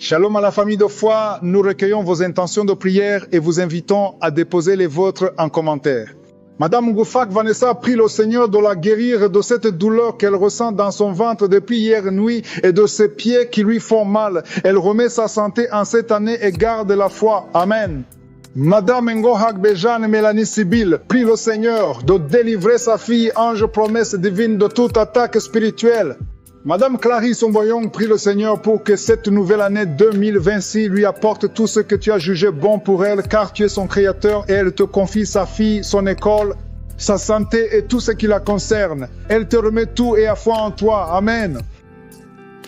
Shalom à la famille de foi, nous recueillons vos intentions de prière et vous invitons à déposer les vôtres en commentaire. Madame Ngoufak Vanessa prie le Seigneur de la guérir de cette douleur qu'elle ressent dans son ventre depuis hier nuit et de ses pieds qui lui font mal. Elle remet sa santé en cette année et garde la foi. Amen. Madame Ngohak Bejane Mélanie Sibyl prie le Seigneur de délivrer sa fille ange promesse divine de toute attaque spirituelle. Madame Clarisse Omboyong prie le Seigneur pour que cette nouvelle année 2026 lui apporte tout ce que tu as jugé bon pour elle, car tu es son créateur et elle te confie sa fille, son école, sa santé et tout ce qui la concerne. Elle te remet tout et a foi en toi. Amen.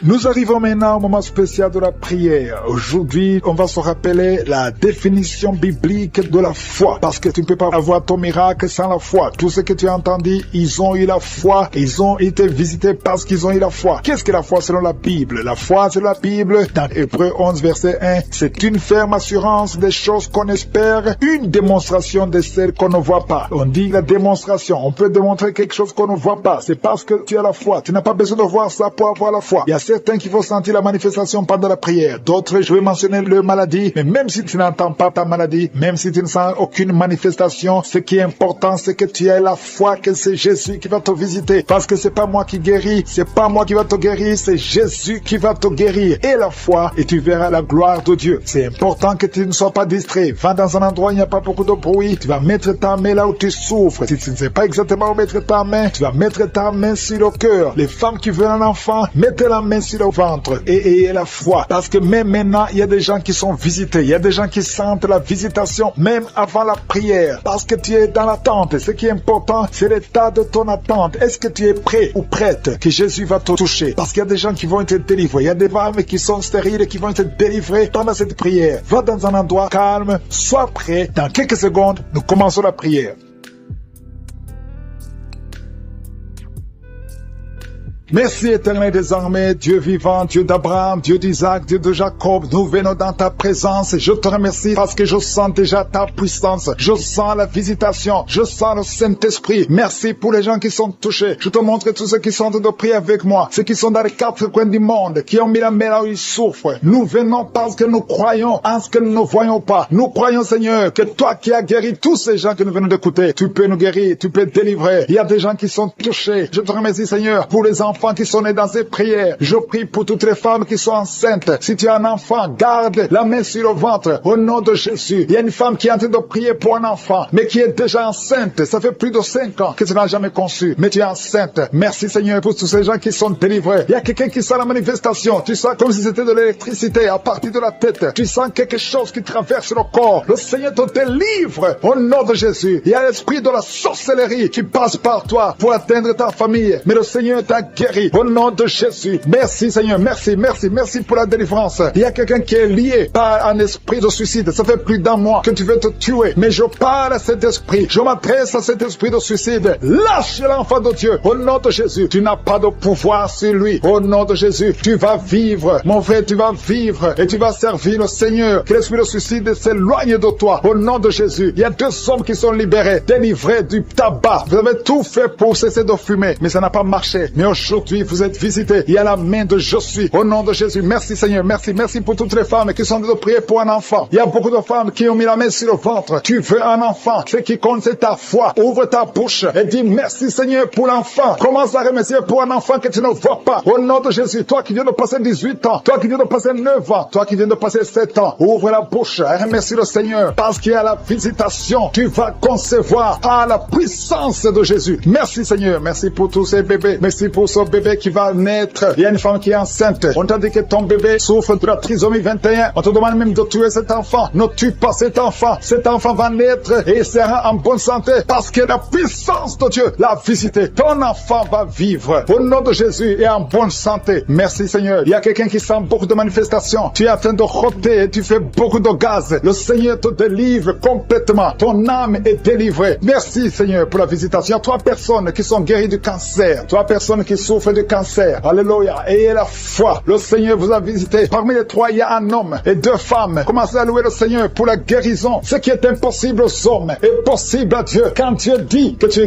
Nous arrivons maintenant au moment spécial de la prière. Aujourd'hui, on va se rappeler la définition biblique de la foi. Parce que tu ne peux pas avoir ton miracle sans la foi. Tout ce que tu as entendu, ils ont eu la foi. Ils ont été visités parce qu'ils ont eu la foi. Qu'est-ce que la foi selon la Bible? La foi selon la Bible, dans Hébreux 11, verset 1, c'est une ferme assurance des choses qu'on espère, une démonstration de celles qu'on ne voit pas. On dit la démonstration. On peut démontrer quelque chose qu'on ne voit pas. C'est parce que tu as la foi. Tu n'as pas besoin de voir ça pour avoir la foi. Il y a certains qui vont sentir la manifestation pendant la prière. D'autres, je vais mentionner leur maladie. Mais même si tu n'entends pas ta maladie, même si tu ne sens aucune manifestation, ce qui est important, c'est que tu aies la foi que c'est Jésus qui va te visiter. Parce que c'est pas moi qui guéris, c'est pas moi qui va te guérir, c'est Jésus qui va te guérir. Et la foi, et tu verras la gloire de Dieu. C'est important que tu ne sois pas distrait. Va dans un endroit où il n'y a pas beaucoup de bruit. Tu vas mettre ta main là où tu souffres. Si tu ne sais pas exactement où mettre ta main, tu vas mettre ta main sur le cœur. Les femmes qui veulent un enfant, mettez la main sur le ventre et la foi. Parce que même maintenant, il y a des gens qui sont visités. Il y a des gens qui sentent la visitation même avant la prière. Parce que tu es dans l'attente. Ce qui est important, c'est l'état de ton attente. Est-ce que tu es prêt ou prête que Jésus va te toucher? Parce qu'il y a des gens qui vont être délivrés. Il y a des femmes qui sont stériles et qui vont être délivrées pendant cette prière. Va dans un endroit calme. Sois prêt. Dans quelques secondes, nous commençons la prière. Merci éternel des armées, Dieu vivant, Dieu d'Abraham, Dieu d'Isaac, Dieu de Jacob, nous venons dans ta présence et je te remercie parce que je sens déjà ta puissance, je sens la visitation, je sens le Saint-Esprit. Merci pour les gens qui sont touchés. Je te montre tous ceux qui sont de prier avec moi, ceux qui sont dans les quatre coins du monde, qui ont mis la main là où ils souffrent. Nous venons parce que nous croyons en ce que nous ne voyons pas. Nous croyons, Seigneur, que toi qui as guéri tous ces gens que nous venons d'écouter, tu peux nous guérir, tu peux délivrer. Il y a des gens qui sont touchés. Je te remercie, Seigneur, pour les enfants qui sont nés dans ces prières. Je prie pour toutes les femmes qui sont enceintes. Si tu as un enfant, garde la main sur le ventre au nom de Jésus. Il y a une femme qui est en train de prier pour un enfant, mais qui est déjà enceinte. Ça fait plus de 5 ans que tu n'as jamais conçu, mais tu es enceinte. Merci Seigneur pour tous ces gens qui sont délivrés. Il y a quelqu'un qui sent la manifestation. Tu sens comme si c'était de l'électricité à partir de la tête. Tu sens quelque chose qui traverse le corps. Le Seigneur te délivre au nom de Jésus. Il y a l'esprit de la sorcellerie qui passe par toi pour atteindre ta famille, mais le Seigneur t'a guéri. Au nom de Jésus. Merci Seigneur. Merci pour la délivrance. Il y a quelqu'un qui est lié par un esprit de suicide. Ça fait plus d'un mois que tu veux te tuer. Mais je parle à cet esprit. Je m'adresse à cet esprit de suicide. Lâche l'enfant de Dieu. Au nom de Jésus. Tu n'as pas de pouvoir sur lui. Au nom de Jésus. Tu vas vivre. Mon frère, tu vas vivre. Et tu vas servir le Seigneur. Que l'esprit de suicide s'éloigne de toi. Au nom de Jésus. Il y a 2 hommes qui sont libérés. Délivrés du tabac. Vous avez tout fait pour cesser de fumer. Mais ça n'a pas marché. Mais aujourd'hui, vous êtes visités. Il y a la main de je suis. Au nom de Jésus. Merci Seigneur. Merci pour toutes les femmes qui sont en train de prier pour un enfant. Il y a beaucoup de femmes qui ont mis la main sur le ventre. Tu veux un enfant. Ce qui compte, c'est ta foi. Ouvre ta bouche et dis merci Seigneur pour l'enfant. Commence à remercier pour un enfant que tu ne vois pas. Au nom de Jésus. Toi qui viens de passer 18 ans. Toi qui viens de passer 9 ans. Toi qui viens de passer 7 ans. Ouvre la bouche et remercie le Seigneur. Parce qu'il y a la visitation. Tu vas concevoir à la puissance de Jésus. Merci Seigneur. Merci pour tous ces bébés. Merci pour ce bébé qui va naître. Il y a une femme qui est enceinte. On t'a dit que ton bébé souffre de la trisomie 21. On te demande même de tuer cet enfant. Ne tue pas cet enfant. Cet enfant va naître et il sera en bonne santé parce que la puissance de Dieu l'a visité. Ton enfant va vivre au nom de Jésus et en bonne santé. Merci Seigneur. Il y a quelqu'un qui sent beaucoup de manifestations. Tu es en train de roter et tu fais beaucoup de gaz. Le Seigneur te délivre complètement. Ton âme est délivrée. Merci Seigneur pour la visitation. 3 personnes qui sont guéries du cancer. 3 personnes qui souffrent souffre de cancer. Alléluia. Ayez la foi. Le Seigneur vous a visité. Parmi les trois, il y a un homme et deux femmes. Commencez à louer le Seigneur pour la guérison. Ce qui est impossible aux hommes est possible à Dieu. Quand Dieu dit que tu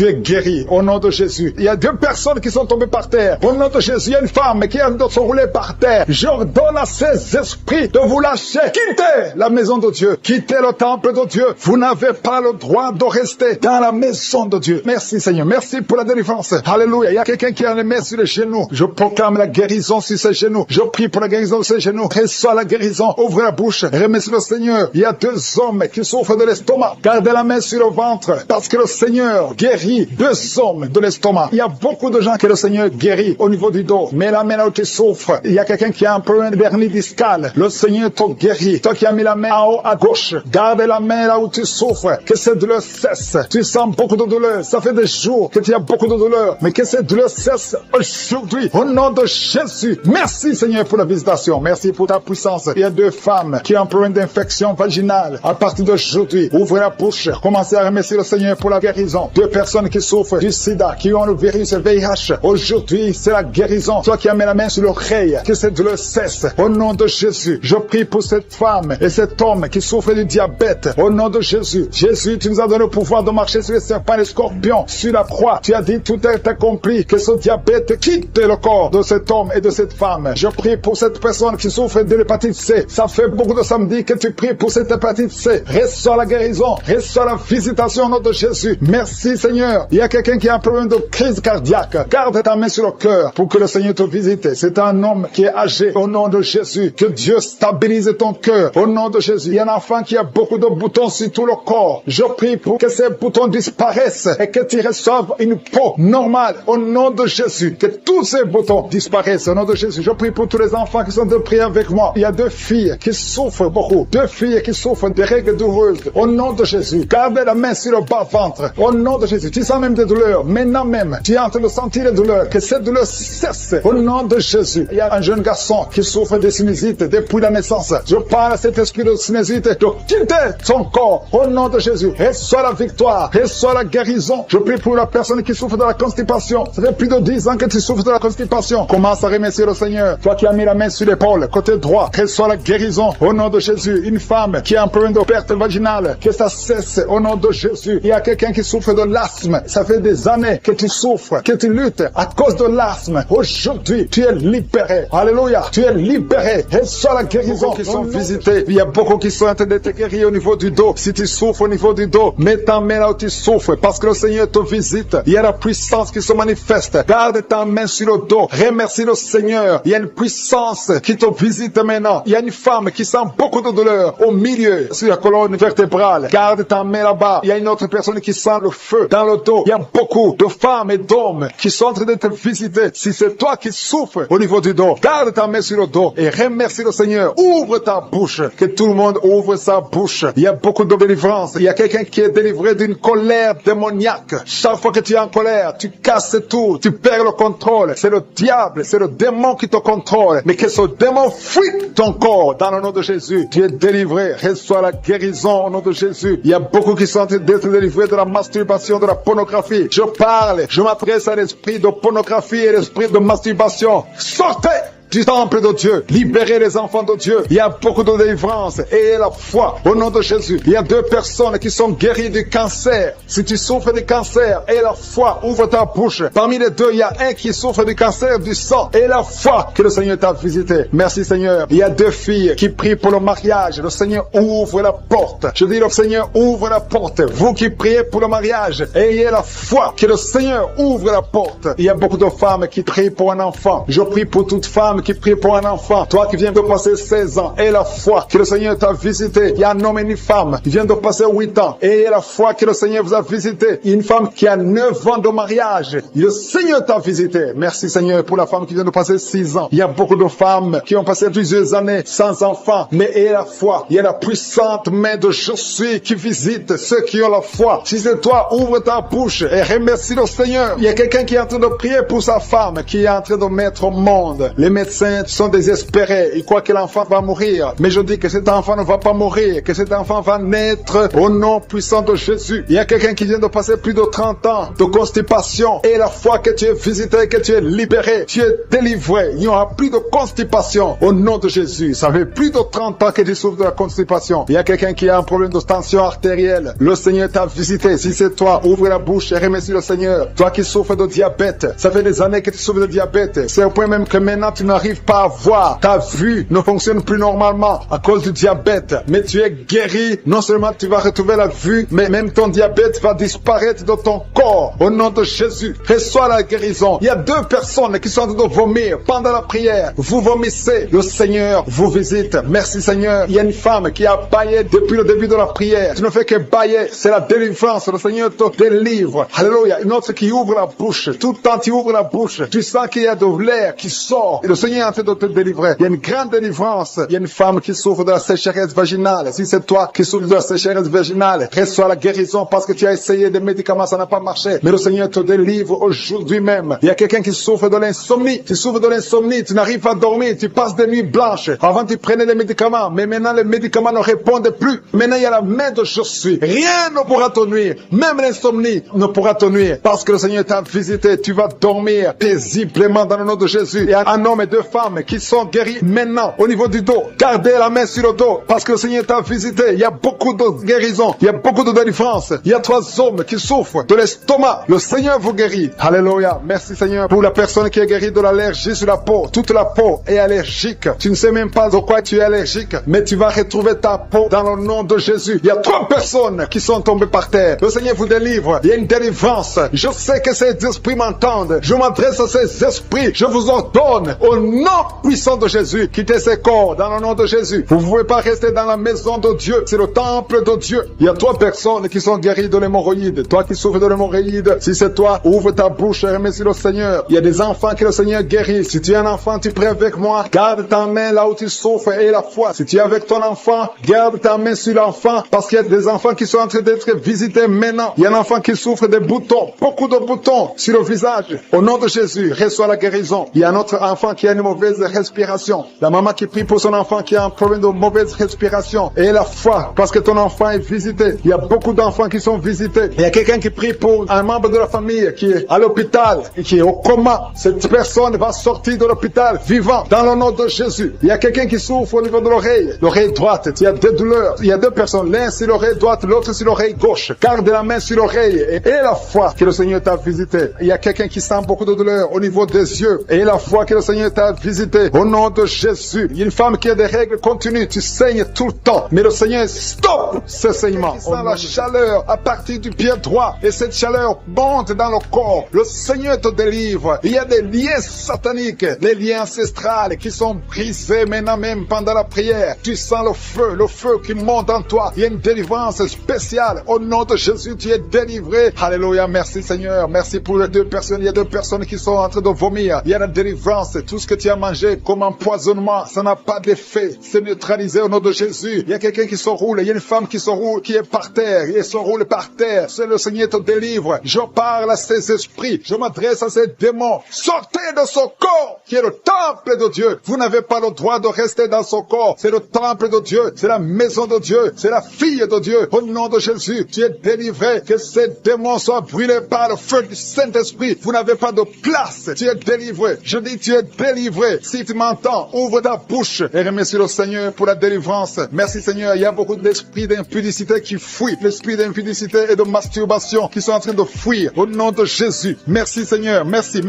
es guéri au nom de Jésus. Il y a deux personnes qui sont tombées par terre. Au nom de Jésus, il y a une femme qui a sont roulées par terre. J'ordonne à ces esprits de vous lâcher. Quittez la maison de Dieu. Quittez le temple de Dieu. Vous n'avez pas le droit de rester dans la maison de Dieu. Merci Seigneur. Merci pour la délivrance. Alléluia. Il y a quelqu'un qui a les mains sur les genoux. Je proclame la guérison sur ses genoux. Je prie pour la guérison de ses genoux. Reçois la guérison. Ouvre la bouche. Remercie le Seigneur. Il y a deux hommes qui souffrent de l'estomac. Gardez la main sur le ventre parce que le Seigneur guérit deux hommes de l'estomac. Il y a beaucoup de gens que le Seigneur guérit au niveau du dos. Mais la main là où tu souffres, il y a quelqu'un qui a un problème de vernis discal. Le Seigneur te guérit. Toi qui as mis la main en haut à gauche, garde la main là où tu souffres. Que cette douleur cesse. Tu sens beaucoup de douleur. Ça fait des jours que tu as beaucoup de douleur. Mais que cette douleur cesse aujourd'hui. Au nom de Jésus. Merci Seigneur pour la visitation. Merci pour ta puissance. Il y a deux femmes qui ont un problème d'infection vaginale. À partir d'aujourd'hui, ouvrez la bouche. Commencez à remercier le Seigneur pour la guérison. Deux personnes qui souffrent du sida, qui ont le virus VIH. Aujourd'hui, c'est la guérison. Toi qui as mis la main sur l'oreille, que cette douleur cesse. Au nom de Jésus, je prie pour cette femme et cet homme qui souffre du diabète. Au nom de Jésus. Jésus, tu nous as donné le pouvoir de marcher sur les serpents et les scorpions. Sur la croix, tu as dit tout est accompli. Que ce diabète quitte le corps de cet homme et de cette femme. Je prie pour cette personne qui souffre de l'hépatite C. Ça fait beaucoup de samedis que tu pries pour cette hépatite C. Reçois la guérison. Reçois la visitation au nom de Jésus. Merci Seigneur. Il y a quelqu'un qui a un problème de crise cardiaque. Garde ta main sur le cœur pour que le Seigneur te visite. C'est un homme qui est âgé. Au nom de Jésus. Que Dieu stabilise ton cœur. Au nom de Jésus. Il y a un enfant qui a beaucoup de boutons sur tout le corps. Je prie pour que ces boutons disparaissent et que tu reçoives une peau normale. Au nom de Jésus. Que tous ces boutons disparaissent. Au nom de Jésus. Je prie pour tous les enfants qui sont de prier avec moi. Il y a deux filles qui souffrent beaucoup. Deux filles qui souffrent des règles douloureuses. Au nom de Jésus. Gardez la main sur le bas-ventre. Au nom de Jésus. Tu sens même des douleurs. Maintenant même, tu es en train de sentir les douleurs. Que cette douleur cesse. Au nom de Jésus. Il y a un jeune garçon qui souffre de sinusite depuis la naissance. Je parle à cet esprit de sinusite de quitter son corps. Au nom de Jésus. Reçois la victoire. Reçois la guérison. Je prie pour la personne qui souffre de la constipation. Ça fait plus de 10 ans que tu souffres de la constipation. Commence à remercier le Seigneur. Toi qui as mis la main sur l'épaule, côté droit, reçois la guérison. Au nom de Jésus. Une femme qui a un problème de perte vaginale. Que ça cesse. Au nom de Jésus. Il y a quelqu'un qui souffre de l'asthme. Ça fait des années que tu souffres, que tu luttes à cause de l'asthme. Aujourd'hui, tu es libéré. Alléluia. Tu es libéré. Reçois la guérison. Qui sont visités. Il y a beaucoup qui sont en train d'être guéris au niveau du dos. Si tu souffres au niveau du dos, mets ta main là où tu souffres parce que le Seigneur te visite. Il y a la puissance qui se manifeste. Garde ta main sur le dos. Remercie le Seigneur. Il y a une puissance qui te visite maintenant. Il y a une femme qui sent beaucoup de douleur au milieu, sur la colonne vertébrale. Garde ta main là-bas. Il y a une autre personne qui sent le feu dans le dos. Il y a beaucoup de femmes et d'hommes qui sont en train de te visiter. Si c'est toi qui souffres au niveau du dos, garde ta main sur le dos et remercie le Seigneur. Ouvre ta bouche. Que tout le monde ouvre sa bouche. Il y a beaucoup de délivrance. Il y a quelqu'un qui est délivré d'une colère démoniaque. Chaque fois que tu es en colère, tu casses tout. Tu perds le contrôle. C'est le diable, c'est le démon qui te contrôle. Mais que ce démon fuit ton corps dans le nom de Jésus. Tu es délivré. Reçois la guérison au nom de Jésus. Il y a beaucoup qui sont en train d'être délivrés de la masturbation, de la pornographie. Je parle, je m'adresse à l'esprit de pornographie et l'esprit de masturbation. Sortez du temple de Dieu, libérez les enfants de Dieu. Il y a beaucoup de délivrance et la foi au nom de Jésus. Il y a deux personnes qui sont guéries du cancer. Si tu souffres du cancer et la foi, ouvre ta bouche. Parmi les deux, il y a un qui souffre du cancer du sang et la foi que le Seigneur t'a visité. Merci Seigneur. Il y a deux filles qui prient pour le mariage. Le Seigneur ouvre la porte. Je dis le Seigneur ouvre la porte. Vous qui priez pour le mariage, ayez la foi que le Seigneur ouvre la porte. Il y a beaucoup de femmes qui prient pour un enfant. Je prie pour toute femme qui prie pour un enfant. Toi qui viens de passer 16 ans, et la foi que le Seigneur t'a visité. Il y a un homme et une femme qui viennent de passer 8 ans. Et la foi que le Seigneur vous a visité. Il y a une femme qui a 9 ans de mariage. Le Seigneur t'a visité. Merci Seigneur pour la femme qui vient de passer 6 ans. Il y a beaucoup de femmes qui ont passé plusieurs années sans enfants. Mais et la foi. Il y a la puissante main de Jésus qui visite ceux qui ont la foi. Si c'est toi, ouvre ta bouche et remercie le Seigneur. Il y a quelqu'un qui est en train de prier pour sa femme qui est en train de mettre au monde. Les médecins médecins sont désespérés. Ils croient que l'enfant va mourir. Mais je dis que cet enfant ne va pas mourir, que cet enfant va naître au nom puissant de Jésus. Il y a quelqu'un qui vient de passer plus de 30 ans de constipation. Et la fois que tu es visité, que tu es libéré, tu es délivré. Il n'y aura plus de constipation au nom de Jésus. Ça fait plus de 30 ans que tu souffres de la constipation. Il y a quelqu'un qui a un problème de tension artérielle. Le Seigneur t'a visité. Si c'est toi, ouvre la bouche et remercie le Seigneur. Toi qui souffres de diabète, ça fait des années que tu souffres de diabète. C'est au point même que maintenant tu n'arrives pas à voir. Ta vue ne fonctionne plus normalement à cause du diabète. Mais tu es guéri. Non seulement tu vas retrouver la vue, mais même ton diabète va disparaître de ton corps. Au nom de Jésus, reçois la guérison. Il y a 2 personnes qui sont en train de vomir pendant la prière. Vous vomissez. Le Seigneur vous visite. Merci Seigneur. Il y a une femme qui a baillé depuis le début de la prière. Tu ne fais que bailler. C'est la délivrance. Le Seigneur te délivre. Alléluia. Une autre qui ouvre la bouche. Tout le temps tu ouvres la bouche. Tu sens qu'il y a de l'air qui sort. Et le Seigneur est en train de te délivrer. Il y a une grande délivrance. Il y a une femme qui souffre de la sécheresse vaginale. Si c'est toi qui souffres de la sécheresse vaginale, reçois la guérison parce que tu as essayé des médicaments, ça n'a pas marché. Mais le Seigneur te délivre aujourd'hui même. Il y a quelqu'un qui souffre de l'insomnie. Tu souffres de l'insomnie. Tu n'arrives pas à dormir. Tu passes des nuits blanches. Avant tu prenais des médicaments. Mais maintenant les médicaments ne répondent plus. Maintenant il y a la main de je suis. Rien ne pourra te nuire. Même l'insomnie ne pourra te nuire. Parce que le Seigneur t'a visité. Tu vas dormir paisiblement dans le nom de Jésus. Il y a un homme et 2 femmes qui sont guéris maintenant au niveau du dos. Gardez la main sur le dos parce que le Seigneur t'a visité. Il y a beaucoup de guérison. Il y a beaucoup de délivrance. Il y a 3 hommes qui souffrent de l'estomac. Le Seigneur vous guérit. Alléluia. Merci Seigneur pour la personne qui est guérie de l'allergie sur la peau. Toute la peau est allergique. Tu ne sais même pas de quoi tu es allergique, mais tu vas retrouver ta peau dans le nom de Jésus. Il y a 3 personnes qui sont tombées par terre. Le Seigneur vous délivre. Il y a une délivrance. Je sais que ces esprits m'entendent. Je m'adresse à ces esprits. Je vous ordonne au nom puissant de Jésus, quittez ces corps dans le nom de Jésus. Vous ne pouvez pas rester dans la maison de Dieu. C'est le temple de Dieu. Il y a 3 personnes qui sont guéries de l'hémorroïde. Toi qui souffres de l'hémorroïde, si c'est toi, ouvre ta bouche et remercie le Seigneur. Il y a des enfants que le Seigneur guérit. Si tu es un enfant, tu pries avec moi. Garde ta main là où tu souffres et la foi. Si tu es avec ton enfant, garde ta main sur l'enfant parce qu'il y a des enfants qui sont en train d'être visités maintenant. Il y a un enfant qui souffre des boutons, beaucoup de boutons sur le visage. Au nom de Jésus, reçois la guérison. Il y a un autre enfant qui a une mauvaise respiration. La maman qui prie pour son enfant qui a un problème de mauvaise respiration. Et la foi, parce que ton enfant est visité. Il y a beaucoup d'enfants qui sont visités. Il y a quelqu'un qui prie pour un membre de la famille qui est à l'hôpital et qui est au coma. Cette personne va sortir de l'hôpital vivant dans le nom de Jésus. Il y a quelqu'un qui souffre au niveau de l'oreille droite. Il y a des douleurs. Il y a 2 personnes. L'un sur l'oreille droite, l'autre sur l'oreille gauche. Garde la main sur l'oreille et la foi que le Seigneur t'a visité. Il y a quelqu'un qui sent beaucoup de douleur au niveau des yeux et la foi que le Seigneur t'a visité. Au nom de Jésus. Il y a une femme qui a des règles continues. Tu saignes tout le temps. Mais le Seigneur stoppe ce saignement. Il sent la chaleur à partir du pied droit et cette chaleur monte dans le corps. Le Seigneur te délivre. Il y a des liens sataniques, des liens ancestrales qui sont brisés maintenant même pendant la prière. Tu sens le feu qui monte en toi. Il y a une délivrance spéciale. Au nom de Jésus, tu es délivré. Alléluia. Merci Seigneur. Merci pour les 2 personnes. Il y a 2 personnes qui sont en train de vomir. Il y a la délivrance. Tout ce que tu as mangé comme empoisonnement, ça n'a pas d'effet. C'est neutralisé au nom de Jésus. Il y a quelqu'un qui se roule. Il y a une femme qui se roule, qui est par terre. Et se roule par terre. C'est le Seigneur te délivre. Je parle à ces esprits. Je m'adresse à ces démons. Sortez de ce corps qui est le temple de Dieu. Vous n'avez pas le droit de rester dans ce corps. C'est le temple de Dieu. C'est la maison de Dieu. C'est la fille de Dieu. Au nom de Jésus, tu es délivré. Que ces démons soient brûlés par le feu du Saint-Esprit. Vous n'avez pas de place. Tu es délivré. Je dis tu es délivré. Si tu m'entends, ouvre ta bouche et remercie le Seigneur pour la délivrance. Merci Seigneur. Il y a beaucoup d'esprits d'impudicité qui fuient. L'esprit d'impudicité et de masturbation qui sont en train de fuir. Au nom de Jésus. Merci Seigneur. Merci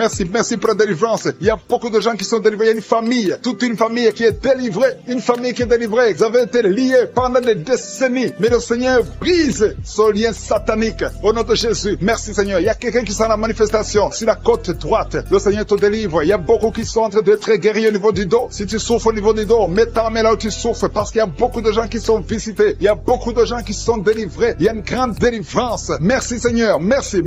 pour la délivrance. Il y a beaucoup de gens qui sont délivrés. Il y a une famille, toute une famille qui est délivrée. Une famille qui est délivrée. Vous avez été liés pendant des décennies. Mais le Seigneur brise ce lien satanique. Au nom de Jésus. Merci Seigneur. Il y a quelqu'un qui sent la manifestation sur la côte droite. Le Seigneur te délivre. Il y a beaucoup qui sont en train d'être guéris au niveau du dos. Si tu souffres au niveau du dos, mets ta main là où tu souffres parce qu'il y a beaucoup de gens qui sont visités. Il y a beaucoup de gens qui sont délivrés. Il y a une grande délivrance. Merci Seigneur. Merci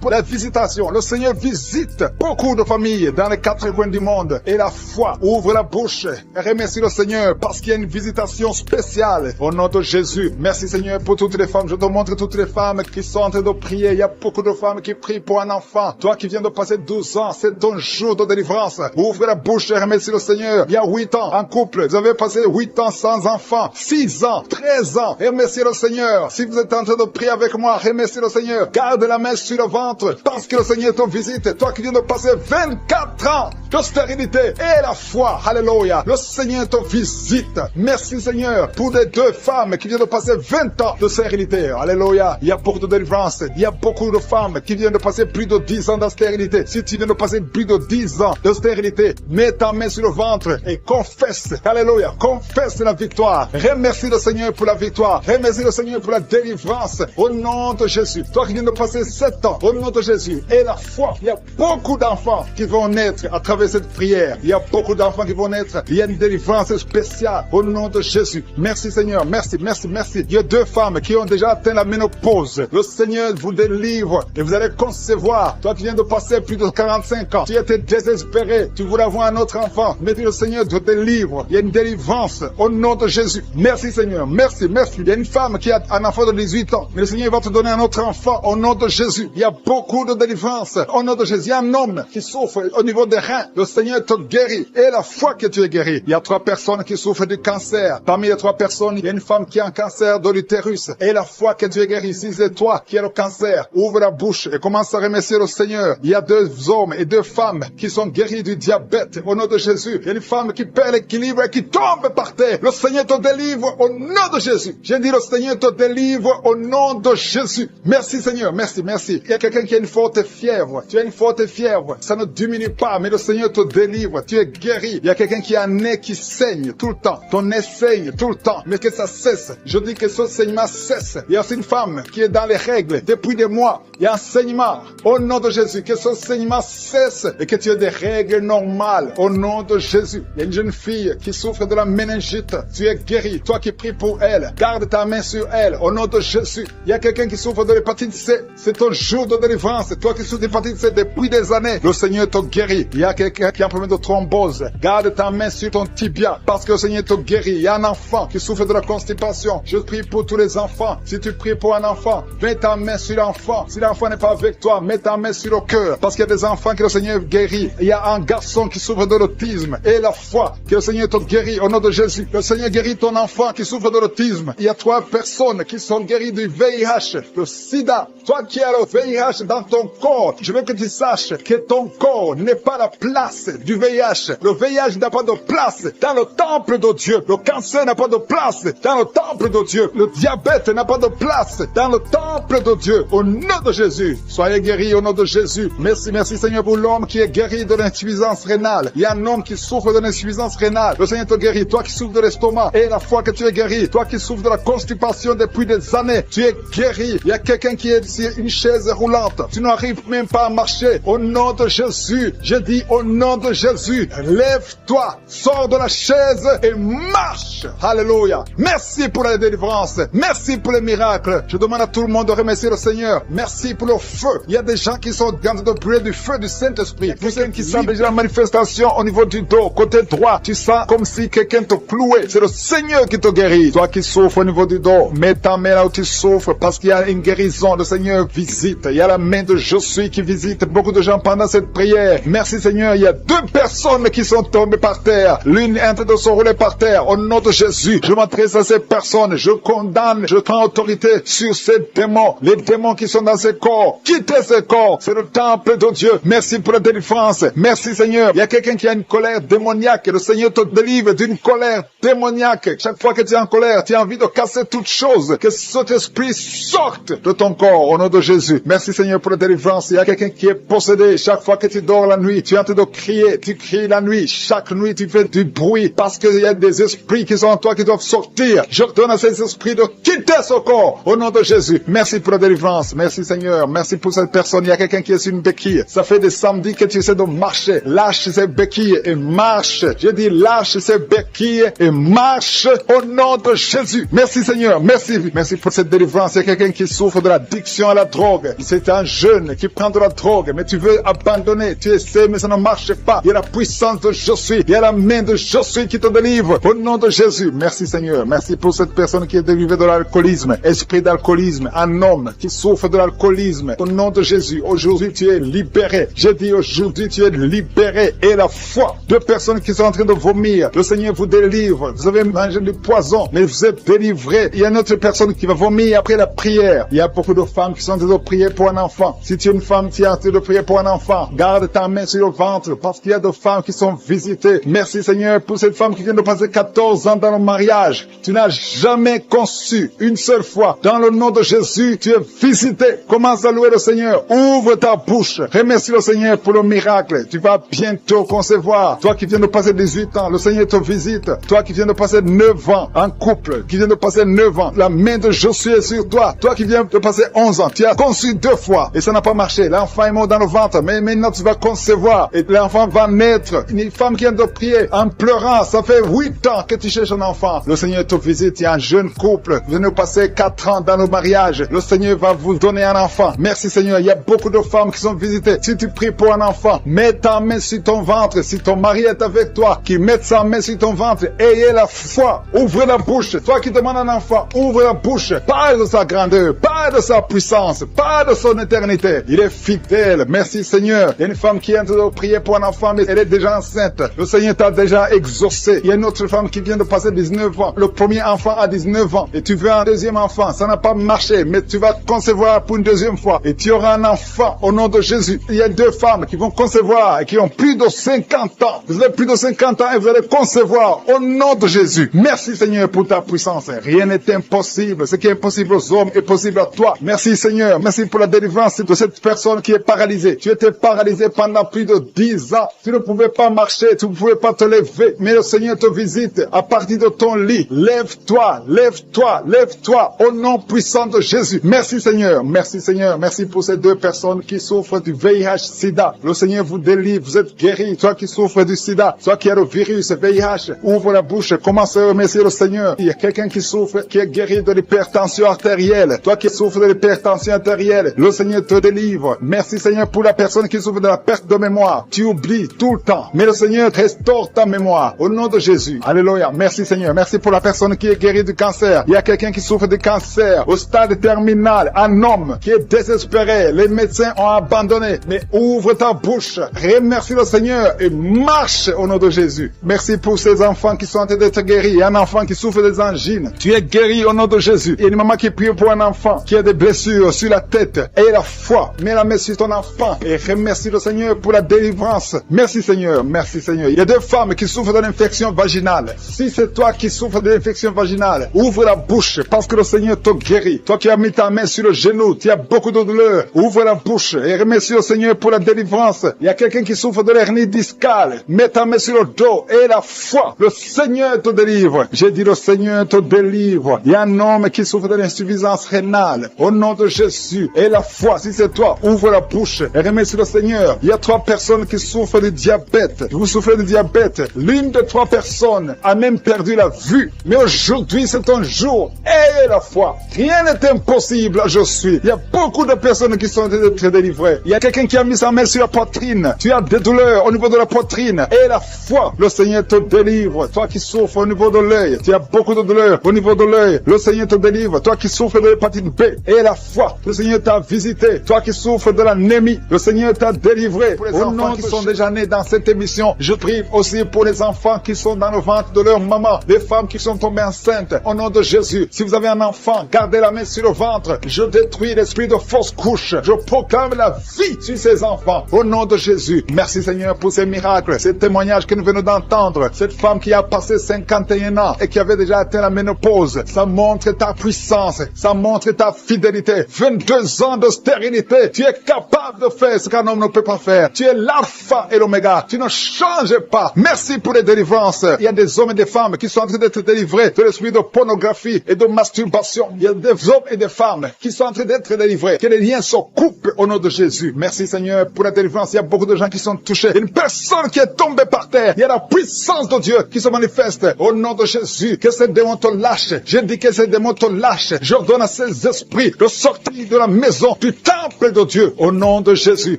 pour la visitation. Le Seigneur visite beaucoup de familles dans les 4 coins du monde. Et la foi ouvre la bouche et remercie le Seigneur parce qu'il y a une visitation spéciale au nom de Jésus. Merci Seigneur pour toutes les femmes. Je te montre toutes les femmes qui sont en train de prier. Il y a beaucoup de femmes qui prient pour un enfant. Toi qui viens de passer 12 ans, c'est ton jour de délivrance. Ouvre Ouvre la bouche et remercie le Seigneur. Il y a 8 ans en couple. Vous avez passé 8 ans sans enfant. 6 ans, 13 ans. Remerciez le Seigneur. Si vous êtes en train de prier avec moi, remerciez le Seigneur. Garde la main sur le ventre parce que le Seigneur te visite. Toi qui viens de passer 24 ans de stérilité et la foi. Alléluia. Le Seigneur te visite. Merci Seigneur pour les 2 femmes qui viennent de passer 20 ans de stérilité. Alléluia. Il y a beaucoup de délivrance. Il y a beaucoup de femmes qui viennent de passer plus de 10 ans de stérilité. Si tu viens de passer plus de 10 ans de stérilité, mets ta main sur le ventre et confesse. Alléluia. Confesse la victoire. Remercie le Seigneur pour la victoire. Remercie le Seigneur pour la délivrance. Au nom de Jésus. Toi qui viens de passer 7 ans, au nom de Jésus. Et la foi. Il y a beaucoup d'enfants qui vont naître à travers cette prière. Il y a beaucoup d'enfants qui vont naître. Il y a une délivrance spéciale au nom de Jésus. Merci Seigneur. Merci, merci, merci. Il y a 2 femmes qui ont déjà atteint la ménopause. Le Seigneur vous délivre et vous allez concevoir. Toi qui viens de passer plus de 45 ans, tu étais désespéré. Tu voulais avoir un autre enfant. Mais le Seigneur te délivre. Il y a une délivrance au nom de Jésus. Merci Seigneur. Merci, merci. Il y a une femme qui a un enfant de 18 ans. Mais le Seigneur va te donner un autre enfant au nom de Jésus. Il y a beaucoup de délivrance au nom de Jésus. Il y a un homme qui souffre au niveau des reins. Le Seigneur te guérit. Et la foi que tu es guéri. Il y a 3 personnes qui souffrent du cancer. Parmi les 3 personnes, il y a une femme qui a un cancer de l'utérus. Et la foi que tu es guéri. Si c'est toi qui as le cancer, ouvre la bouche et commence à remercier le Seigneur. Il y a 2 hommes et 2 femmes qui sont guéris du diabète au nom de Jésus. Il y a une femme qui perd l'équilibre et qui tombe par terre. Le Seigneur te délivre au nom de Jésus. J'ai dit le Seigneur te délivre au nom de Jésus. Merci Seigneur, merci, merci. Il y a quelqu'un qui a une forte fièvre. Tu as une forte fièvre. Ça ne diminue pas, mais le Seigneur te délivre. Tu es guéri. Il y a quelqu'un qui a un nez qui saigne tout le temps. Ton nez saigne tout le temps, mais que ça cesse. Je dis que ce saignement cesse. Il y a aussi une femme qui est dans les règles depuis des mois. Il y a un saignement. Au nom de Jésus, que ce saignement cesse et que tu aies des règles normales. Au nom de Jésus. Il y a une jeune fille qui souffre de la méningite. Tu es guéri. Toi qui pries pour elle, garde ta main sur elle. Au nom de Jésus. Il y a quelqu'un qui souffre de l'hépatite C. C'est ton jour de délivrance. Toi qui souffres de l'hépatite C depuis des années, le Seigneur te guérit. Il y a quelqu'un qui a un problème de thrombose. Garde ta main sur ton tibia parce que le Seigneur te guérit. Il y a un enfant qui souffre de la constipation. Je prie pour tous les enfants. Si tu pries pour un enfant, mets ta main sur l'enfant. Si l'enfant n'est pas avec toi, mets ta main sur le cœur. Parce qu'il y a des enfants que le Seigneur guérit. Il y a un garçon qui souffre de l'autisme. Et la foi que le Seigneur te guérit au nom de Jésus. Le Seigneur guérit ton enfant qui souffre de l'autisme. Il y a 3 personnes qui sont guéries du VIH, le sida. Toi qui as le VIH dans ton corps, je veux que tu saches que ton corps n'est pas la place du VIH. Le VIH n'a pas de place dans le temple de Dieu. Le cancer n'a pas de place dans le temple de Dieu. Le diabète n'a pas de place dans le temple de Dieu. Au nom de Jésus, soyez guéris au nom de Jésus. Merci, merci Seigneur pour l'homme qui est guéri de l'insuffisance rénale. Il y a un homme qui souffre de l'insuffisance rénale. Le Seigneur te guérit. Toi qui souffres de l'estomac et la foi que tu es guéri. Toi qui souffres de la constipation depuis des années, tu es guéri. Il y a quelqu'un qui est sur une chaise roulante. Tu n'arrives même pas à marcher. Au nom de Jésus, je dis au nom de Jésus, lève-toi, sors de la chaise et marche. Alléluia. Merci pour la délivrance. Merci pour les miracles. Je demande à tout le monde de remercier le Seigneur. Merci pour le feu. Il y a des gens qui sont en train de brûler du feu du Saint-Esprit. Vous savez qui sent déjà la manifestation au niveau du dos, côté droit. Tu sens comme si quelqu'un te clouait. C'est le Seigneur qui te guérit. Toi qui souffres au niveau du dos, mets ta main là où tu souffres parce qu'il y a une guérison. Le Seigneur visite. Il y a la main de Je suis qui visite beaucoup de gens pendant cette prière. Merci Seigneur. Il y a 2 personnes qui sont tombées par terre. L'une est en train de se rouler par terre. Au nom de Jésus, je m'adresse à ces personnes. Je condamne, je prends autorité sur ces démons. Les démons qui sont dans ces corps. Quittez ces corps. C'est le temple de Dieu. Merci pour la délivrance. Merci Seigneur. Il y a quelqu'un qui a une colère démoniaque. Le Seigneur te délivre d'une colère démoniaque. Chaque fois que tu es en colère, tu as envie de casser toute chose. Que cet esprit sorte de ton corps au nom de Jésus. Merci Seigneur pour la délivrance. Il y a quelqu'un qui est possédé. Chaque fois que tu dors la nuit, tu es en train de crier. Tu cries la nuit. Chaque nuit, tu fais du bruit parce qu'il y a des esprits qui sont en toi qui doivent sortir. Je donne à ces esprits de quitter ce corps au nom de Jésus. Merci pour la délivrance. Merci Seigneur. Merci pour cette personne. Il y a quelqu'un qui est sur une béquille. Ça fait des samedis que tu essaies de marcher. Lâche ces béquilles et marche. Je dis lâche ces béquilles et marche au nom de Jésus. Merci Seigneur. Merci. Merci pour cette délivrance. Il y a quelqu'un qui souffre de l'addiction à la drogue. C'est un jeune qui prend de la drogue, mais tu veux abandonner. Tu essaies, mais ça ne marche marche pas. Il y a la puissance de je suis. Il y a la main de je suis qui te délivre. Au nom de Jésus. Merci Seigneur. Merci pour cette personne qui est délivrée de l'alcoolisme. Esprit d'alcoolisme. Un homme qui souffre de l'alcoolisme. Au nom de Jésus. Aujourd'hui tu es libéré. J'ai dit aujourd'hui tu es libéré. Et la foi de personnes qui sont en train de vomir. Le Seigneur vous délivre. Vous avez mangé du poison, mais vous êtes délivré. Il y a une autre personne qui va vomir après la prière. Il y a beaucoup de femmes qui sont en train de prier pour un enfant. Si tu es une femme qui est en train de prier pour un enfant, garde ta main sur le ventre parce qu'il y a des femmes qui sont visitées. Merci Seigneur pour cette femme qui vient de passer 14 ans dans le mariage. Tu n'as jamais conçu une seule fois. Dans le nom de Jésus, tu es visité. Commence à louer le Seigneur. Ouvre ta bouche. Remercie le Seigneur pour le miracle. Tu vas bientôt concevoir. Toi qui viens de passer 18 ans, le Seigneur te visite. Toi qui viens de passer 9 ans en couple, qui viens de passer 9 ans, la main de Josué est sur toi. Toi qui viens de passer 11 ans, tu as conçu 2 fois et ça n'a pas marché. L'enfant est mort dans le ventre, mais maintenant tu vas concevoir et l'enfant va naître. Une femme qui vient de prier en pleurant, ça fait 8 ans que tu cherches un enfant. Le Seigneur te visite, il y a un jeune couple, vous venez de passer 4 ans dans le mariage. Le Seigneur va vous donner un enfant. Merci Seigneur, il y a beaucoup de femmes qui sont visitées. Si tu pries pour un enfant, mets ta main sur ton ventre. Si ton mari est avec toi, qu'il mette sa main sur ton ventre. Ayez la foi. Ouvre la bouche. Toi qui demandes un enfant, ouvre la bouche. Parle de sa grandeur, parle de sa puissance, parle de son éternité. Il est fidèle. Merci Seigneur. Il y a une femme qui est en train de prier pour un enfant, mais elle est déjà enceinte. Le Seigneur t'a déjà exaucé. Il y a une autre femme qui vient de passer 19 ans. Le premier enfant a 19 ans. Et tu veux un deuxième enfant. Ça n'a pas marché, mais tu vas concevoir pour une deuxième fois. Et tu auras un enfant au nom de Jésus. Il y a 2 femmes qui vont concevoir et qui ont plus de 50 ans. Vous avez plus de 50 ans et vous allez concevoir au nom de Jésus. Merci Seigneur pour ta puissance. Rien n'est impossible. Ce qui est impossible aux hommes est possible à toi. Merci Seigneur. Merci pour la délivrance de cette personne qui est paralysée. Tu étais paralysé pendant plus de 10 ans. Tu ne pouvais pas marcher. Tu ne pouvais pas te lever. Mais le Seigneur te visite à partir de ton lit. Lève-toi, lève-toi, lève-toi au nom puissant de Jésus. Merci Seigneur. Merci Seigneur. Merci pour ces 2 personnes qui souffrent du VIH-Sida. Le Seigneur vous délivre. Vous êtes guéris. Toi qui souffres du sida, toi qui as le virus VIH, ouvre la bouche, commence à remercier le Seigneur. Il y a quelqu'un qui souffre, qui est guéri de l'hypertension artérielle. Toi qui souffres de l'hypertension artérielle, le Seigneur te délivre. Merci Seigneur pour la personne qui souffre de la perte de mémoire. Tu oublies tout le temps, mais le Seigneur restaure ta mémoire. Au nom de Jésus. Alléluia. Merci Seigneur. Merci pour la personne qui est guérie du cancer. Il y a quelqu'un qui souffre de cancer au stade terminal. Un homme qui est désespéré. Les médecins ont abandonné. Mais ouvre ta bouche. Remercie le Seigneur et marche au nom de Jésus. Merci pour ces enfants qui sont en train d'être guéris. Il y a un enfant qui souffre des angines. Tu es guéri au nom de Jésus. Il y a une maman qui prie pour un enfant qui a des blessures sur la tête. Aie la foi. Mets la main sur ton enfant et remercie le Seigneur pour la délivrance. Merci Seigneur. Merci Seigneur. Il y a 2 femmes qui souffrent de l'infection vaginale. Si c'est toi qui souffres de l'infection vaginale, ouvre la bouche parce que le Seigneur te guérit. Toi qui as mis ta main sur le genou, tu as beaucoup de douleur. Ouvre la bouche et remercie le Seigneur pour la délivrance. Il y a quelqu'un qui souffre de l'hernie discale. Mets ta main sur le dos et la foi. Le Seigneur te délivre. J'ai dit le Seigneur te délivre. Il y a un homme qui souffre de l'insuffisance rénale. Au nom de Jésus. Et la foi, si c'est toi, ouvre la bouche et remercie le Seigneur. Il y a 3 personnes qui souffrent de diabète. Vous souffrez de diabète. L'une des 3 personnes a même perdu la vue. Mais aujourd'hui, c'est un jour. Ayez la foi. Rien n'est impossible. Je suis. Il y a beaucoup de personnes qui sont en train d'être délivrées. Il y a quelqu'un qui a mis sa main sur la poitrine. Tu as des douleurs au niveau de la poitrine. Et la foi, le Seigneur te délivre. Toi qui souffres au niveau de l'œil, tu as beaucoup de douleurs au niveau de l'œil. Le Seigneur te délivre. Toi qui souffres de l'hépatite B. Et la foi, le Seigneur t'a visité. Toi qui souffres de l'anémie, le Seigneur t'a délivré. Pour les enfants qui sont déjà nés dans cette émission, je prie aussi pour les enfants qui sont dans le ventre de leur maman. Les femmes qui sont tombées enceintes. Au nom de Jésus, si vous avez un enfant, gardez la main sur le ventre. Je détruis l'esprit de fausse couche. Je proclame la vie sur ces enfants. Au nom de Jésus. Merci Seigneur pour ces miracles, ces témoignages que nous venons d'entendre. Cette femme qui a passé 51 ans et qui avait déjà atteint la ménopause. Ça montre ta puissance. Ça montre ta fidélité. 22 ans de stérilité. Tu es capable de faire ce qu'un homme ne peut pas faire. Tu es l'alpha et l'oméga. Tu ne changes pas. Merci pour les délivrances. Il y a des hommes et des femmes qui sont en train d'être délivrés de l'esprit de pornographie et de masturbation. Il y a des hommes et des femmes qui sont en train d'être délivrés. Que les liens se coupent au nom de Jésus. Merci Seigneur pour la délivrance. Il y a beaucoup de gens qui sont touchés. Une personne qui est tombée par terre. Il y a la puissance de Dieu qui se manifeste au nom de Jésus. Que ces démons te lâchent. Je dis que ces démons te lâchent. J'ordonne à ces esprits de sortir de la maison, du temple de Dieu au nom de Jésus.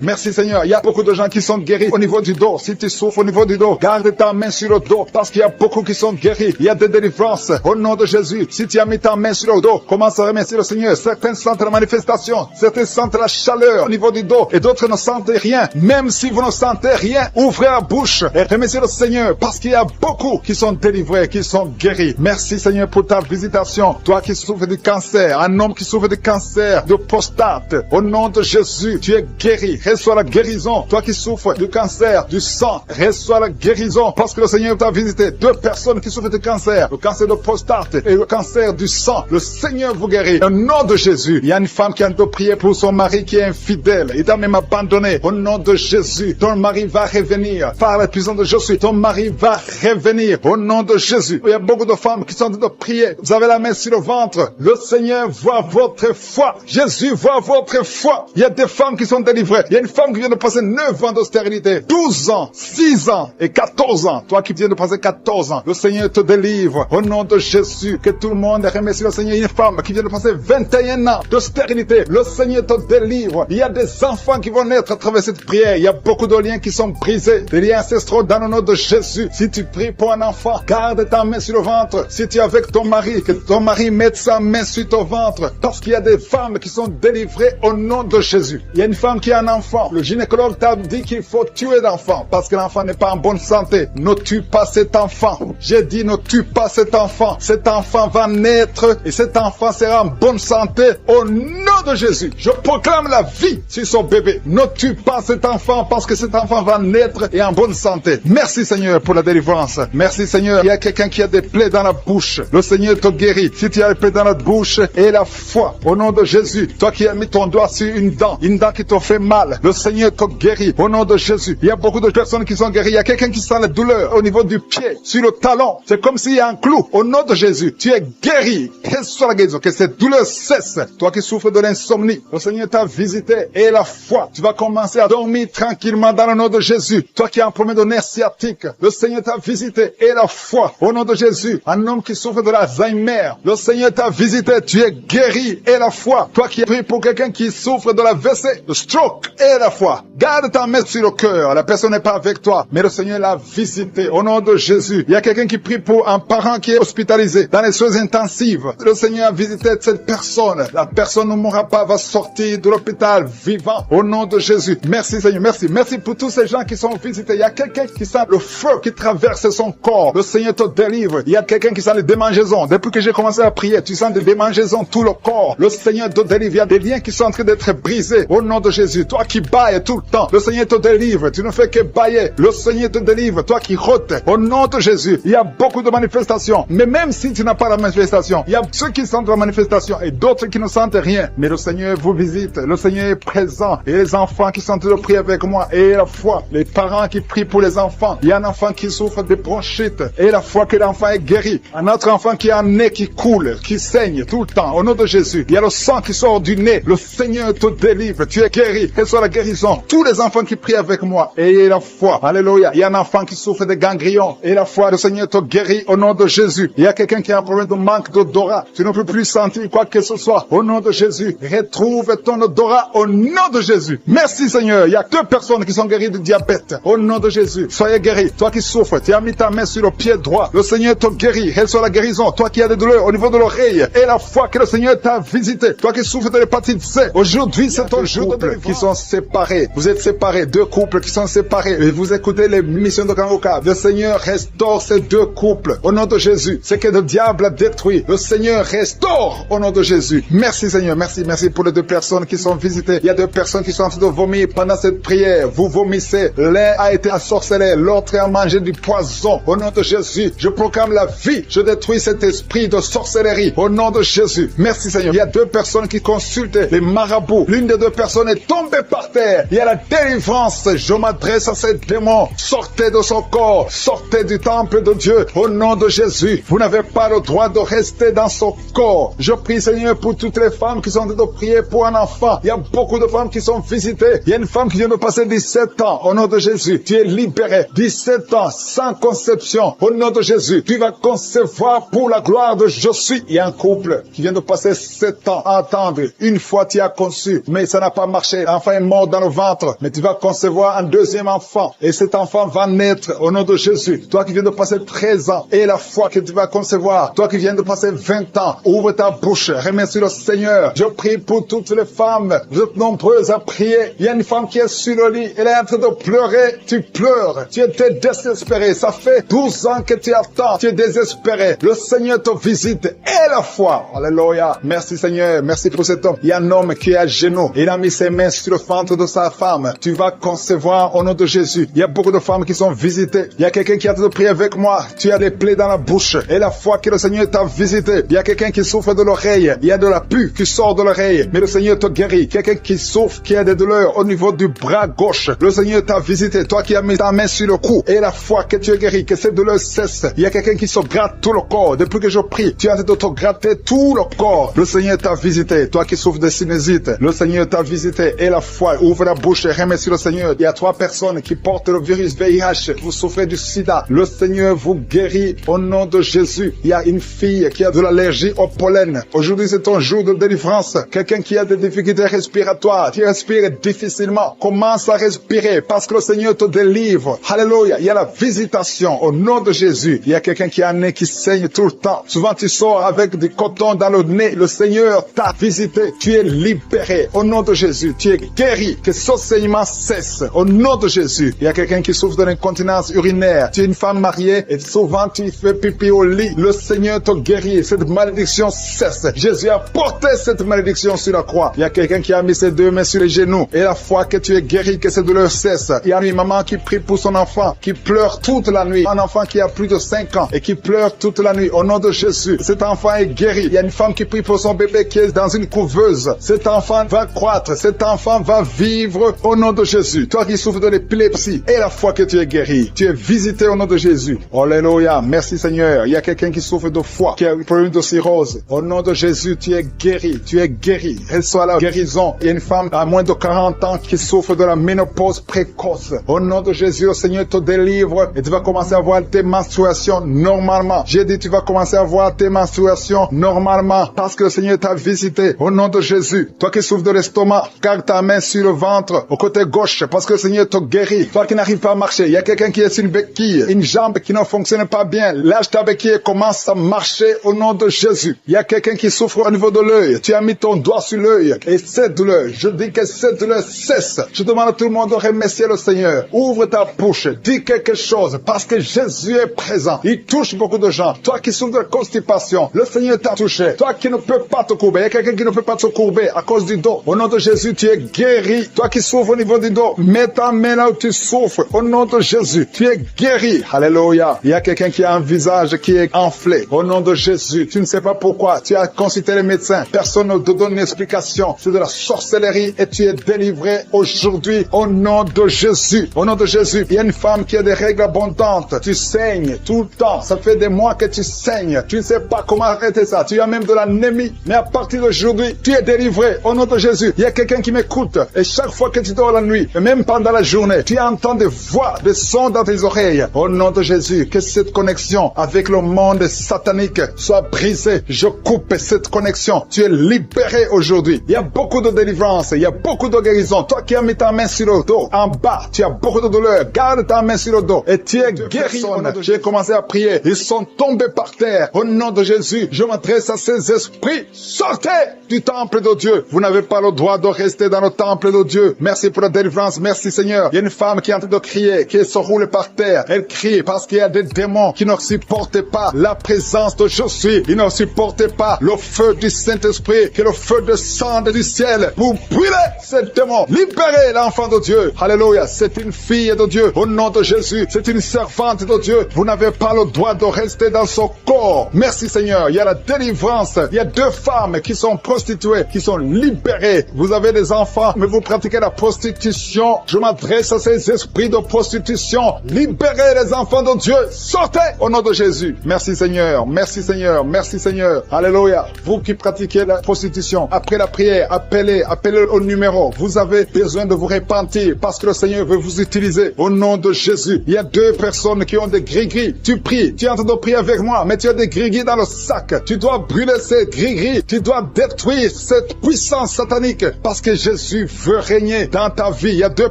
Merci Seigneur. Il y a beaucoup de gens qui sont guéris au niveau du dos. Si tu souffres au niveau du dos, garde ta main sur le dos parce qu'il y a beaucoup qui sont guéris. Il y a des délivrances au nom de Jésus. Si tu as mis ta main sur le dos, commence à remercier le Seigneur. Certains sentent la manifestation, certains sentent la chaleur au niveau du dos et d'autres ne sentent rien. Même si vous ne sentez rien, ouvrez la bouche et remerciez le Seigneur parce qu'il y a beaucoup qui sont délivrés, qui sont guéris. Merci Seigneur pour ta visitation. Toi qui souffres du cancer, un homme qui souffre du cancer de prostate, au nom de Jésus, tu es guéri. Reçois la guérison. Toi qui souffres du cancer du sang, reçois la guérison parce que le Seigneur t'a visité. 2 personnes qui souffrent du cancer, le cancer de prostate et le cancer du sang. Le Seigneur vous guérit. Au nom de Jésus, il y a une femme qui a prié pour son mari qui est infidèle. Il t'a même abandonné. Au nom de Jésus, ton mari va revenir. Par la puissance de Jésus, ton mari va revenir. Au nom de Jésus. Il y a beaucoup de femmes qui sont en train de prier. Vous avez la main sur le ventre. Le Seigneur voit votre foi. Jésus voit votre foi. Il y a des femmes qui sont délivrées. Il y a une femme qui vient de passer 9 ans de stérilité, 12 ans, 6 ans et 14 ans. Toi qui viens de passer 14 ans, le Seigneur te délivre. Au nom de Jésus, que tout le monde remercie le Seigneur. Une femme qui vient de passer 21 ans de stérilité, le Seigneur te délivre. Il y a des enfants qui vont naître à travers cette prière. Il y a beaucoup de liens qui sont brisés, des liens ancestraux dans le nom de Jésus. Si tu pries pour un enfant, garde ta main sur le ventre. Si tu es avec ton mari, que ton mari mette sa main sur ton ventre. Parce qu'il y a des femmes qui sont délivrées au nom de Jésus. Il y a une femme qui a un enfant. Le gynécologue t'a dit qu'il faut tuer l'enfant parce que l'enfant n'est pas en bonne santé. Ne tue pas cet enfant. J'ai dit ne tue pas cet enfant. Cet enfant va naître et cet enfant sera en bonne santé au nom de Jésus. Je proclame la vie sur son bébé. Ne tue pas cet enfant parce que cet enfant va naître et en bonne santé. Merci Seigneur pour la délivrance. Merci Seigneur. Il y a quelqu'un qui a des plaies dans la bouche. Le Seigneur te guérit. Si tu as des plaies dans la bouche et la foi au nom de Jésus. Toi qui as mis ton doigt sur une dent qui te fait mal. Le Seigneur te guérit au nom de Jésus. Il y a beaucoup de personnes qui sont guéries. Il y a quelqu'un qui sent la douleur au niveau du pied, sur le talon. C'est comme s'il y a un clou. Au nom de Jésus, tu es guéri. Reçois la guérison. Que cette douleur cesse. Toi qui souffres de l'insomnie, le Seigneur t'a visité et la foi. Tu vas commencer à dormir tranquillement dans le nom de Jésus. Toi qui as un problème de nerf sciatique, le Seigneur t'a visité et la foi. Au nom de Jésus, un homme qui souffre de l'Alzheimer, le Seigneur t'a visité. Tu es guéri et la foi. Toi qui pries pour quelqu'un qui souffre de la WC, le stroke et la foi. Garde ta main sur le cœur. La personne n'est pas avec toi, mais le Seigneur l'a visité. Au nom de Jésus, il y a quelqu'un qui prie pour un parent qui est hospitalisé dans les soins intensives. Le Seigneur a visité cette personne. La personne ne mourra pas, va sortir de l'hôpital vivant. Au nom de Jésus. Merci Seigneur, merci. Merci pour tous ces gens qui sont visités. Il y a quelqu'un qui sent le feu qui traverse son corps. Le Seigneur te délivre. Il y a quelqu'un qui sent les démangeaisons. Depuis que j'ai commencé à prier, tu sens des démangeaisons tout le corps. Le Seigneur te délivre. Il y a des liens qui sont en train d'être brisés. Au nom de Jésus. Toi qui bailles tout le temps, le Seigneur te délivre. Tu ne fais que bailler. Le Seigneur te délivre. Toi qui rôtes. Au nom de Jésus. Il y a beaucoup de manifestations. Mais même si tu n'as pas la manifestation, il y a ceux qui sentent la manifestation et d'autres qui ne sentent rien. Mais le Seigneur vous visite. Le Seigneur est présent. Et les enfants qui sont en train de prier avec moi. Et la foi. Les parents qui prient pour les enfants. Il y a un enfant qui souffre de bronchite. Et la foi que l'enfant est guéri. Un autre enfant qui a un nez qui coule, qui saigne tout le temps. Au nom de Jésus. Il y a le sang qui sort du nez. Le Seigneur te délivre. Tu es guéri. Reçois la guérison. Tous les enfants qui prient avec moi. Ayez la foi. Alléluia. Il y a un enfant qui souffre de ganglions. Et la foi, le Seigneur te guérit au nom de Jésus. Il y a quelqu'un qui a un problème de manque d'odorat. Tu ne peux plus sentir quoi que ce soit. Au nom de Jésus. Retrouve ton odorat au nom de Jésus. Merci Seigneur. Il y a 2 personnes qui sont guéries du diabète. Au nom de Jésus. Soyez guéris. Toi qui souffres, tu as mis ta main sur le pied droit. Le Seigneur te guérit. Reçois la guérison. Toi qui as des douleurs au niveau de l'oreille. Et la foi que le Seigneur t'a visité. Toi qui souffres de l'hépatite C. Aujourd'hui, c'est ton jour de délivrance. Qui sont séparés. Vous êtes séparés. 2 couples qui sont séparés. Et vous écoutez les missions de Kangoka. Le Seigneur restaure ces 2 couples. Au nom de Jésus. Ce que le diable a détruit. Le Seigneur restaure au nom de Jésus. Merci Seigneur. Merci. Merci pour les 2 personnes qui sont visitées. Il y a 2 personnes qui sont en train de vomir pendant cette prière. Vous vomissez. L'un a été ensorcelé. L'autre a mangé du poison. Au nom de Jésus. Je proclame la vie. Je détruis cet esprit de sorcellerie. Au nom de Jésus. Merci Seigneur. Il y a 2 personnes qui consultent les marabouts. L'une des 2 personnes est tombée par terre. Il y a la délivrance. Je m'adresse à ces démons. Sortez de son corps. Sortez du temple de Dieu. Au nom de Jésus. Vous n'avez pas le droit de rester dans son corps. Je prie Seigneur pour toutes les femmes qui sont en train de prier pour un enfant. Il y a beaucoup de femmes qui sont visitées. Il y a une femme qui vient de passer 17 ans. Au nom de Jésus, tu es libéré. 17 ans sans conception. Au nom de Jésus, tu vas concevoir pour la gloire de je suis. Il y a un couple qui vient de passer 7 ans à attendre. Une fois tu as conçu, mais ça n'a pas marché. L'enfant est mort dans le ventre. Mais tu vas concevoir un deuxième enfant. Et cet enfant va naître au nom de Jésus. Toi qui viens de passer 13 ans et la foi que tu vas concevoir. Toi qui viens de passer 20 ans, ouvre ta bouche. Remercie le Seigneur. Je prie pour toutes les femmes. Vous êtes nombreuses à prier. Il y a une femme qui est sur le lit. Elle est en train de pleurer. Tu pleures. Tu étais désespéré. Ça fait 12 ans que tu attends. Tu es désespéré. Le Seigneur te visite. Et la foi. Alléluia. Merci Seigneur. Merci pour cet homme. Il y a un homme qui est à genoux. Il a mis ses mains sur le ventre de sa femme. Tu vas concevoir au nom de Jésus. Il y a beaucoup de femmes qui sont visitées. Il y a quelqu'un qui a de prier avec moi. Tu as des plaies dans la bouche. Et la foi que le Seigneur t'a visité. Il y a quelqu'un qui souffre de l'oreille. Il y a de la pus qui sort de l'oreille. Mais le Seigneur te guérit. Quelqu'un qui souffre, qui a des douleurs au niveau du bras gauche. Le Seigneur t'a visité. Toi qui as mis ta main sur le cou. Et la foi que tu es guéri. Que cette douleur cesse. Il y a quelqu'un qui se gratte tout le corps. Depuis que je prie, tu es en train de te gratter tout le corps. Le Seigneur t'a visité. Toi qui souffres de sinusite. Le Seigneur t'a visité. Et la foi. Ouvre la bouche et remercie le Seigneur. Il y a 3 personnes qui portent le virus VIH. Vous souffrez du sida. Le Seigneur vous guérit au nom de Jésus. Il y a une fille qui a de l'allergie au pollen. Aujourd'hui, c'est ton jour de délivrance. Quelqu'un qui a des difficultés respiratoires. Tu respires difficilement. Commence à respirer parce que le Seigneur te délivre. Alléluia. Il y a la visitation au nom de Jésus. Il y a quelqu'un qui a un nez qui saigne tout le temps. Souvent, tu sors avec du coton dans le nez. Le Seigneur t'a visité. Tu es libéré au nom de Jésus. Tu es guéri. Que ce saignement cesse au nom de Jésus. Il y a quelqu'un qui souffre de l'incontinence urinaire. Tu es une femme mariée et souvent tu fais pipi au lit. Le Seigneur te guérit. Cette malédiction cesse. Jésus a porté cette malédiction sur la croix. Il y a quelqu'un qui a mis ses 2 mains sur les genoux. Et la foi que tu es guéri, que cette douleur cesse. Il y a une maman qui prie pour son enfant, qui pleure toute la nuit. Un enfant qui a plus de 5 ans et qui pleure toute la nuit. Au nom de Jésus, cet enfant est guéri. Il y a une femme qui prie pour son bébé qui est dans une couveuse. Cet enfant va croître. Cet enfant va vivre au nom de Jésus. Toi qui souffres de l'épilepsie et la foi que tu es guéri. Tu es visité au nom de Jésus. Alléluia. Merci Seigneur. Il y a quelqu'un qui souffre de foie, qui a un problème de cirrhose. Au nom de Jésus, tu es guéri. Tu es guéri. Reçois la guérison. Il y a une femme à moins de 40 ans qui souffre de la ménopause précoce. Au nom de Jésus, le Seigneur te délivre et tu vas commencer à voir tes menstruations normalement. J'ai dit tu vas commencer à voir tes menstruations normalement parce que le Seigneur t'a visité. Au nom de Jésus. Toi qui souffres de l'estomac, garde ta main sur le ventre au côté gauche parce que le Seigneur te guérit. Toi qui n'arrives pas à marcher, il y a quelqu'un qui est sur une béquille, une jambe qui ne fonctionne pas bien. Lâche ta béquille et commence à marcher au nom de Jésus. Il y a quelqu'un qui souffre au niveau de l'œil. Tu as mis ton doigt sur l'œil et cette douleur, je dis que cette douleur cesse. Je demande à tout le monde de remercier le Seigneur. Ouvre ta bouche, dis quelque chose parce que Jésus est présent. Il touche beaucoup de gens. Toi qui souffres de constipation, le Seigneur t'a touché. Toi qui ne peux pas te courber, il y a quelqu'un qui ne peut pas te courber à cause du dos. Au nom de Jésus, tu es guéri. Toi qui souffres au niveau du dos, mets ta main là où tu souffres. Au nom de Jésus, tu es guéri. Alléluia. Il y a quelqu'un qui a un visage qui est enflé. Au nom de Jésus, tu ne sais pas pourquoi. Tu as consulté les médecins. Personne ne te donne une explication. C'est de la sorcellerie et tu es délivré aujourd'hui au nom de Jésus. Au nom de Jésus, il y a une femme qui a des règles abondantes. Tu saignes tout le temps. Ça fait des mois que tu saignes. Tu ne sais pas comment arrêter ça. Tu as même de l'anémie. Mais à partir d'aujourd'hui, tu es délivré au nom de Jésus. Il y a quelqu'un qui m'écoute et chaque fois que tu dors la nuit, et même pendant la journée, tu entends des voix, des sons dans tes oreilles. Au nom de Jésus, que cette connexion avec le monde satanique soit brisée. Je coupe cette connexion. Tu es libéré aujourd'hui. Il y a beaucoup de délivrance. Il y a beaucoup de guérison. Toi qui as mis ta main sur le dos, en bas, tu as beaucoup de douleur. Garde ta main sur le dos et tu es guéri. J'ai commencé à prier. Ils sont tombés par terre. Au nom de Jésus, je m'adresse à ces esprits. Sortez du temple de Dieu. Vous n'avez pas le droit de rester dans le temple de Dieu. Merci pour la délivrance. Merci Seigneur. Il y a une femme qui est en train de crier, qui se roule par terre. Elle crie parce qu'il y a des démons qui ne supportent pas la présence de je suis. Ils ne supportent pas le feu du Saint-Esprit, que le feu descende du ciel pour brûler ces démons. Libérez l'enfant de Dieu. Alléluia. C'est une fille de Dieu. Au nom de Jésus, c'est une servante de Dieu. Vous n'avez pas le droit de rester dans son corps. Merci Seigneur. Il y a la délivrance. Il y a 2 femmes qui sont prostituées, qui sont libérées. Vous avez des enfants, mais vous pratiquez la prostitution. Je m'adresse à ces esprits de prostitution. Libérez les enfants de Dieu. Sortez au nom de Jésus. Merci Seigneur. Merci Seigneur. Merci Seigneur. Alléluia. Vous qui pratiquez la prostitution, répétition, après la prière, appelez au numéro. Vous avez besoin de vous repentir parce que le Seigneur veut vous utiliser au nom de Jésus. Il y a 2 personnes qui ont des gris-gris. Tu pries, tu es en train de prier avec moi, mais tu as des gris-gris dans le sac. Tu dois brûler ces gris-gris. Tu dois détruire cette puissance satanique parce que Jésus veut régner dans ta vie. Il y a 2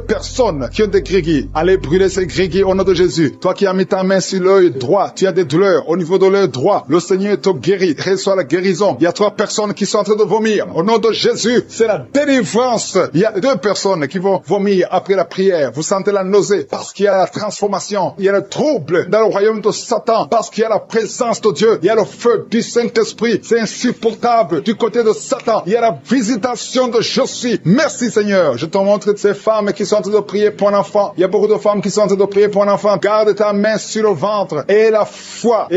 personnes qui ont des gris-gris. Allez brûler ces gris-gris au nom de Jésus. Toi qui as mis ta main sur l'œil droit, tu as des douleurs au niveau de l'œil droit. Le Seigneur te guérit. Reçois la guérison. Il y a 3 personnes qui sont en train de vomir. Au nom de Jésus, c'est la délivrance. Il y a 2 personnes qui vont vomir après la prière. Vous sentez la nausée parce qu'il y a la transformation. Il y a le trouble dans le royaume de Satan parce qu'il y a la présence de Dieu. Il y a le feu du Saint-Esprit. C'est insupportable du côté de Satan. Il y a la visitation de je suis. Merci Seigneur. Je te montre ces femmes qui sont en train de prier pour un enfant. Il y a beaucoup de femmes qui sont en train de prier pour un enfant. Garde ta main sur le ventre et la foi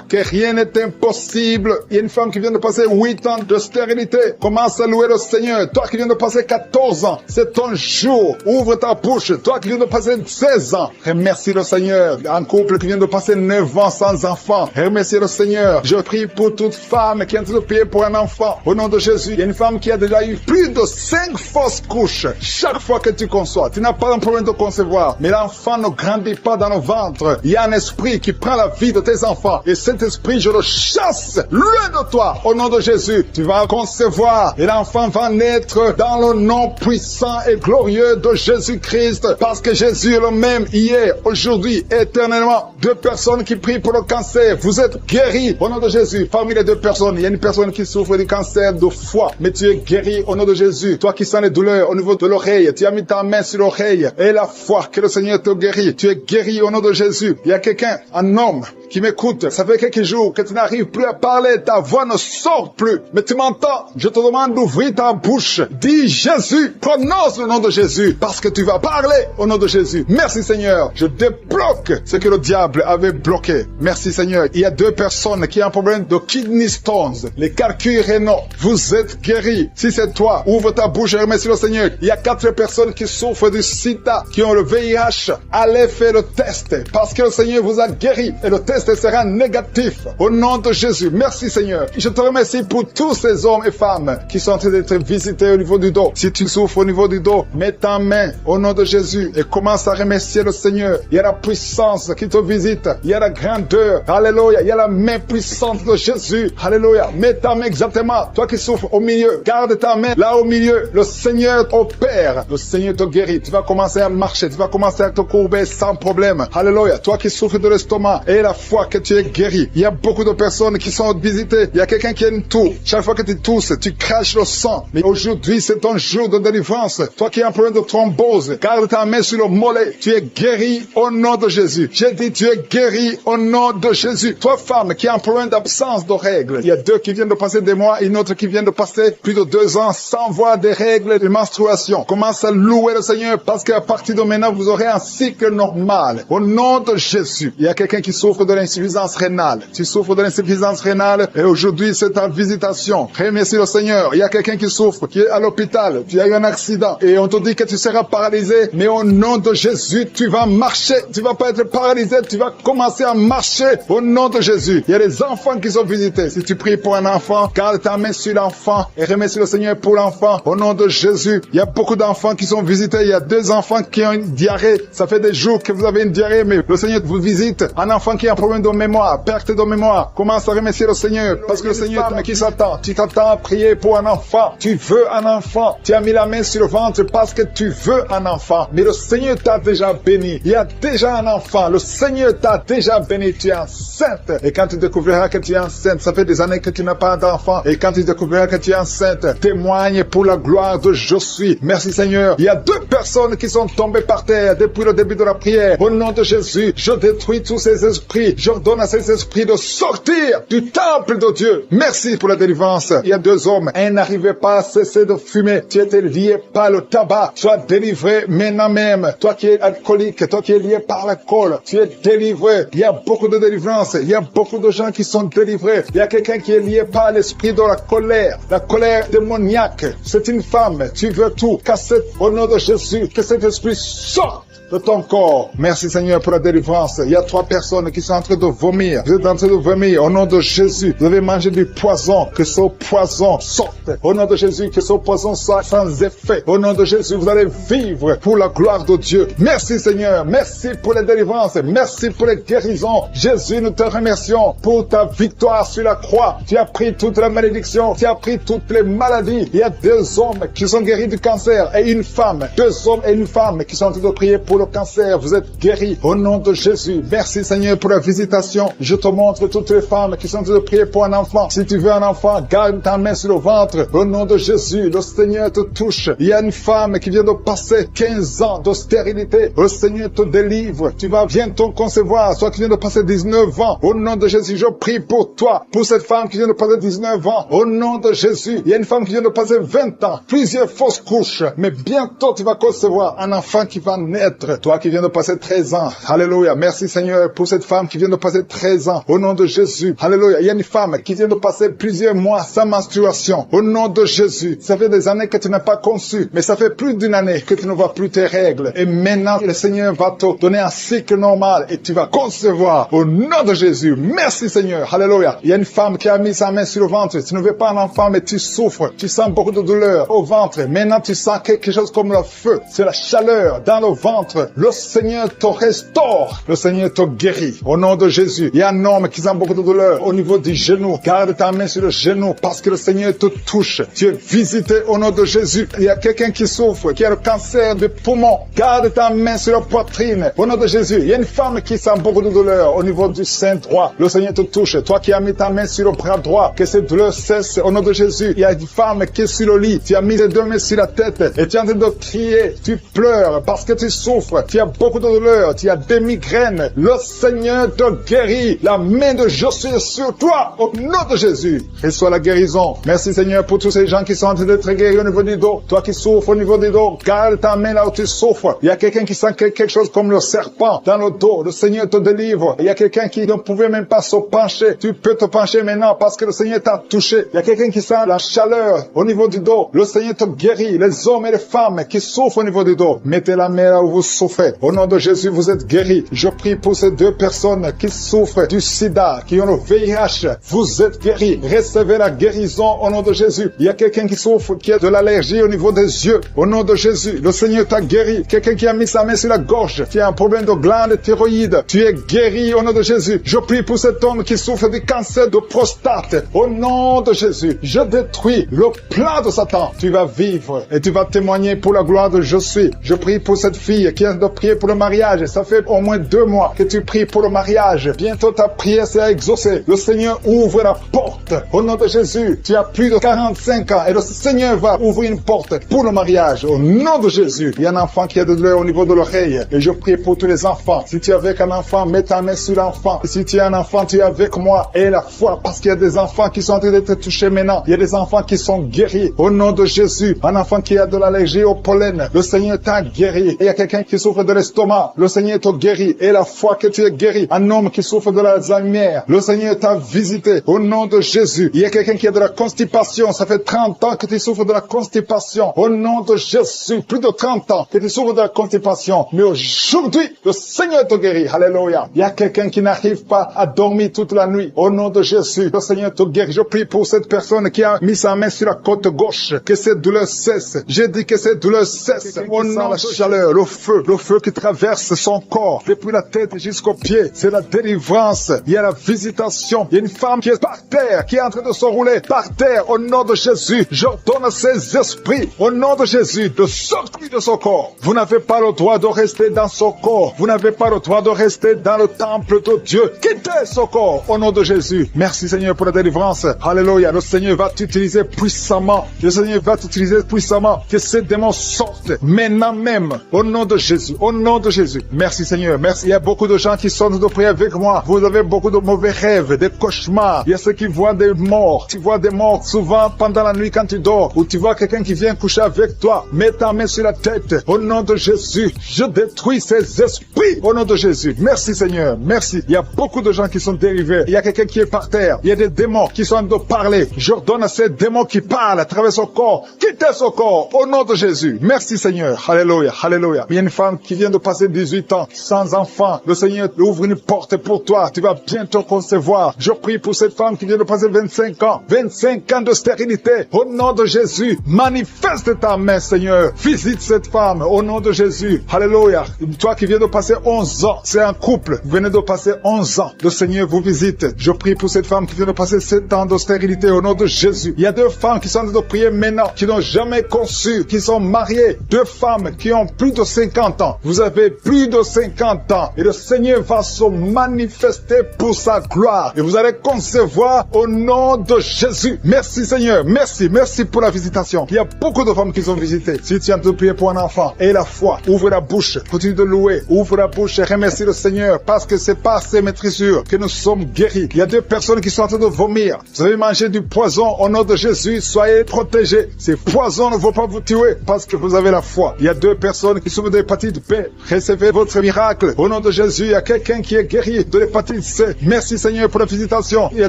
que rien n'est impossible. Il y a une femme qui vient de passer 8 ans de stérilité. Commence à louer le Seigneur. Toi qui viens de passer 14 ans, c'est ton jour. Ouvre ta bouche. Toi qui viens de passer 16 ans, remercie le Seigneur. Un couple qui vient de passer 9 ans sans enfant, remercie le Seigneur. Je prie pour toute femme qui est en train de prier pour un enfant. Au nom de Jésus, il y a une femme qui a déjà eu plus de 5 fausses couches. Chaque fois que tu conçois, tu n'as pas un problème de concevoir, mais l'enfant ne grandit pas dans le ventre. Il y a un esprit qui prend la vie de tes enfants et cet esprit, je le chasse loin de toi. Au nom de Jésus, tu vas concevoir et l'enfant va naître dans le nom puissant et glorieux de Jésus-Christ parce que Jésus est le même hier, aujourd'hui, éternellement. 2 personnes qui prient pour le cancer, vous êtes guéris au nom de Jésus. Parmi les 2 personnes, il y a une personne qui souffre du cancer de foie, mais tu es guéri au nom de Jésus. Toi qui sens les douleurs au niveau de l'oreille, tu as mis ta main sur l'oreille et la foi que le Seigneur te guérit. Tu es guéri au nom de Jésus. Il y a quelqu'un, un homme, qui m'écoute. Ça fait quelques jours que tu n'arrives plus à parler, ta voix ne sort plus. Mais tu m'entends? Je te demande d'ouvrir ta bouche. Dis Jésus, prononce le nom de Jésus, parce que tu vas parler au nom de Jésus. Merci Seigneur. Je débloque ce que le diable avait bloqué. Merci Seigneur. Il y a 2 personnes qui ont un problème de kidney stones, les calculs rénaux. Vous êtes guéris. Si c'est toi, ouvre ta bouche et remercie le Seigneur. Il y a 4 personnes qui souffrent du sida, qui ont le VIH. Allez faire le test, parce que le Seigneur vous a guéri. Et le test sera négatif. Au nom de Jésus. Merci Seigneur. Je te remercie pour tous ces hommes et femmes qui sont en train d'être visités au niveau du dos. Si tu souffres au niveau du dos, mets ta main au nom de Jésus et commence à remercier le Seigneur. Il y a la puissance qui te visite. Il y a la grandeur. Alléluia. Il y a la main puissante de Jésus. Alléluia. Mets ta main exactement. Toi qui souffres au milieu, garde ta main là au milieu. Le Seigneur opère. Le Seigneur te guérit. Tu vas commencer à marcher. Tu vas commencer à te courber sans problème. Alléluia. Toi qui souffres de l'estomac et la foi que tu es guéri. Il y a beaucoup de personnes qui sont visitées. Il y a quelqu'un qui a une toux. Chaque fois que tu tousses, tu craches le sang. Mais aujourd'hui, c'est ton jour de délivrance. Toi qui as un problème de thrombose, garde ta main sur le mollet. Tu es guéri au nom de Jésus. J'ai dit, tu es guéri au nom de Jésus. Toi, femme, qui a un problème d'absence de règles. Il y a 2 qui viennent de passer des mois et une autre qui vient de passer plus de 2 ans sans voir des règles de menstruation. Commence à louer le Seigneur parce qu'à partir de maintenant, vous aurez un cycle normal. Au nom de Jésus. Il y a quelqu'un qui souffre de l'insuffisance rénale. Tu souffres de l'insuffisance rénale et aujourd'hui c'est ta visitation. Remercie le Seigneur. Il y a quelqu'un qui souffre, qui est à l'hôpital. Tu as eu un accident et on te dit que tu seras paralysé. Mais au nom de Jésus, tu vas marcher. Tu vas pas être paralysé. Tu vas commencer à marcher au nom de Jésus. Il y a des enfants qui sont visités. Si tu pries pour un enfant, garde ta main sur l'enfant et remercie le Seigneur pour l'enfant. Au nom de Jésus, il y a beaucoup d'enfants qui sont visités. Il y a 2 enfants qui ont une diarrhée. Ça fait des jours que vous avez une diarrhée, mais le Seigneur vous visite. Un enfant qui a un problème de mémoire, perte de mémoire, commence à remercier le Seigneur, parce que le Seigneur qui s'attend. Tu t'attends à prier pour un enfant. Tu veux un enfant. Tu as mis la main sur le ventre parce que tu veux un enfant. Mais le Seigneur t'a déjà béni. Il y a déjà un enfant. Le Seigneur t'a déjà béni. Tu es enceinte. Et quand tu découvriras que tu es enceinte, ça fait des années que tu n'as pas d'enfant. Et quand tu découvriras que tu es enceinte, témoigne pour la gloire de je suis. Merci Seigneur. Il y a 2 personnes qui sont tombées par terre depuis le début de la prière. Au nom de Jésus, je détruis tous ces esprits. J'ordonne à ces esprits de sortir du temple de Dieu. Merci pour la délivrance. Il y a 2 hommes. Un n'arrivait pas à cesser de fumer. Tu étais lié par le tabac. Sois délivré maintenant même. Toi qui es alcoolique, toi qui es lié par l'alcool, tu es délivré. Il y a beaucoup de délivrance. Il y a beaucoup de gens qui sont délivrés. Il y a quelqu'un qui est lié par l'esprit de la colère démoniaque. C'est une femme. Tu veux tout casser au nom de Jésus. Que cet esprit sorte de ton corps. Merci Seigneur pour la délivrance. Il y a 3 personnes qui sont en train train de vomir. Vous êtes en train de vomir. Au nom de Jésus, vous avez mangé du poison. Que ce poison sorte. Au nom de Jésus, que ce poison soit sans effet. Au nom de Jésus, vous allez vivre pour la gloire de Dieu. Merci Seigneur. Merci pour les délivrances. Merci pour les guérisons. Jésus, nous te remercions pour ta victoire sur la croix. Tu as pris toute la malédiction. Tu as pris toutes les maladies. Il y a 2 hommes qui sont guéris du cancer et une femme. 2 hommes et une femme qui sont en train de prier pour le cancer. Vous êtes guéris au nom de Jésus. Merci Seigneur pour la visitation. Je te montre toutes les femmes qui sont en train de prier pour un enfant. Si tu veux un enfant, garde ta main sur le ventre. Au nom de Jésus, le Seigneur te touche. Il y a une femme qui vient de passer 15 ans de stérilité. Le Seigneur te délivre. Tu vas bientôt concevoir. Toi qui viens de passer 19 ans. Au nom de Jésus, je prie pour toi. Pour cette femme qui vient de passer 19 ans. Au nom de Jésus. Il y a une femme qui vient de passer 20 ans. Plusieurs fausses couches. Mais bientôt tu vas concevoir un enfant qui va naître. Toi qui viens de passer 13 ans. Alléluia. Merci Seigneur pour cette femme qui vient de passer 13 ans. Au nom de Jésus. Alléluia. Il y a une femme qui vient de passer plusieurs mois sans menstruation. Au nom de Jésus. Ça fait des années que tu n'as pas conçu. Mais ça fait plus d'une année que tu ne vois plus tes règles. Et maintenant, le Seigneur va te donner un cycle normal et tu vas concevoir. Au nom de Jésus. Merci Seigneur. Alléluia. Il y a une femme qui a mis sa main sur le ventre. Tu ne veux pas un enfant, mais tu souffres. Tu sens beaucoup de douleur au ventre. Maintenant, tu sens quelque chose comme le feu. C'est la chaleur dans le ventre. Le Seigneur te restaure. Le Seigneur te guérit. Au nom de Jésus. Il y a un homme qui sent beaucoup de douleur au niveau du genou. Garde ta main sur le genou parce que le Seigneur te touche. Tu es visité au nom de Jésus. Il y a quelqu'un qui souffre, qui a le cancer du poumon. Garde ta main sur la poitrine. Au nom de Jésus. Il y a une femme qui sent beaucoup de douleur au niveau du sein droit. Le Seigneur te touche. Toi qui as mis ta main sur le bras droit, que cette douleur cesse au nom de Jésus. Il y a une femme qui est sur le lit. Tu as mis les 2 mains sur la tête et tu es en train de crier. Tu pleures parce que tu souffres. Tu as beaucoup de douleur. Tu as des migraines. Le Seigneur te guérit. La main de Jésus est sur toi au nom de Jésus. Reçois la guérison. Merci Seigneur pour tous ces gens qui sont en train d'être guéris au niveau du dos. Toi qui souffres au niveau du dos, garde ta main là où tu souffres. Il y a quelqu'un qui sent quelque chose comme le serpent dans le dos. Le Seigneur te délivre. Il y a quelqu'un qui ne pouvait même pas se pencher. Tu peux te pencher maintenant parce que le Seigneur t'a touché. Il y a quelqu'un qui sent la chaleur au niveau du dos. Le Seigneur te guérit. Les hommes et les femmes qui souffrent au niveau du dos, mettez la main là où vous souffrez. Au nom de Jésus, vous êtes guéris. Je prie pour ces 2 personnes qui souffrent du sida, qui ont le VIH. Vous êtes guéris. Recevez la guérison au nom de Jésus. Il y a quelqu'un qui souffre, qui a de l'allergie au niveau des yeux. Au nom de Jésus, le Seigneur t'a guéri. Quelqu'un qui a mis sa main sur la gorge, qui a un problème de glande thyroïde. Tu es guéri au nom de Jésus. Je prie pour cet homme qui souffre du cancer de prostate. Au nom de Jésus, je détruis le plan de Satan. Tu vas vivre et tu vas témoigner pour la gloire de Je suis. Je prie pour cette fille qui vient de prier pour le mariage. Ça fait au moins 2 mois que tu pries pour le mariage. Bientôt ta prière sera exaucée. Le Seigneur ouvre la porte. Au nom de Jésus, tu as plus de 45 ans et le Seigneur va ouvrir une porte pour le mariage. Au nom de Jésus, il y a un enfant qui a de douleur au niveau de l'oreille. Et je prie pour tous les enfants. Si tu es avec un enfant, mets ta main sur l'enfant. Si tu es un enfant, tu es avec moi. Et la foi, parce qu'il y a des enfants qui sont en train d'être touchés maintenant. Il y a des enfants qui sont guéris. Au nom de Jésus, un enfant qui a de l'allergie au pollen, le Seigneur t'a guéri. Et il y a quelqu'un qui souffre de l'estomac, le Seigneur t'a guéri. Et la foi que tu es guéri. Un homme qui souffre de l'Alzheimer, le Seigneur t'a visité. Au nom de Jésus, il y a quelqu'un qui a de la constipation. Ça fait 30 ans que tu souffres de la constipation. Au nom de Jésus, plus de 30 ans que tu souffres de la constipation. Mais aujourd'hui, le Seigneur te guérit. Alléluia. Il y a quelqu'un qui n'arrive pas à dormir toute la nuit. Au nom de Jésus, le Seigneur te guérit. Je prie pour cette personne qui a mis sa main sur la côte gauche. Que cette douleur cesse. J'ai dit que cette douleur cesse. Au nom de la chaleur, le feu qui traverse son corps, depuis la tête jusqu'aux pieds. C'est la délivrance. Il y a la visitation. Il y a une femme qui est par terre, qui est en train de se rouler par terre. Au nom de Jésus, j'ordonne à ces esprits, au nom de Jésus, de sortir de son corps. Vous n'avez pas le droit de rester dans son corps. Vous n'avez pas le droit de rester dans le temple de Dieu. Quittez son corps, au nom de Jésus. Merci Seigneur pour la délivrance. Alléluia. Le Seigneur va t'utiliser puissamment. Le Seigneur va t'utiliser puissamment. Que ces démons sortent maintenant même. Au nom de Jésus. Au nom de Jésus. Merci Seigneur. Merci. Il y a beaucoup de gens qui sont de prier avec moi. Vous avez beaucoup de mauvais rêves, des cauchemars. Il y a ceux qui voient des morts. Tu vois des morts souvent pendant la nuit quand tu dors. Ou tu vois quelqu'un qui vient coucher avec toi. Mets ta main sur la tête. Au nom de Jésus. Je détruis ces esprits. Au nom de Jésus. Merci Seigneur. Merci. Il y a beaucoup de gens qui sont dérivés. Il y a quelqu'un qui est par terre. Il y a des démons qui sont en train de parler. J'ordonne à ces démons qui parlent à travers son corps. Quittez son corps. Au nom de Jésus. Merci Seigneur. Alléluia. Alléluia. Il y a une femme qui vient de passer 18 ans sans enfant. Le Seigneur ouvre une porte pour toi. Tu vas bientôt concevoir. Je prie pour cette femme qui vient de passer 25 ans. 25 ans de stérilité. Au nom de Jésus, manifeste ta main, Seigneur. Visite cette femme. Au nom de Jésus. Alléluia. Toi qui viens de passer 11 ans. C'est un couple. Vous venez de passer 11 ans. Le Seigneur vous visite. Je prie pour cette femme qui vient de passer 7 ans de stérilité. Au nom de Jésus. Il y a 2 femmes qui sont en train de prier maintenant, qui n'ont jamais conçu, qui sont mariées. 2 femmes qui ont plus de 50 ans. Vous avez plus de 50 ans. Et le Seigneur va se manifester pour sa gloire. Et vous allez concevoir au nom de Jésus. Merci Seigneur. Merci. Merci pour la visitation. Il y a beaucoup de femmes qui sont visitées. Si tu es en train de prier pour un enfant, et la foi, ouvre la bouche. Continue de louer. Ouvre la bouche et remercie le Seigneur. Parce que c'est par ces maîtrisures que nous sommes guéris. Il y a 2 personnes qui sont en train de vomir. Vous avez mangé du poison au nom de Jésus. Soyez protégés. Ces poisons ne vont pas vous tuer parce que vous avez la foi. Il y a 2 personnes qui souffrent de l'hépatite B. Recevez votre miracle. Au nom de Jésus, il y a quelqu'un qui est guéri de l'hépatite C. Merci Seigneur pour la visitation. Il y a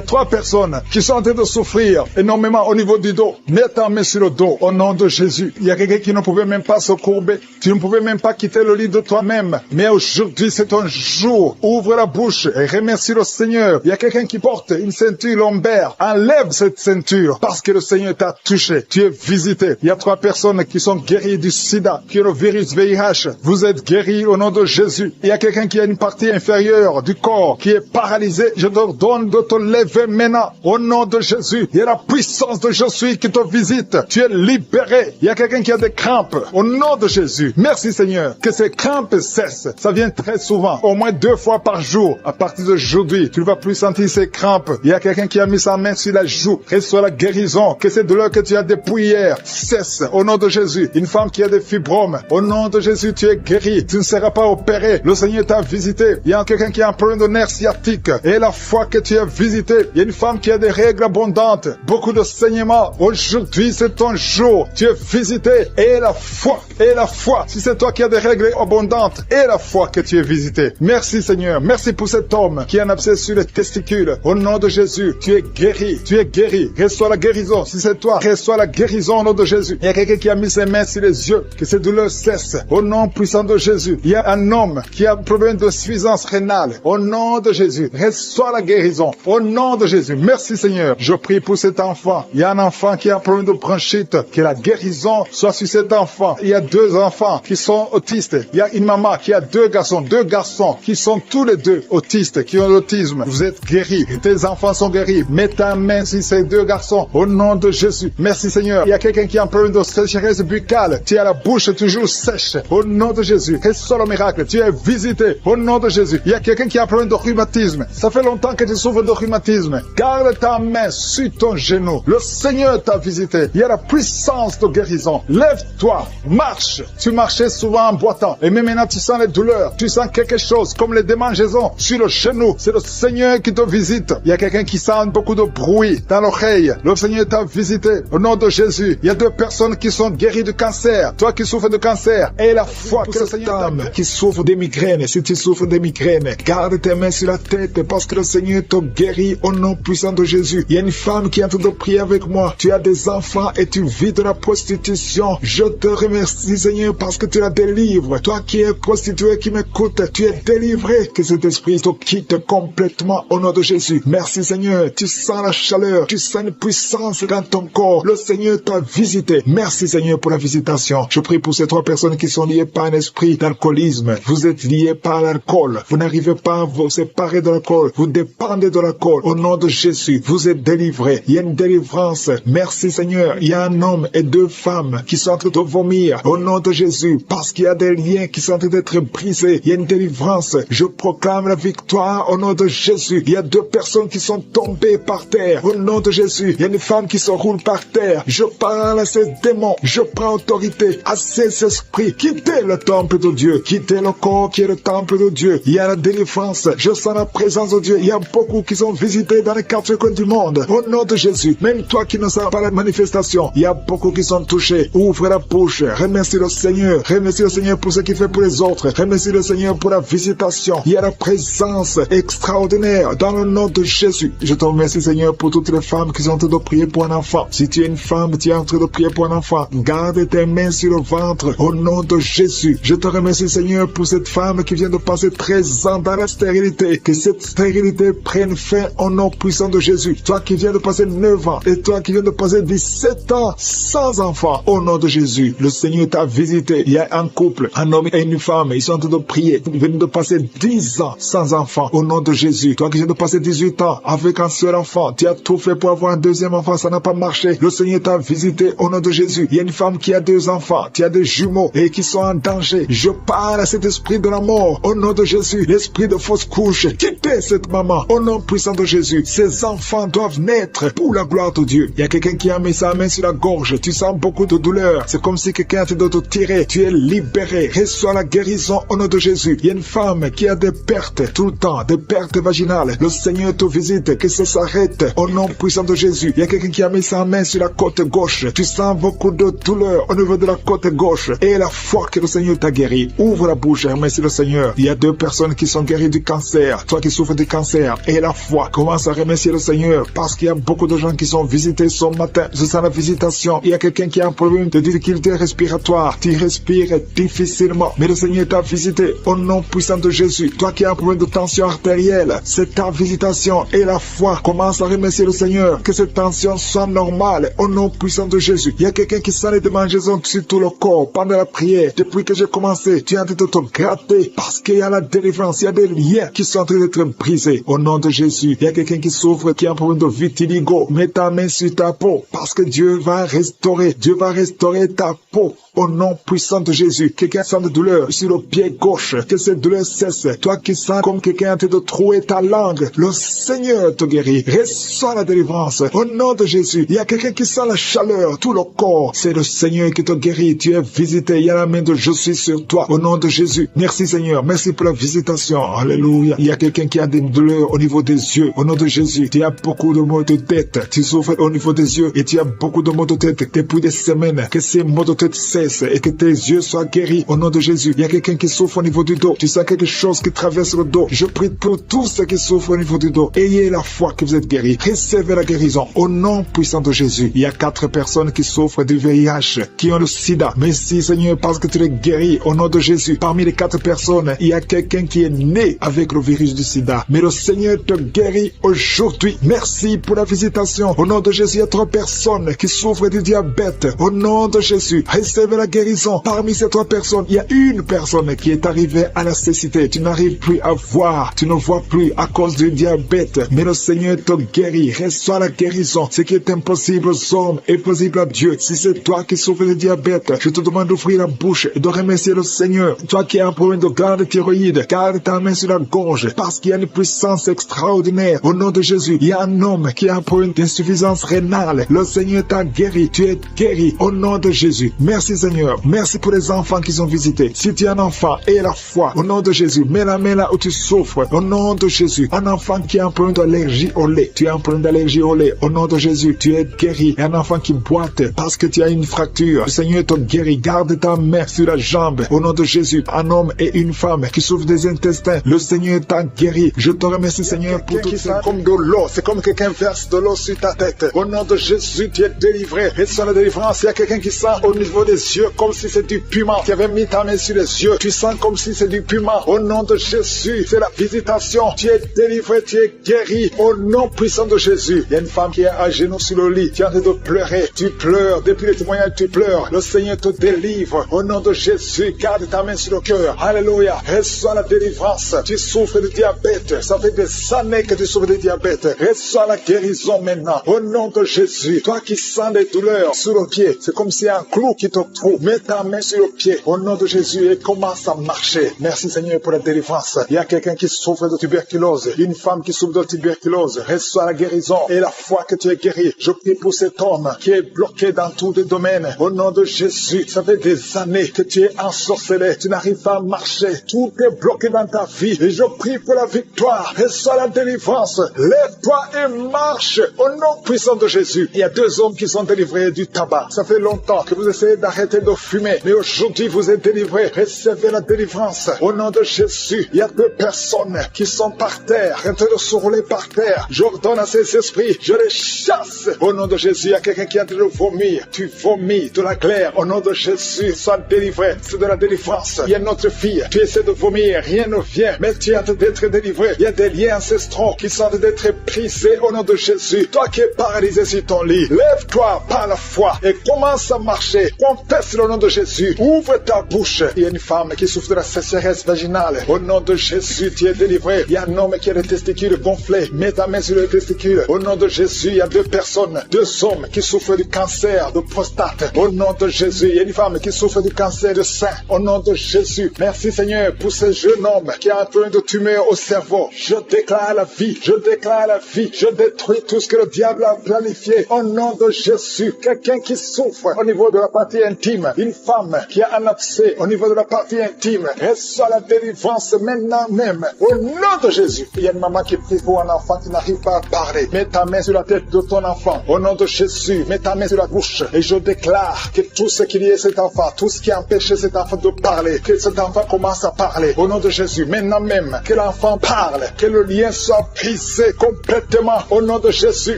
3 personnes qui sont en train de souffrir énormément au niveau du dos. Mets ta main sur le dos au nom de Jésus. Il y a quelqu'un qui ne pouvait même pas se courber. Tu ne pouvais même pas quitter le lit de toi-même. Mais aujourd'hui, c'est ton jour. Ouvre la bouche et remercie le Seigneur. Il y a quelqu'un qui porte une ceinture lombaire. Enlève cette ceinture parce que le Seigneur t'a touché. Tu es visité. Il y a 3 personnes qui sont guéries du sida, qui ont le virus VIH. Vous êtes guéris au nom de Jésus. Il y a quelqu'un qui a une partie inférieure du corps qui est paralysée. Je te donne de te lever maintenant au nom de Jésus. Il y a la puissance de Jésus qui te visite. Tu es libéré. Il y a quelqu'un qui a des crampes au nom de Jésus. Merci Seigneur. Que ces crampes cessent. Ça vient très souvent, au moins 2 fois par jour. À partir d'aujourd'hui, tu ne vas plus sentir ces crampes. Il y a quelqu'un qui a mis sa main sur la joue. Reçois la guérison. Que ces douleurs que tu as depuis hier cessent au nom de Jésus. Une femme qui a des fibromes, au nom de Jésus, tu es guéri. Tu ne seras pas opéré. Le Seigneur t'a visité. Il y a quelqu'un qui a un problème de nerf sciatique. Et la fois que tu es visité, il y a une femme qui a des règles abondantes. Beaucoup de saignements. Aujourd'hui, c'est ton jour. Tu es visité. Et la foi. Et la foi. Si c'est toi qui as des règles abondantes, et la foi que tu es visité. Merci Seigneur. Merci pour cet homme qui a un abcès sur les testicules. Au nom de Jésus, tu es guéri. Tu es guéri. Reçois la guérison. Si c'est toi, reçois la guérison au nom de Jésus. Il y a quelqu'un qui a mis ses mains sur les yeux. Que ces douleurs cessent. Au nom puissant de Jésus. Il y a un homme qui a un problème de suffisance rénale. Au nom de Jésus. Reçois la guérison. Au nom de Jésus. Merci Seigneur. Je prie pour cet enfant. Il y a un enfant qui a un problème de bronchite. Que la guérison soit sur cet enfant. Il y a 2 enfants qui sont autistes. Il y a une maman qui a 2 garçons qui sont tous les 2 autistes, qui ont l'autisme. Vous êtes guéris. Tes enfants sont guéris. Mets ta main sur ces 2 garçons. Au nom de Jésus. Merci Seigneur. Il y a quelqu'un qui a un problème de sécheresse buccale. Tu as la bouche toujours sèche. Au nom de Jésus. Reçois le miracle. Tu es visité. Au nom de Jésus. Il y a quelqu'un qui a un problème de rhumatisme. Ça fait longtemps que tu souffres de rhumatisme. Garde ta main sur ton genou. Le Seigneur t'a visité. Il y a la puissance de guérison. Lève-toi. Marche. Tu marchais souvent en boitant. Et même maintenant tu sens les douleurs. Tu sens quelque chose comme les démangeaisons sur le genou. C'est le Seigneur qui te visite. Il y a quelqu'un qui sent beaucoup de bruit dans l'oreille. Le Seigneur t'a visité. Au nom de Jésus. Il y a 2 personnes qui sont guéries de cancer. Toi qui souffres de cancer. Et la foi que le Seigneur qui souffre des migraines. Si tu souffres des migraines, garde tes mains sur la tête parce que le Seigneur te guérit au nom puissant de Jésus. Il y a une femme qui est en train de prier avec moi. Tu as des enfants et tu vis de la prostitution. Je te remercie Seigneur parce que tu la délivres. Toi qui es prostituée, qui m'écoute, tu es délivré. Que cet esprit te quitte complètement au nom de Jésus. Merci Seigneur. Tu sens la chaleur. Tu sens une puissance dans ton corps. Le Seigneur t'a visité. Merci Seigneur pour la visitation. Je prie pour ces 3 personnes qui sont liées par un esprit d'alcoolisme. Vous êtes liés par l'alcool. Vous n'arrivez pas à vous séparer de l'alcool. Vous dépendez de l'alcool. Au nom de Jésus, vous êtes délivrés. Il y a une délivrance. Merci Seigneur. Il y a un homme et 2 femmes qui sont en train de vomir. Au nom de Jésus. Parce qu'il y a des liens qui sont en train d'être brisés. Il y a une délivrance. Je proclame la victoire au nom de Jésus. Il y a 2 personnes qui sont tombées par terre. Au nom de Jésus. Il y a une femme qui se roule par terre. Je parle à ces démons. Je prends autorité à ces esprits. Quittez le temple de Dieu. Quittez le corps qui est le temple de Dieu. Il y a la délivrance. Je sens la présence de Dieu. Il y a beaucoup qui sont visités dans les 4 coins du monde. Au nom de Jésus. Même toi qui ne sais pas la manifestation. Il y a beaucoup qui sont touchés. Ouvre la bouche. Remercie le Seigneur. Remercie le Seigneur pour ce qu'il fait pour les autres. Remercie le Seigneur pour la visitation. Il y a la présence extraordinaire dans le nom de Jésus. Je te remercie Seigneur pour toutes les femmes qui sont en train de prier pour un enfant. Si tu es une femme, tu es en train de prier pour un enfant. Garde tes mains sur le ventre au nom de Jésus. Je te remercie Seigneur pour cette femme qui vient de passer 13 ans dans la stérilité, que cette stérilité prenne fin au nom puissant de Jésus. Toi qui viens de passer 9 ans et toi qui viens de passer 17 ans sans enfant, au nom de Jésus, le Seigneur t'a visité. Il y a un couple, un homme et une femme, ils sont en train de prier. Ils viennent de passer 10 ans sans enfant, au nom de Jésus. Toi qui viens de passer 18 ans avec un seul enfant, tu as tout fait pour avoir un deuxième enfant, ça n'a pas marché. Le Seigneur t'a visité au nom de Jésus. Il y a une femme qui a 2 enfants, tu as des jumeaux et qui sont en danger. Je parle à cet esprit de la mort au nom de Jésus. L'esprit de fausse couche, quittez cette maman au nom puissant de Jésus. Ces enfants doivent naître pour la gloire de Dieu. Il y a quelqu'un qui a mis sa main sur la gorge, tu sens beaucoup de douleur. C'est comme si quelqu'un était de te tirer. Tu es libéré. Reçois la guérison au nom de Jésus. Il y a une femme qui a des pertes tout le temps, des pertes vaginales. Le Seigneur te visite, que ça s'arrête au nom puissant de Jésus. Il y a quelqu'un qui a mis sa main sur la côte gauche. Tu sens beaucoup de douleur au niveau de la côte gauche. Et la foi que le Seigneur t'a guéri. Ouvre la bouche et remercie le Seigneur. Il y a 2 personnes qui sont guéries du cancer. Toi qui souffres du cancer. Et la foi. Commence à remercier le Seigneur parce qu'il y a beaucoup de gens qui sont visités ce matin. Je sens la visitation. Il y a quelqu'un qui a un problème de difficulté respiratoire. Tu respires difficilement. Mais le Seigneur t'a visité au nom puissant de Jésus. Toi qui as un problème de tension artérielle. C'est ta visitation et la foi. Commence à remercier le Seigneur. Que cette tension soit normale au nom puissant de Jésus. Il y a quelqu'un qui sent les démangeaisons sur tout le corps pendant la prière. Depuis que j'ai commencé, tu es en train de te gratter parce qu'il y a la délivrance. Il y a des liens qui sont en train d'être brisés au nom de Jésus. Il y a quelqu'un qui souffre, qui a un problème de vitiligo. Mets ta main sur ta peau parce que Dieu va restaurer. Dieu va restaurer ta peau. Au nom puissant de Jésus, quelqu'un sent de douleur sur le pied gauche, que cette douleur cesse. Toi qui sens comme quelqu'un en train de trouer ta langue, le Seigneur te guérit. Reçois la délivrance. Au nom de Jésus, il y a quelqu'un qui sent la chaleur, tout le corps. C'est le Seigneur qui te guérit. Tu es visité. Il y a la main de je suis sur toi. Au nom de Jésus. Merci Seigneur. Merci pour la visitation. Alléluia. Il y a quelqu'un qui a des douleurs au niveau des yeux. Au nom de Jésus, tu as beaucoup de maux de tête. Tu souffres au niveau des yeux et tu as beaucoup de maux de tête depuis des semaines. Que ces maux de tête cessent et que tes yeux soient guéris au nom de Jésus. Il y a quelqu'un qui souffre au niveau du dos. Tu sens quelque chose qui traverse le dos. Je prie pour tous ceux qui souffrent au niveau du dos. Ayez la foi que vous êtes guéris. Recevez la guérison au nom puissant de Jésus. Il y a 4 personnes qui souffrent du VIH, qui ont le sida. Merci Seigneur parce que tu les guéris au nom de Jésus. Parmi les 4 personnes, il y a quelqu'un qui est né avec le virus du sida. Mais le Seigneur te guérit aujourd'hui. Merci pour la visitation. Au nom de Jésus, il y a 3 personnes qui souffrent du diabète. Au nom de Jésus, recevez la guérison. Parmi ces 3 personnes, il y a une personne qui est arrivée à la cécité. Tu n'arrives plus à voir, tu ne vois plus à cause du diabète. Mais le Seigneur te guérit. Reçois la guérison. Ce qui est impossible aux hommes est possible à Dieu. Si c'est toi qui souffres de diabète, je te demande d'ouvrir la bouche et de remercier le Seigneur. Toi qui as un problème de glande thyroïde, garde ta main sur la gorge parce qu'il y a une puissance extraordinaire. Au nom de Jésus, il y a un homme qui a un problème d'insuffisance rénale. Le Seigneur t'a guéri. Tu es guéri au nom de Jésus. Merci Seigneur. Merci pour les enfants qui sont visités. Si tu es un enfant, aie la foi. Au nom de Jésus, mets la main là où tu souffres. Au nom de Jésus, un enfant qui a un problème d'allergie au lait. Tu as un problème d'allergie au lait. Au nom de Jésus, tu es guéri. Et un enfant qui boite parce que tu as une fracture. Le Seigneur te guérit. Garde ta main sur la jambe. Au nom de Jésus, un homme et une femme qui souffrent des intestins. Le Seigneur t'a guéri. Je te remercie Seigneur pour tout ça. Comme de l'eau. C'est comme quelqu'un verse de l'eau sur ta tête. Au nom de Jésus, tu es délivré. Reçois la délivrance. Il y a quelqu'un qui sent au niveau des yeux comme si c'est du piment. Tu avais mis ta main sur les yeux. Tu sens comme si c'est du piment. Au nom de Jésus, c'est la visitation. Tu es délivré, tu es guéri. Au nom puissant de Jésus. Il y a une femme qui est à genoux sur le lit. Tu es en train de pleurer. Tu pleures. Depuis les témoignages, tu pleures. Le Seigneur te délivre. Au nom de Jésus, garde ta main sur le cœur. Alléluia. Reçois la délivrance. Tu souffres de diabète. Ça fait des années que tu souffres de diabète. Reçois la guérison maintenant. Au nom de Jésus. Toi qui sens des douleurs sur le pied, c'est comme si un clou qui te trouve. Mets ta main sur le pied. Au nom de Jésus et commence à marcher. Merci Seigneur pour la délivrance. Il y a quelqu'un qui souffre de tuberculose. Une femme qui souffre de tuberculose. Reçois la guérison et la foi que tu es guéri. Je prie pour cet homme qui est bloqué dans tous les domaines. Au nom de Jésus. Ça fait des années que tu es ensorcelé. Tu n'arrives pas à marcher. Tout est bloqué dans ta vie. Et je prie pour la victoire. Reçois la délivrance. Lève-toi et marche. Au nom puissant de Jésus. Il y a 2 hommes qui sont délivrés du tabac. Ça fait longtemps que vous essayez d'arrêter de fumer. Mais aujourd'hui, vous êtes délivrés. Recevez la délivrance. Au nom de Jésus, il y a 2 personnes qui sont par terre, en train de se rouler par terre. J'ordonne à ces esprits, je les chasse. Au nom de Jésus, il y a quelqu'un qui est en train de vomir. Tu vomis de la glaire. Au nom de Jésus, sois délivré. C'est de la délivrance. Il y a notre fille. Tu essaies de vomir. Rien ne vient liens, mais tu es en train d'être délivré. Il y a des liens ancestraux qui sont en train d'être brisés au nom de Jésus. Toi qui es paralysé sur ton lit, lève-toi par la foi et commence à marcher. Confesse le nom de Jésus. Ouvre ta bouche. Il y a une femme qui souffre de la sécheresse vaginale. Au nom de Jésus, tu es délivré. Il y a un homme qui a les testicules gonflés. Mets ta main sur les testicules. Au nom de Jésus, il y a 2 personnes, 2 hommes qui souffrent du cancer de prostate. Au nom de Jésus, il y a une femme qui souffre du cancer de sein. Au nom de Jésus, merci Seigneur pour ce jeune homme qui a un peu de tumeur au cerveau. Je déclare la vie. Je déclare la vie. Je détruis tout ce que le diable a planifié. Au nom de Jésus, quelqu'un qui souffre au niveau de la partie intime, une femme qui a un abcès au niveau de la partie intime, reçoit la délivrance maintenant même. Au nom de Jésus, il y a une maman qui prie pour un enfant qui n'arrive pas à parler. Mets ta main sur la tête de ton enfant. Au nom de Jésus, mets ta main sur la bouche et je déclare que tout ce qu'il y a cet enfant, tout ce qui a empêché cet enfant de parler, que cet enfant commence à parler. Au nom de Jésus, maintenant même, que l'enfant parle, que le lien soit brisé complètement. Au nom de Jésus,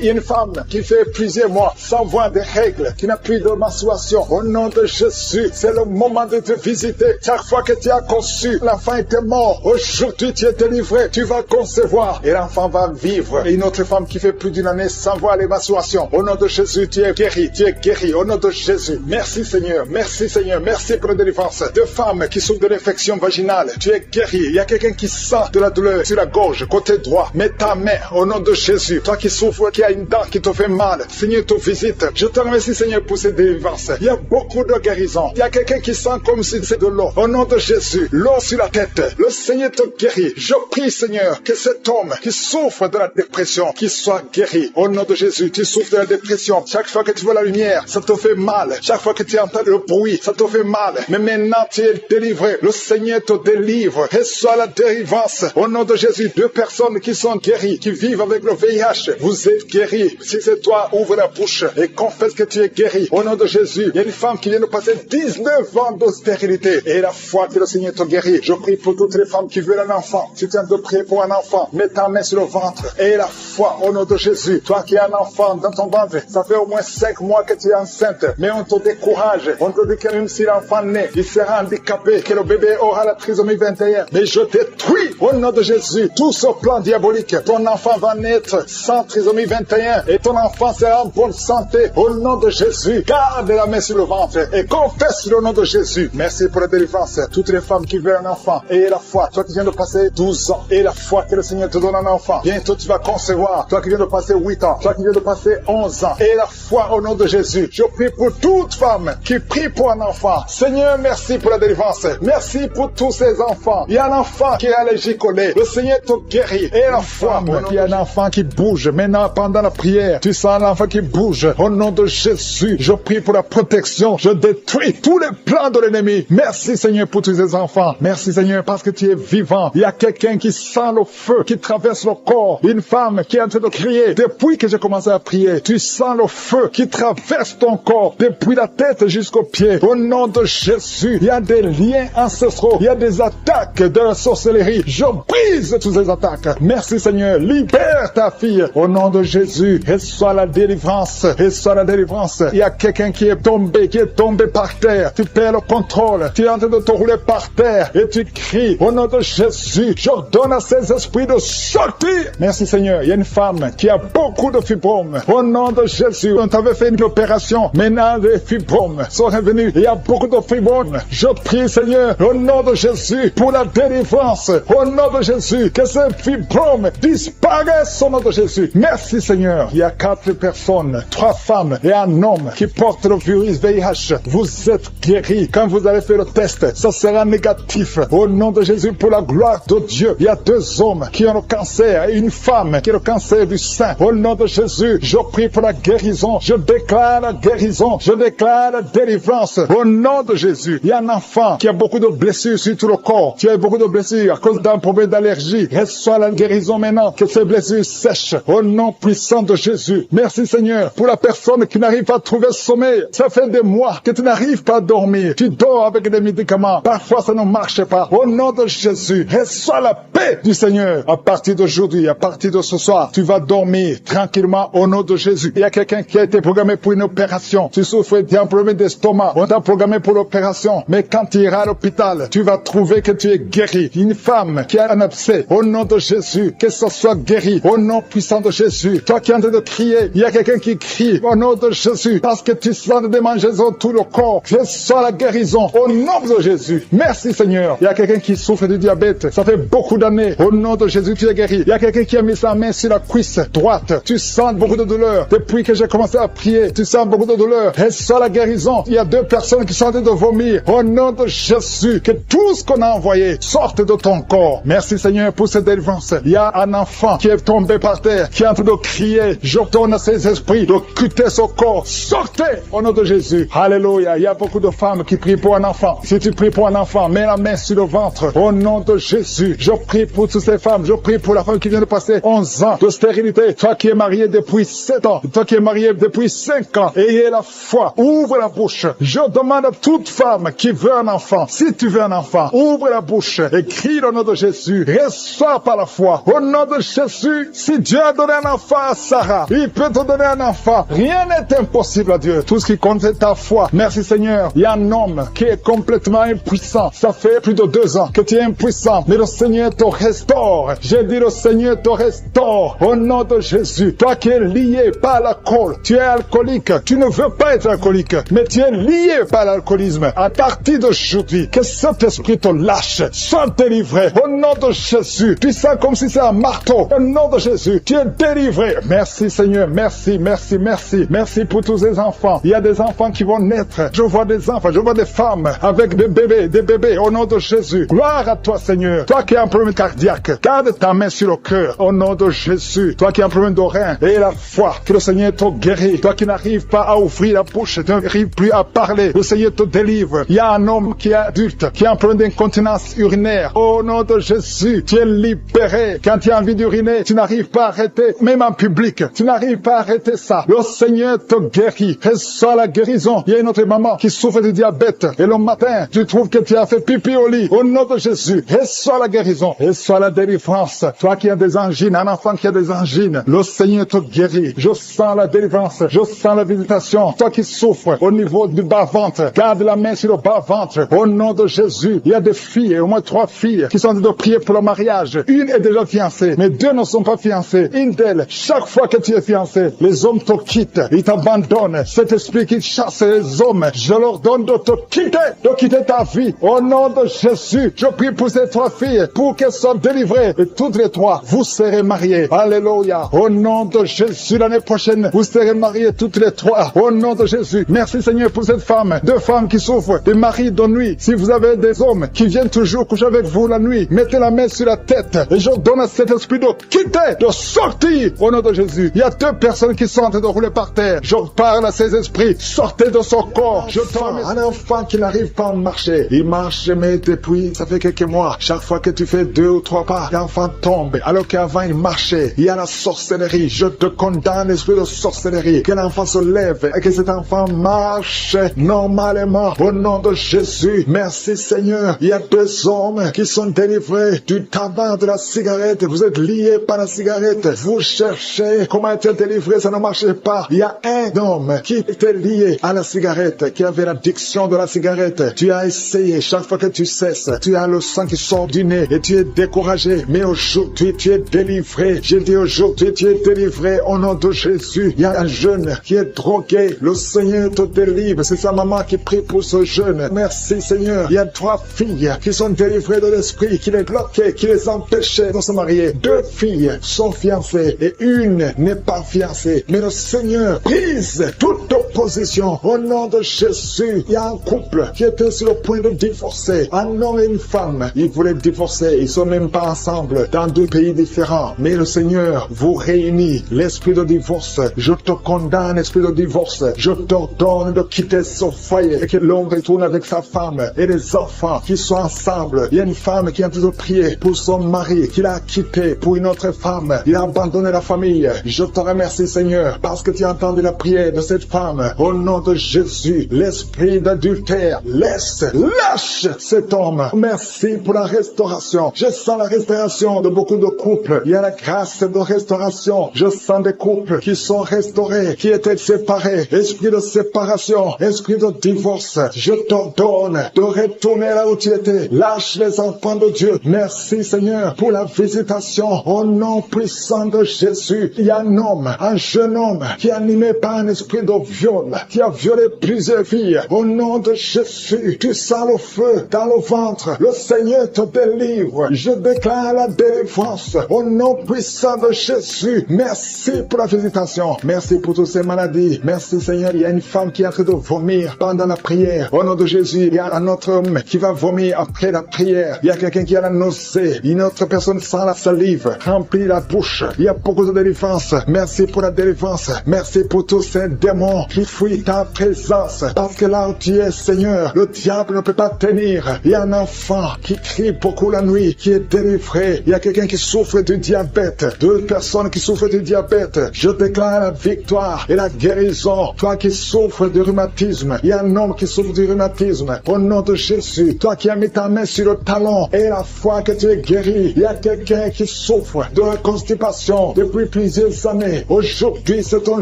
il y a une femme qui fait plusieurs mois sans voir des règles, qui n'a plus de menstruation. Au nom de Jésus, c'est le moment de te visiter. Chaque fois que tu as conçu, l'enfant était mort. Aujourd'hui, tu es délivré. Tu vas concevoir et l'enfant va vivre. Et une autre femme qui fait plus d'une année sans voir les menstruations. Au nom de Jésus, tu es guéri. Tu es guéri. Au nom de Jésus. Merci Seigneur. Merci Seigneur. Merci pour la délivrance. 2 femmes qui souffrent de l'infection vaginale. Tu es guéri. Il y a quelqu'un qui sent de la douleur sur la gorge, côté droit. Mets ta main au nom de Jésus. Toi qui souffres, qui a une dent qui te fait mal. Seigneur te visite. Je te remercie Seigneur pour cette délivrance. Il y a beaucoup de guérison. Il y a quelqu'un qui sent comme si c'est de l'eau. Au nom de Jésus, l'eau sur la tête. Le Seigneur te guérit. Je prie Seigneur que cet homme qui souffre de la dépression, qu'il soit guéri. Au nom de Jésus, tu souffres de la dépression. Chaque fois que tu vois la lumière, ça te fait mal. Chaque fois que tu entends le bruit, ça te fait mal. Mais maintenant tu es délivré. Le Seigneur te délivre. Reçois la délivrance. Au nom de Jésus, 2 personnes qui sont guéries, qui vivent avec le VIH. Vous êtes guéris. Si c'est toi, ouvre la bouche et confesse que tu es guéri. Au nom de Jésus, il y a une femme qui vient de passer 19 ans de stérilité. Et la foi que le Seigneur te guérit. Je prie pour toutes les femmes qui veulent un enfant. Si tu es en train de prier pour un enfant, mets ta main sur le ventre. Et la foi au nom de Jésus. Toi qui as un enfant dans ton ventre, ça fait au moins 5 mois que tu es enceinte. Mais on te décourage. On te dit que même si l'enfant naît, il sera handicapé, que le bébé aura la trisomie 21. Mais je détruis au nom de Jésus tout ce plan diabolique. Ton enfant va naître sans trisomie 21 et ton enfant sera en bonne santé. Au nom de Jésus, garde la main sur le ventre et confesse le nom de Jésus. Merci pour la délivrance. Toutes les femmes qui veulent un enfant, et la foi. Toi qui viens de passer 12 ans, et la foi que le Seigneur te donne un enfant. Bientôt tu vas concevoir. Toi qui viens de passer 8 ans, toi qui viens de passer 11 ans, et la foi au nom de Jésus. Je prie pour toute femme qui prie pour un enfant. Seigneur, merci pour la délivrance. Merci pour tous ces enfants. Il y a un enfant qui est allergique au lait. Le Seigneur te guérit. Et la foi, il y a un enfant qui bouge. Maintenant, pendant la prière, tu sens l'enfant qui bouge. Au nom de Jésus, je prie pour la protection. Je détruis tous les plans de l'ennemi. Merci Seigneur pour tous ces enfants. Merci Seigneur parce que tu es vivant. Il y a quelqu'un qui sent le feu, qui traverse le corps. Une femme qui est en train de crier. Depuis que j'ai commencé à prier, tu sens le feu qui traverse ton corps. Depuis la tête jusqu'aux pieds. Au nom de Jésus, il y a des liens ancestraux. Il y a des attaques de la sorcellerie. Je brise toutes ces attaques. Merci Seigneur. Libère ta fille. Au nom de Jésus, reçois la délivrance. Reçois la délivrance. Il y a quelqu'un qui est tombé par terre. Tu perds le contrôle. Tu es en train de te rouler par terre. Et tu cries. Au nom de Jésus, j'ordonne à ces esprits de sortir. Merci Seigneur. Il y a une femme qui a beaucoup de fibromes. Au nom de Jésus, on t'avait fait une opération. Maintenant, les fibromes sont revenus. Il y a beaucoup de fibromes. Je prie Seigneur, au nom de Jésus, pour la délivrance. Au nom de Jésus, que ces fibromes disparaissent au nom de Jésus. Merci Seigneur. Il y a 4 personnes, 3 femmes et un homme qui portent le virus VIH. Vous êtes guéris. Quand vous allez faire le test, ça sera négatif. Au nom de Jésus, pour la gloire de Dieu, il y a 2 hommes qui ont le cancer et une femme qui a le cancer du sein. Au nom de Jésus, je prie pour la guérison. Je déclare la guérison. Je déclare la délivrance. Au nom de Jésus, il y a un enfant qui a beaucoup de blessures sur tout le corps. Tu as beaucoup de blessures à cause d'un problème d'allergie. Reçois la guérison maintenant. Que ces blessures sèchent. Au nom puissant de Jésus. Merci Seigneur pour la personne qui n'arrive pas à trouver sommeil. Ça fait des mois que tu n'arrives pas à dormir. Tu dors avec des médicaments. Parfois ça ne marche pas. Au nom de Jésus, reçois la paix du Seigneur. À partir d'aujourd'hui, à partir de ce soir, tu vas dormir tranquillement au nom de Jésus. Il y a quelqu'un qui a été programmé pour une opération. Tu souffres d'un problème d'estomac. On t'a programmé pour l'opération. Mais quand tu iras à l'hôpital, tu vas trouver que tu es guéri. une femme qui a un abcès, au nom de Jésus, que ça soit guéri, au nom puissant de Jésus. Toi qui es en train de crier, il y a quelqu'un qui crie, au nom de Jésus, parce que tu sens de démangeaison tout le corps. Je sens la guérison, au nom de Jésus. Merci Seigneur. Il y a quelqu'un qui souffre du diabète, ça fait beaucoup d'années, au nom de Jésus, tu es guéri. Il y a quelqu'un qui a mis sa main sur la cuisse droite, tu sens beaucoup de douleur. Depuis que j'ai commencé à prier, tu sens beaucoup de douleur. Reçois la guérison. Il y a 2 personnes qui sont en train de vomir, au nom de Jésus, que tout ce qu'on a envoyé sorte de ton corps. Merci Seigneur pour cette délivrance. Il y a un enfant qui est tombé par terre, qui est en train de crier, j'ordonne à ces esprits de quitter son corps. Sortez au nom de Jésus. Alléluia. Il y a beaucoup de femmes qui prient pour un enfant. Si tu pries pour un enfant, mets la main sur le ventre. Au nom de Jésus, je prie pour toutes ces femmes. Je prie pour la femme qui vient de passer 11 ans de stérilité. Toi qui es marié depuis 7 ans. Toi qui es marié depuis 5 ans. Ayez la foi. Ouvre la bouche. Je demande à toute femme qui veut un enfant. Si tu veux un enfant, ouvre la bouche et crie au nom de Jésus. Reçois par la foi. Au nom de Jésus, si Dieu a donné un enfant à Sarah, il peut te donner un enfant. Rien n'est impossible à Dieu. Tout ce qui compte c'est ta foi. Merci Seigneur. Il y a un homme qui est complètement impuissant. Ça fait plus de 2 ans que tu es impuissant. Mais le Seigneur te restaure. J'ai dit le Seigneur te restaure. Au nom de Jésus. Toi qui es lié par l'alcool. Tu es alcoolique. Tu ne veux pas être alcoolique. Mais tu es lié par l'alcoolisme. À partir d'aujourd'hui, que cet esprit te lâche. Sois délivré. Au nom de Jésus. Tu sens comme si c'est un marteau. Au nom de Jésus. Tu es délivré. Merci Seigneur. Merci, merci, merci. Merci pour tous ces enfants. Il y a des enfants qui vont naître. Je vois des enfants. Je vois des femmes avec des bébés. Au nom de Jésus. Gloire à toi Seigneur. Toi qui as un problème cardiaque. Garde ta main sur le cœur. Au nom de Jésus. Toi qui as un problème de rein. Et la foi. Que le Seigneur te guérit. Toi qui n'arrives pas à ouvrir la bouche. Tu n'arrives plus à parler. Le Seigneur te délivre. Il y a un homme qui est adulte. Qui a un problème d'incontinence urinaire. Au nom de Jésus. Tu es libéré. Quand tu as envie d'uriner, tu n'arrives pas à arrêter. Même en public. Tu n'arrives pas à arrêter ça. Le Seigneur te guérit. Reçois la guérison. Il y a une autre maman qui souffre du diabète. Et le matin, tu trouves que tu as fait pipi au lit. Au nom de Jésus. Reçois la guérison. Reçois la délivrance. Toi qui as des angines, un enfant qui a des angines, le Seigneur te guérit. Je sens la délivrance. Je sens la visitation. Toi qui souffres au niveau du bas-ventre, garde la main sur le bas-ventre. Au nom de Jésus. Il y a des filles, au moins 3 filles, qui sont en train de prier pour le mariage. Une est déjà fiancée, mais 2 ne sont pas fiancées. Une d'elles, chaque fois que tu es fiancé, les hommes te quittent. Ils t'abandonnent. Cet esprit qui chasse les hommes, je leur donne de te quitter, de quitter ta vie. Au nom de Jésus, je prie pour ces 3 filles, pour qu'elles soient délivrées. Et toutes les 3, vous serez mariées. Alléluia. Au nom de Jésus, l'année prochaine, vous serez mariées toutes les 3. Au nom de Jésus. Merci Seigneur pour cette femme. 2 femmes qui souffrent des maris de nuit. Si vous avez des hommes qui viennent toujours coucher avec vous la nuit, mettez la main sur la tête. Et je donne à cet esprit de quitter, de sortir. Au nom de Jésus. Il y a 2 personnes qui sont en train de rouler par terre. Je parle à ces esprits. Sortez de son corps. Je tombe. Un enfant qui n'arrive pas à marcher. Il marche, mais depuis, ça fait quelques mois. Chaque fois que tu fais 2 ou 3 pas, l'enfant tombe. Alors qu'avant, il marchait. Il y a la sorcellerie. Je te condamne, l'esprit de sorcellerie. Que l'enfant se lève et que cet enfant marche normalement. Au nom de Jésus. Merci Seigneur. Il y a 2 hommes qui sont délivrés du tabac, de la cigarette. Vous êtes liés par la cigarette. Vous cherchez comment être délivré, ça ne marchait pas. Il y a un homme qui était lié à la cigarette, qui avait l'addiction de la cigarette. Tu as essayé, chaque fois que tu cesses, tu as le sang qui sort du nez et tu es découragé. Mais aujourd'hui, tu es délivré. J'ai dit aujourd'hui, tu es délivré au nom de Jésus. Il y a un jeune qui est drogué. Le Seigneur te délivre. C'est sa maman qui prie pour ce jeune. Merci Seigneur. Il y a 3 filles qui sont délivrées de l'esprit, qui les bloquait, qui les empêchait de se marier. 2 filles sont fiancées et une n'est pas fiancée. Mais le Seigneur brise toute opposition au nom de Jésus. Il y a un couple qui était sur le point de divorcer. Un homme et une femme. Ils voulaient divorcer. Ils sont même pas ensemble dans 2 pays différents. Mais le Seigneur vous réunit. L'esprit de divorce. Je te condamne, esprit de divorce. Je t'ordonne de quitter ce foyer et que l'homme retourne avec sa femme et les enfants qui sont ensemble. Il y a une femme qui est en train de prier pour son mari qu'il a quitté pour une autre femme. Il a abandonné la famille. Je te remercie Seigneur parce que tu as entendu la prière de cette femme Au nom de Jésus, l'esprit d'adultère, lâche cet homme. Merci pour la restauration. Je sens la restauration de beaucoup de couples. Il y a la grâce de restauration. Je sens des couples qui sont restaurés, qui étaient séparés. Esprit de séparation, esprit de divorce. Je t'ordonne de retourner là où tu étais. Lâche les enfants de Dieu. Merci Seigneur pour la visitation. Au nom puissant de Jésus, il y a un jeune homme qui est animé par un esprit de viol, qui a violé plusieurs filles. Au nom de Jésus, tu sens le feu dans le ventre. Le Seigneur te délivre. Je déclare la délivrance. Au nom puissant de Jésus, merci pour la visitation. Merci pour toutes ces maladies. Merci Seigneur. Il y a une femme qui est en train de vomir pendant la prière. Au nom de Jésus, il y a un autre homme qui va vomir après la prière. Il y a quelqu'un qui a la nausée. Une autre personne sent la salive, remplit la bouche. Il y a beaucoup de délivrance. Merci pour la délivrance. Merci pour tous ces démons qui fuient ta présence. Parce que là où tu es, Seigneur, le diable ne peut pas tenir. Il y a un enfant qui crie beaucoup la nuit, qui est délivré. Il y a quelqu'un qui souffre du diabète. 2 personnes qui souffrent du diabète. Je déclare la victoire et la guérison. Toi qui souffres du rhumatisme, il y a un homme qui souffre du rhumatisme. Au nom de Jésus, toi qui as mis ta main sur le talon et la foi que tu es guéri, il y a quelqu'un qui souffre de la constipation depuis plusieurs années. Aujourd'hui, c'est ton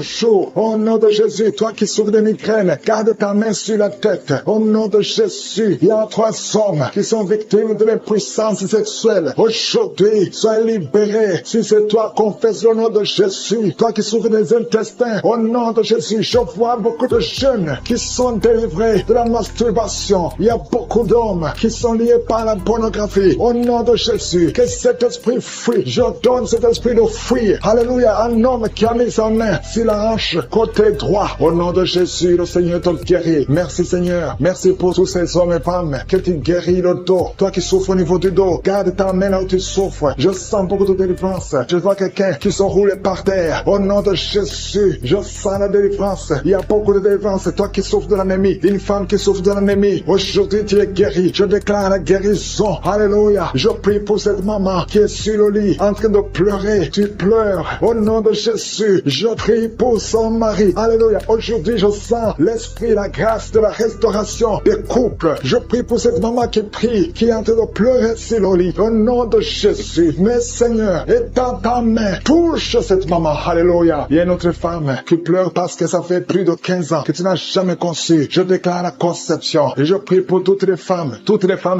jour. Au nom de Jésus, toi qui souffres de migraine, garde ta main sur la tête. Au nom de Jésus, il y a 3 hommes qui sont victimes de l'impuissance sexuelle. Aujourd'hui, sois libéré. Si c'est toi, confesse le nom de Jésus. Toi qui souffres des intestins, au nom de Jésus, je vois beaucoup de jeunes qui sont délivrés de la masturbation. Il y a beaucoup d'hommes qui sont liés par la pornographie. Au nom de Jésus, que cet esprit fuit. Je donne cet esprit de fuir. Alléluia. Un homme qui a mis sa main sur la hanche côté droit. Au nom de Jésus, le Seigneur te guérit. Merci Seigneur. Merci pour tous ces hommes et femmes que tu guéris le dos. Toi qui souffres au niveau du dos, garde ta main là où tu souffres. Je sens beaucoup de délivrance. Je vois quelqu'un qui se roule par terre. Au nom de Jésus, je sens la délivrance. Il y a beaucoup de délivrance. Toi qui souffres de l'anémie, une femme qui souffre de l'anémie, aujourd'hui tu es guéri. Je déclare la guérison. Alléluia. Je prie pour cette maman qui est sur le lit en train de pleurer. Tu pleures. Au nom de Jésus, je prie pour son mari. Alléluia. Aujourd'hui, je sens l'esprit, la grâce de la restauration des couples. Je prie pour cette maman qui prie, qui est en train de pleurer sur le lit. Au nom de Jésus, mais Seigneur, étends ta main, touche cette maman. Alléluia. Il y a une autre femme qui pleure parce que ça fait plus de 15 ans que tu n'as jamais conçu. Je déclare la conception et je prie pour toutes les femmes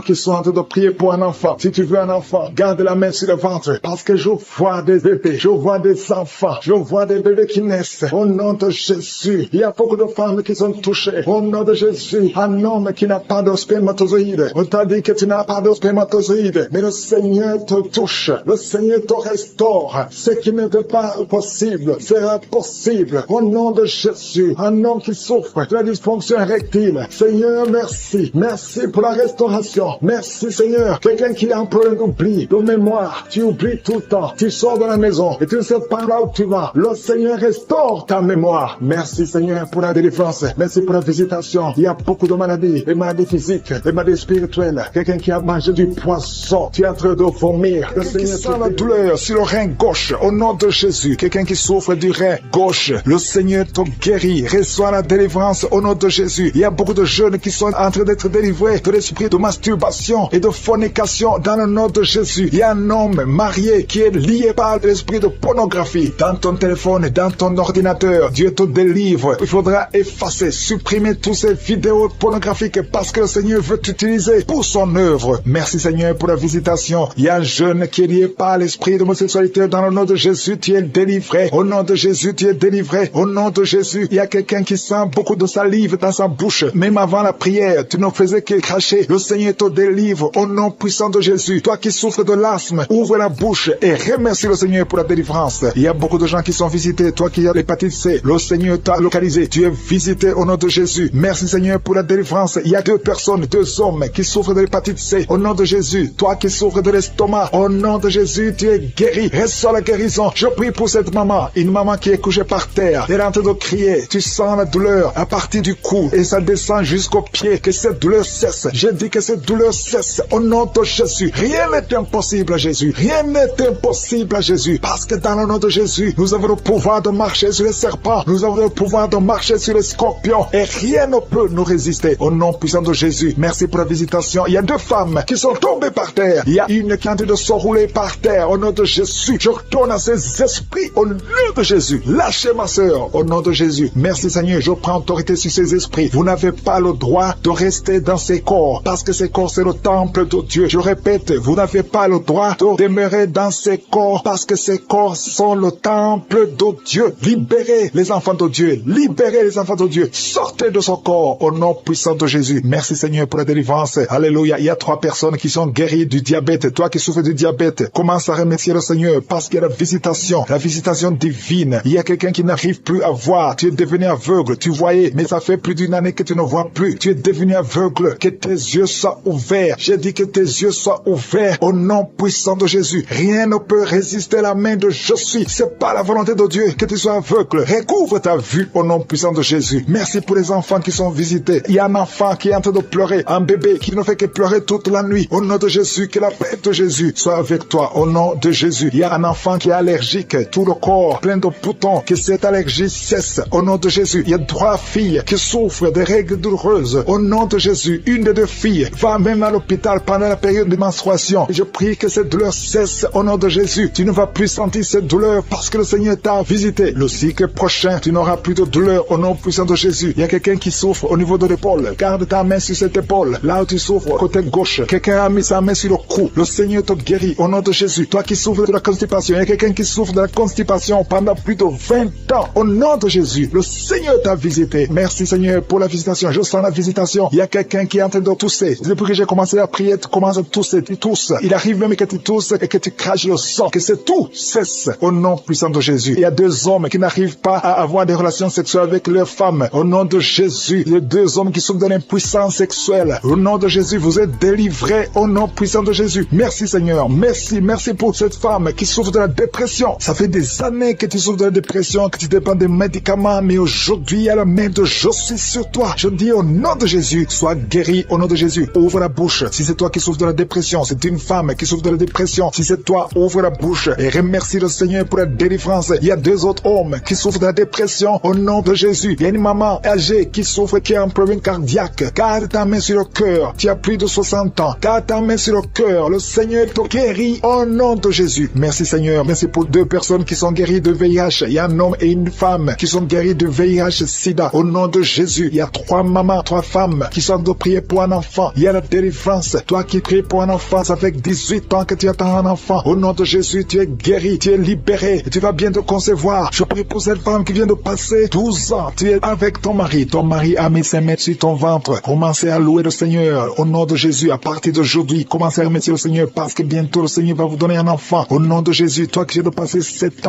qui sont en train de prier pour un enfant. Si tu veux un enfant, garde la main sur le ventre parce que je vois des bébés, je vois des enfants, je vois des bébés qui naissent. Au nom de Jésus, il y a beaucoup de femmes qui sont touchées. Au nom de Jésus, un homme qui n'a pas de spermatozoïde. On t'a dit que tu n'as pas de spermatozoïde, mais le Seigneur te touche. Le Seigneur te restaure. Ce qui n'était pas possible sera possible. Au nom de Jésus, un homme qui souffre de la dysfonction érectile. Seigneur, merci. Merci pour la restauration. Merci Seigneur. Quelqu'un qui a un problème d'oubli, de mémoire. Tu oublies tout le temps. Tu sors de la maison et tu ne sais pas là où tu vas. Le Seigneur restaure ta mémoire. Merci Seigneur pour la délivrance. Merci pour la visitation. Il y a beaucoup de maladies. Les maladies physiques, les maladies spirituelles. Quelqu'un qui a mangé du poisson. Tu es en train de vomir. Le Seigneur sent la douleur sur le rein gauche. Au nom de Jésus. Quelqu'un qui souffre du rein gauche. Le Seigneur te guérit. Reçois la délivrance au nom de Jésus. Il y a beaucoup de jeunes qui sont en train d'être délivrés de l'esprit de masturbation et de fornication dans le nom de Jésus. Il y a un homme marié qui est lié par l'esprit de pornographie dans ton téléphone, dans ton ordinateur. Dieu te délivre. Il faudra effacer, supprimer toutes ces vidéos pornographiques parce que le Seigneur veut t'utiliser pour son œuvre. Merci Seigneur pour la visitation. Il y a un jeune qui est lié par l'esprit d'homosexualité dans le nom de Jésus. Tu es délivré. Au nom de Jésus, tu es délivré. Au nom de Jésus, il y a quelqu'un qui sent beaucoup de salive dans sa bouche. Même avant la prière, tu ne faisais que cracher. Le Seigneur te délivre au nom puissant de Jésus. Toi qui souffres de l'asthme, ouvre la bouche et remercie le Seigneur pour la délivrance. Il y a beaucoup de gens qui sont visités. Toi qui as l'hépatite C, le Seigneur t'a localisé. Tu es visité au nom de Jésus. Merci Seigneur pour la délivrance. Il y a 2 personnes, 2 hommes qui souffrent de l'hépatite C. Au nom de Jésus. Toi qui souffres de l'estomac, au nom de Jésus, tu es guéri. Reçois la guérison. Je prie pour cette maman. Une maman qui est couchée par terre. Elle est en train de crier. Tu sens la douleur à partir du cou et ça descend jusqu'au pied. Que cette douleur cesse. Je dis que cette douleur cesse. Au nom de Jésus. Rien n'est impossible à Jésus. Rien n'est impossible à Jésus. Parce que dans le nom de Jésus, nous avons le pouvoir de marcher sur les serpents. Nous avons le pouvoir de marcher sur les scorpions et rien ne peut nous résister. Au nom puissant de Jésus, merci pour la visitation. Il y a 2 femmes qui sont tombées par terre. Il y a une qui est en train de se rouler par terre. Au nom de Jésus, je retourne à ces esprits au nom de Jésus. Lâchez ma sœur au nom de Jésus. Merci Seigneur, je prends autorité sur ces esprits. Vous n'avez pas le droit de rester dans ces corps parce que ces corps c'est le temple de Dieu. Je répète, vous n'avez pas le droit de demeurer dans ces corps parce que ces corps sont le temple de Dieu. Libérez les enfants de Dieu. Libérez les enfants de Dieu. Sortez de ce corps au nom puissant de Jésus. Merci Seigneur pour la délivrance. Alléluia. Il y a 3 personnes qui sont guéries du diabète. Toi qui souffres du diabète, commence à remercier le Seigneur parce qu'il y a la visitation divine. Il y a quelqu'un qui n'arrive plus à voir. Tu es devenu aveugle. Tu voyais, mais ça fait plus d'une année que tu ne vois plus. Tu es devenu aveugle. Que tes yeux soient ouverts. J'ai dit que tes yeux soient ouverts au nom puissant de Jésus. Rien ne peut résister à la main de je suis. C'est pas la volonté de Dieu que tu sois aveugle. Recouvre ta vue au nom puissant de Jésus. Merci pour les enfants qui sont visités. Il y a un enfant qui est en train de pleurer, un bébé qui ne fait que pleurer toute la nuit. Au nom de Jésus, que la paix de Jésus soit avec toi. Au nom de Jésus, il y a un enfant qui est allergique, tout le corps plein de boutons, que cette allergie cesse. Au nom de Jésus, il y a 3 filles qui souffrent de règles douloureuses. Au nom de Jésus, une des 2 filles va même à l'hôpital pendant la période de menstruation. Je prie que cette douleur cesse au nom de Jésus. Tu ne vas plus sentir cette douleur parce que le Seigneur t'a visité. Le cycle prochain, tu n'auras plus de douleur au nom puissant de Jésus. Il y a quelqu'un qui souffre au niveau de l'épaule. Garde ta main sur cette épaule. Là où tu souffres, côté gauche. Quelqu'un a mis sa main sur le cou. Le Seigneur te guérit au nom de Jésus. Toi qui souffres de la constipation, il y a quelqu'un qui souffre de la constipation pendant plus de 20 ans. Au nom de Jésus, le Seigneur t'a visité. Merci Seigneur pour la visitation. Je sens la visitation. Il y a quelqu'un qui est en train de tousser. Depuis que j'ai commencé à prier, tu commences à tousser. Tu tousses. Il arrive même que tu tousses et que tu craches le sang. Que c'est tout cesse au nom puissant de Jésus. Il y a 2 hommes qui n'arrivent pas à avoir des relations sexuelles avec leurs femmes. Au nom de Jésus, il y a 2 hommes qui souffrent de l'impuissance sexuelle. Au nom de Jésus, vous êtes délivrés au nom puissant de Jésus. Merci Seigneur. Merci pour cette femme qui souffre de la dépression. Ça fait des années que tu souffres de la dépression, que tu dépends des médicaments, mais aujourd'hui, il y a la main de je suis sur toi. Je dis au nom de Jésus, sois guéri au nom de Jésus. Ouvre la bouche. Si c'est toi qui souffres de la dépression, c'est une femme qui souffre de la dépression. Si c'est toi, ouvre la bouche et remercie le Seigneur pour la délivrance. Il y a 2 autres hommes qui souffrent de la dépression au nom de Jésus. Il y a une maman âgée qui souffre, qui a un problème cardiaque. Garde ta main sur le cœur. Tu as plus de 60 ans. Garde ta main sur le cœur. Le Seigneur te guérit au nom de Jésus. Merci Seigneur. Merci pour 2 personnes qui sont guéries de VIH. Il y a un homme et une femme qui sont guéris de VIH-Sida. Au nom de Jésus, il y a 3 mamans, 3 femmes qui sont de prier pour un enfant. Il y a la délivrance. Toi qui pries pour un enfant, ça fait 18 ans que tu attends un enfant. Au nom de Jésus, tu es guéri, tu es libéré. Et tu vas bientôt concevoir. Je prie pour cette femme qui vient de passer 12 ans. Tu es avec ton mari. Ton mari a mis ses mains sur ton ventre. Commencez à louer le Seigneur. Au nom de Jésus, à partir d'aujourd'hui, commencez à remercier le Seigneur parce que bientôt le Seigneur va vous donner un enfant. Au nom de Jésus, toi qui viens de passer 7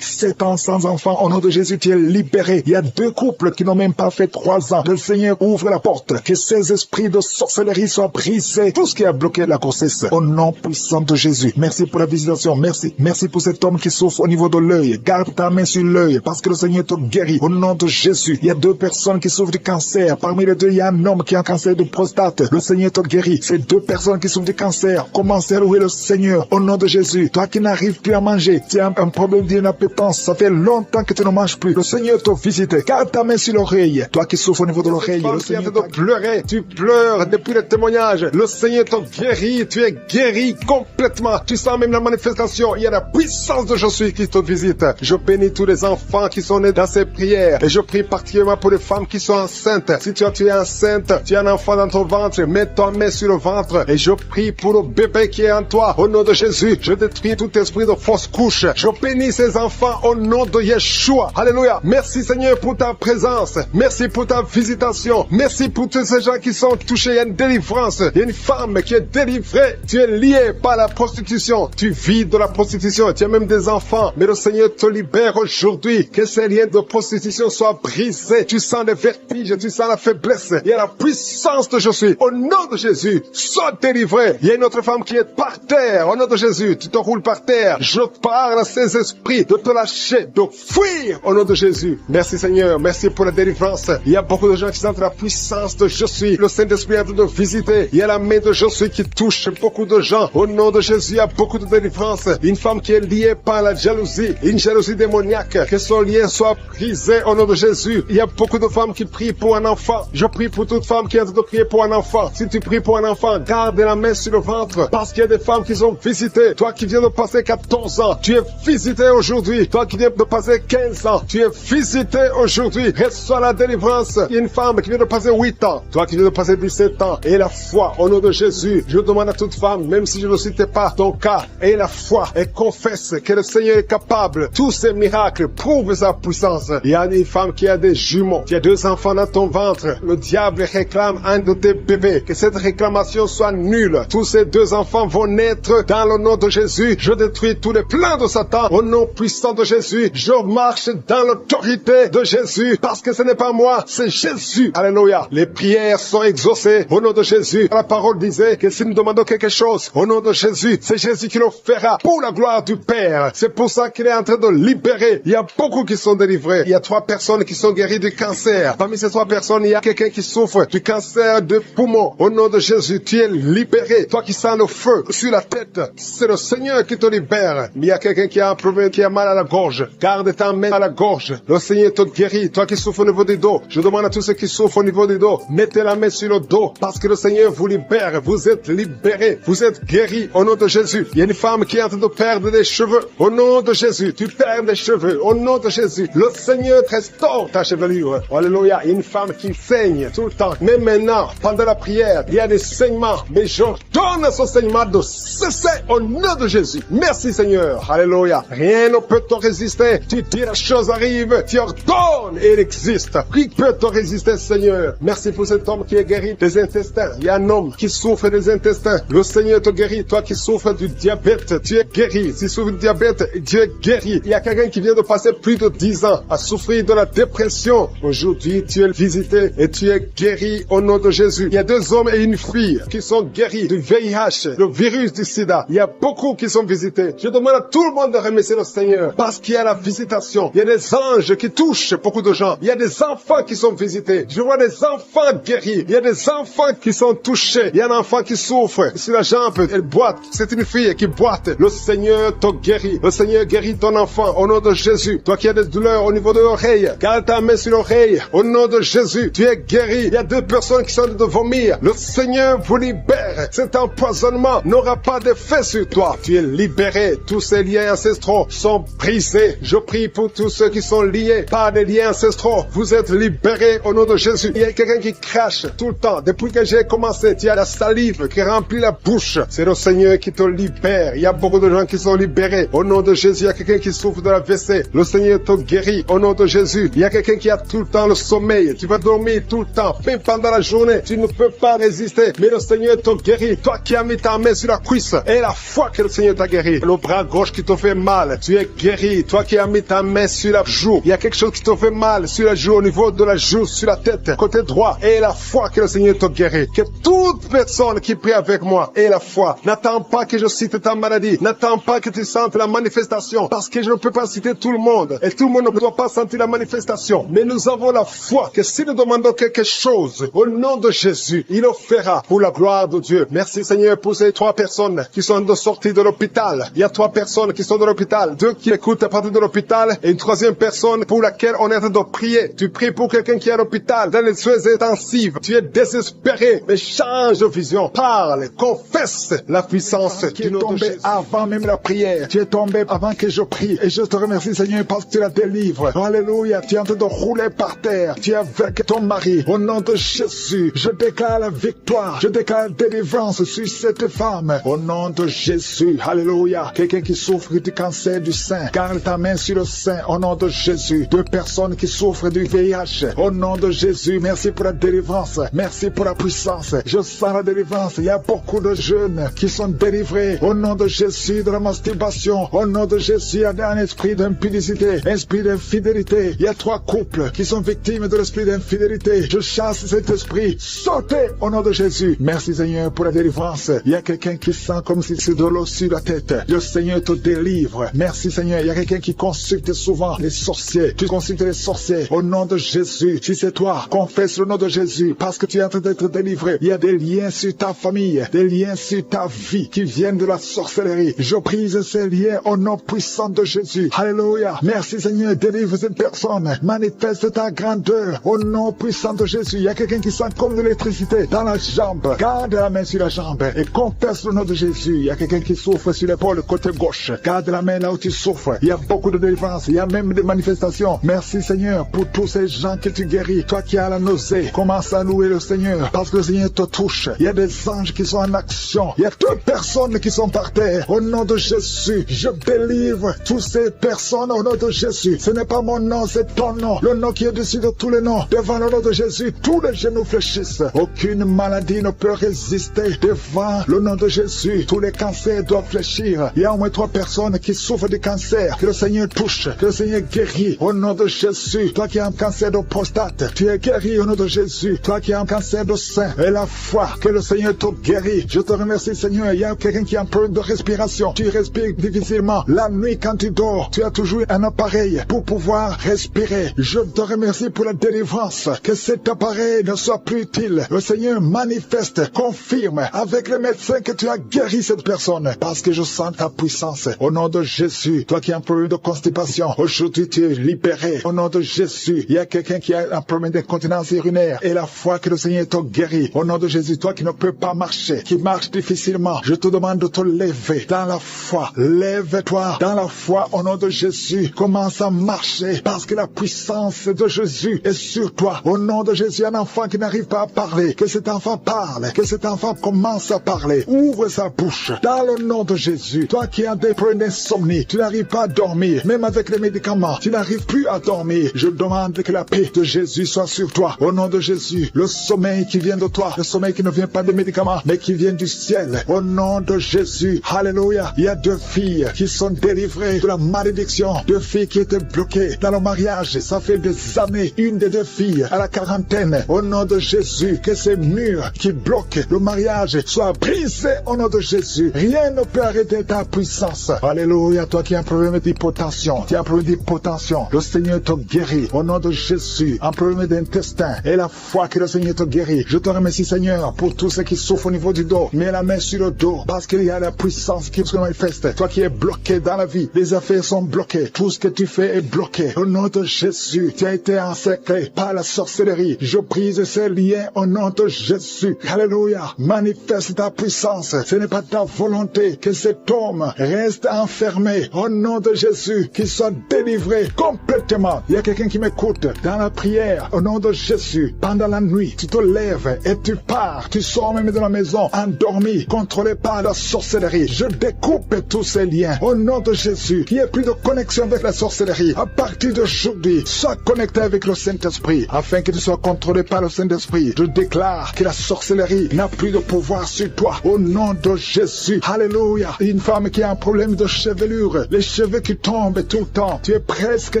ans sans enfant, au nom de Jésus, tu es libéré. Il y a 2 couples qui n'ont même pas fait 3 ans. Le Seigneur ouvre la porte. Que ces esprits de sorcellerie soient brisés. Tout ce qui a bloqué la grossesse. Au nom puissant de Jésus. Merci pour la visitation. Merci pour cet homme qui souffre au niveau de l'œil. Garde ta main sur l'œil parce que le Seigneur te guérit. Au nom de Jésus. Il y a 2 personnes qui souffrent du cancer. Parmi les 2, il y a un homme qui a un cancer de prostate. Le Seigneur te guérit. Ces 2 personnes qui souffrent du cancer. Commencez à louer le Seigneur. Au nom de Jésus. Toi qui n'arrives plus à manger. Tu as un problème d'inappétence. Ça fait longtemps que tu ne manges plus. Le Seigneur te visite. Garde ta main sur l'oreille. Toi qui souffres au niveau de l'oreille. Le Seigneur te pleurer. Tu pleures depuis le témoignage. Le Seigneur te guérit. Tu es guéri complètement. Tu sens même la manifestation. Il y a la puissance de je suis qui te visite. Je bénis tous les enfants qui sont nés dans ces prières. Et je prie particulièrement pour les femmes qui sont enceintes. Si tu es enceinte, tu as un enfant dans ton ventre, mets ta main sur le ventre. Et je prie pour le bébé qui est en toi. Au nom de Jésus, je détruis tout esprit de fausse couche. Je bénis ces enfants au nom de Yeshua. Alléluia. Merci Seigneur pour ta présence. Merci pour ta visitation. Merci pour tous ces gens qui sont touchés. Il y a une délivrance. Il y a une femme qui est délivrée. Tu es lié par la prostitution. Tu vis de la prostitution. Tu as même des enfants. Mais le Seigneur te libère aujourd'hui. Que ces liens de prostitution soient brisés. Tu sens les vertiges. Tu sens la faiblesse. Il y a la puissance de je suis. Au nom de Jésus, sois délivré. Il y a une autre femme qui est par terre. Au nom de Jésus, tu te roules par terre. Je parle à ces esprits de te lâcher, de fuir au nom de Jésus. Merci Seigneur. Merci pour la délivrance. Il y a beaucoup de gens qui sentent la puissance de je suis. Le Saint-Esprit est en train de visiter. Il y a la main de je suis qui touche beaucoup de gens. Au nom de Jésus, il y a beaucoup de délivrance. Une femme qui est liée par la jalousie, une jalousie démoniaque. Que son lien soit brisé au nom de Jésus, il y a beaucoup de femmes qui prient pour un enfant. Je prie pour toute femme qui est en train de prier pour un enfant. Si tu pries pour un enfant, garde la main sur le ventre, parce qu'il y a des femmes qui sont visitées. Toi qui viens de passer 14 ans, tu es visité aujourd'hui. Toi qui viens de passer 15 ans, tu es visité aujourd'hui. Reçois la délivrance. Il y a une femme qui vient de passer 8 ans. Toi qui viens de passer 17 ans. Et la foi, au nom de Jésus, je demande à toute femme, même si je ne citais pas ton cas, et la foi, et confesse que le Seigneur est capable. Tous ces miracles prouvent sa puissance. Il y a une femme qui a des jumeaux. Tu as 2 enfants dans ton ventre. Le diable réclame un de tes bébés. Que cette réclamation soit nulle. Tous ces 2 enfants vont naître dans le nom de Jésus. Je détruis tous les plans de Satan au nom puissant de Jésus. Je marche dans l'autorité de Jésus parce que ce n'est pas moi, c'est Jésus. Alléluia. Les prières sont exaucées au nom de Jésus. La parole disait que si nous demandons quelque chose au nom de Jésus, c'est Jésus qui le fera pour la gloire du Père. C'est pour ça qu'il est en train de libérer. Il y a beaucoup qui sont délivrés. Il y a 3 personnes qui sont guéries du cancer. Parmi ces 3 personnes, il y a quelqu'un qui souffre du cancer de poumon. Au nom de Jésus, tu es libéré. Toi qui sens le feu sur la tête, c'est le Seigneur qui te libère. Mais il y a quelqu'un qui a un problème, qui a mal à la gorge. Garde ta main à la gorge. Le Seigneur te guérit. Toi qui souffres au niveau du dos, je demande à tous ceux qui souffrent au niveau du dos, mettez la main sur le dos parce que le Seigneur vous libère. Vous êtes libérés. Vous êtes guéris au nom de Jésus. Il y a une femme qui est en train de perdre des cheveux. Au nom de Jésus, tu perds des cheveux. Au nom de Jésus, le Seigneur te restaure ta chevelure. Alléluia. Il y a une femme qui saigne tout le temps. Mais maintenant, pendant la prière, il y a des saignements. Mais j'ordonne à ce saignement de cesser au nom de Jésus. Merci Seigneur. Alléluia. Rien ne peut te résister. Tu dis la chose arrive. Tu ordonnes et elle existe. Qui peut te résister, Seigneur? Merci pour cet homme qui est guéri des intestins. Il y a un homme qui souffre des intestins. Le Seigneur te guérit. Toi qui souffres du diabète, tu es guéri. Si tu souffres du diabète, tu es guéri. Il y a quelqu'un qui vient de passer plus de 10 ans à souffrir de la dépression. Aujourd'hui, tu es visité et tu es guéri au nom de Jésus. Il y a 2 hommes et une fille qui sont guéris du VIH, le virus du sida. Il y a beaucoup qui sont visités. Je demande à tout le monde de remercier le Seigneur parce qu'il y a la visitation. Il y a des anges qui touchent beaucoup de gens. Il y a des enfants qui sont visités. Je vois des enfants guéris. Il y a des enfants qui sont touchés. Il y a un enfant qui souffre sur la jambe. Elle boite. C'est une fille qui boite. Le Seigneur te guérit. Le Seigneur guérit ton enfant au nom de Jésus. Toi qui as des douleurs au niveau de l'oreille, garde ta main sur l'oreille. Au nom de Jésus, tu es guéri. Il y a 2 personnes qui sont en train de vomir. Le Seigneur vous libère. Cet empoisonnement n'aura pas d'effet sur toi. Tu es libéré. Tous ces liens ancestraux sont brisés. Je prie pour tous ceux qui sont liés par des liens ancestraux. Vous êtes libérés au nom de Jésus. Il y a quelqu'un qui crache tout le temps. Depuis que j'ai commencé, tu as la salive qui remplit la bouche. C'est le Seigneur qui te libère. Il y a beaucoup de gens qui sont libérés. Au nom de Jésus, il y a quelqu'un qui souffre de la WC. Le Seigneur te guérit. Au nom de Jésus, il y a quelqu'un qui a tout le temps le sommeil. Tu vas dormir tout le temps. Même pendant la journée, tu ne peux pas résister. Mais le Seigneur te guérit. Toi qui as mis ta main sur la cuisse et la foi que le Seigneur t'a guéri. Le bras gauche qui te fait mal, tu es guéri. Toi qui as mis ta main sur la joue, il y a quelque chose qui te fait mal sur la joue, au niveau de la joue, sur la tête, côté droit, et la foi que le Seigneur te guérit. Que toute personne qui prie avec moi ait la foi. N'attends pas que je cite ta maladie. N'attends pas que tu sentes la manifestation, parce que je ne peux pas citer tout le monde. Et tout le monde ne doit pas sentir la manifestation. Mais nous avons la foi que si nous demandons quelque chose, au nom de Jésus, il le fera pour la gloire de Dieu. Merci Seigneur pour ces 3 personnes qui sont de sortie de l'hôpital. Il y a 3 personnes qui sont de l'hôpital. 2 qui écoutent à partir de l'hôpital et une 3e personne pour laquelle on est en train de prier. Tu pries pour quelqu'un qui est à l'hôpital, dans les soins intensifs. Tu es désespéré, mais change de vision. Parle, confesse la puissance qui est tombée avant même la prière. Tu es tombé avant que je prie. Et je te remercie Seigneur parce que tu la délivres. Alléluia. Tu es en train de rouler par terre. Tu es avec ton mari. Au nom de Jésus, je déclare la victoire. Je déclare la délivrance sur cette femme. Au nom de Jésus. Alléluia. Quelqu'un qui souffre du cancer du sein, garde ta main sur le sein. Au nom de Jésus. 2 personnes qui souffrent du VIH. Au nom de Jésus. Merci pour la délivrance. Merci pour la puissance. Je sens la délivrance. Il y a beaucoup de jeunes qui sont délivrés. Au nom de Jésus, de la masturbation. Au nom de Jésus, il y a un esprit d'impudicité, esprit d'infidélité. Il y a 3 couples qui sont victimes de l'esprit d'infidélité. Je chasse cet esprit. Sautez au nom de Jésus. Merci Seigneur pour la délivrance. Il y a quelqu'un qui sent comme si c'est de l'eau sur la tête. Le Seigneur te délivre. Merci Seigneur. Il y a quelqu'un qui consulte souvent les sorciers. Tu consultes les sorciers. Au nom de Jésus. Si c'est toi, confesse le nom de Jésus parce que tu es en train d'être délivré. Il y a des liens sur ta famille, des liens sur ta vie qui viennent de la sorcellerie. Je brise ces liens au nom puissant de Jésus. Alléluia. Merci Seigneur. Délivre cette personne. Manifeste ta grandeur. Au nom puissant de Jésus, il y a quelqu'un qui sent comme de l'électricité dans la jambe. Garde la main sur la jambe et confesse le nom de Jésus. Il y a quelqu'un qui souffre sur l'épaule côté gauche. Garde la main là où tu souffres. Il y a beaucoup de délivrance. Il y a même des manifestations. Merci Seigneur pour tous ces gens que tu guéris. Toi qui as la nausée, commence à louer le Seigneur parce que le Seigneur te touche. Il y a des anges qui sont en action. Il y a 2 personnes qui sont par terre. Au nom de Jésus, je délivre toutes ces personnes au nom de Jésus. Ce n'est pas mon nom, c'est ton nom. Le nom qui est au-dessus de tous les noms. Devant le nom de Jésus, tous les genoux fléchissent. Aucune maladie ne peut résister devant le nom de Jésus. Tous les cancers doivent fléchir. Il y a au moins 3 personnes qui souffrent de cancer. Que le Seigneur touche, que le Seigneur guérit. Au nom de Jésus, toi qui as un cancer de prostate, tu es guéri au nom de Jésus. Toi qui as un cancer de sein, et la foi, que le Seigneur te guérit. Je te remercie Seigneur. Il y a quelqu'un qui a un problème de respiration. Tu respires difficilement. La nuit quand tu dors, tu as toujours un appareil pour pouvoir respirer. Je te remercie pour la délivrance. Que cet appareil ne soit plus utile. Le Seigneur manifeste, confirme avec les médecins que tu as guéri cette personne. Parce que je sens ta puissance. Au nom de Jésus, toi qui as un problème de constipation, aujourd'hui tu es libéré. Au nom de Jésus, il y a quelqu'un qui a un problème d'incontinence urinaire. Et la foi que le Seigneur te guérit. Au nom de Jésus, toi qui ne peux pas marcher, qui marche difficilement, je te demande de te lever dans la foi. Lève-toi dans la foi au nom de Jésus. Commence à marcher parce que la puissance de Jésus est sur toi. Au nom de Jésus, un enfant qui n'arrive pas à parler, que cet enfant parle, que cet enfant commence à parler. Ouvre sa bouche dans le nom de Jésus. Toi qui as des problèmes d'insomnie, tu n'arrives pas à dormir, même avec les médicaments, tu n'arrives plus à dormir. Je demande que la paix de Jésus soit sur toi. Au nom de Jésus, le sommeil qui vient de toi, le sommeil qui ne vient pas des médicaments, mais qui vient du ciel. Au nom de Jésus, alléluia. Il y a 2 filles qui sont délivrées de la malédiction. 2 filles qui étaient bloquées dans le mariage. Ça fait des années. Une des 2 filles à la quarantaine. Au nom de Jésus, que ces murs qui bloquent le mariage soient brisés au nom de Jésus. Rien ne peut arrêter ta puissance. Alléluia. Toi qui as un problème d'hypotension, tu as un problème d'hypotension, le Seigneur te guérit. Au nom de Jésus, un problème d'intestin et la foi que le Seigneur te guérit. Je te remercie Seigneur pour tous ceux qui souffrent au niveau du dos. Mets la main sur le dos parce qu'il y a la puissance qui se manifeste. Toi qui es bloqué dans la vie, les affaires sont bloquées. Tout ce que tu fais est bloqué. Au nom de Jésus, tu as été encerclé par la sorcellerie. Je brise ces liens au nom de Jésus. Alléluia. Manifeste ta puissance. Ce n'est pas ta volonté que cet homme reste enfermé. Au nom de Jésus, qu'il soit délivré complètement. Il y a quelqu'un qui m'écoute dans la prière. Au nom de Jésus, pendant la nuit, tu te lèves et tu pars. Tu sors même de la maison endormi, contrôlé par la sorcellerie. Je découpe tous ces liens. Au nom de Jésus, qu'il n'y ait plus de connexion avec la sorcellerie. À partir d'aujourd'hui, sois connecté avec le Saint-Esprit, afin que tu sois contrôlé par le Saint-Esprit. Je déclare que la sorcellerie n'a plus de pouvoir sur toi. Au nom de Jésus. Alléluia. Une femme qui a un problème de chevelure, les cheveux qui tombent tout le temps. Tu es presque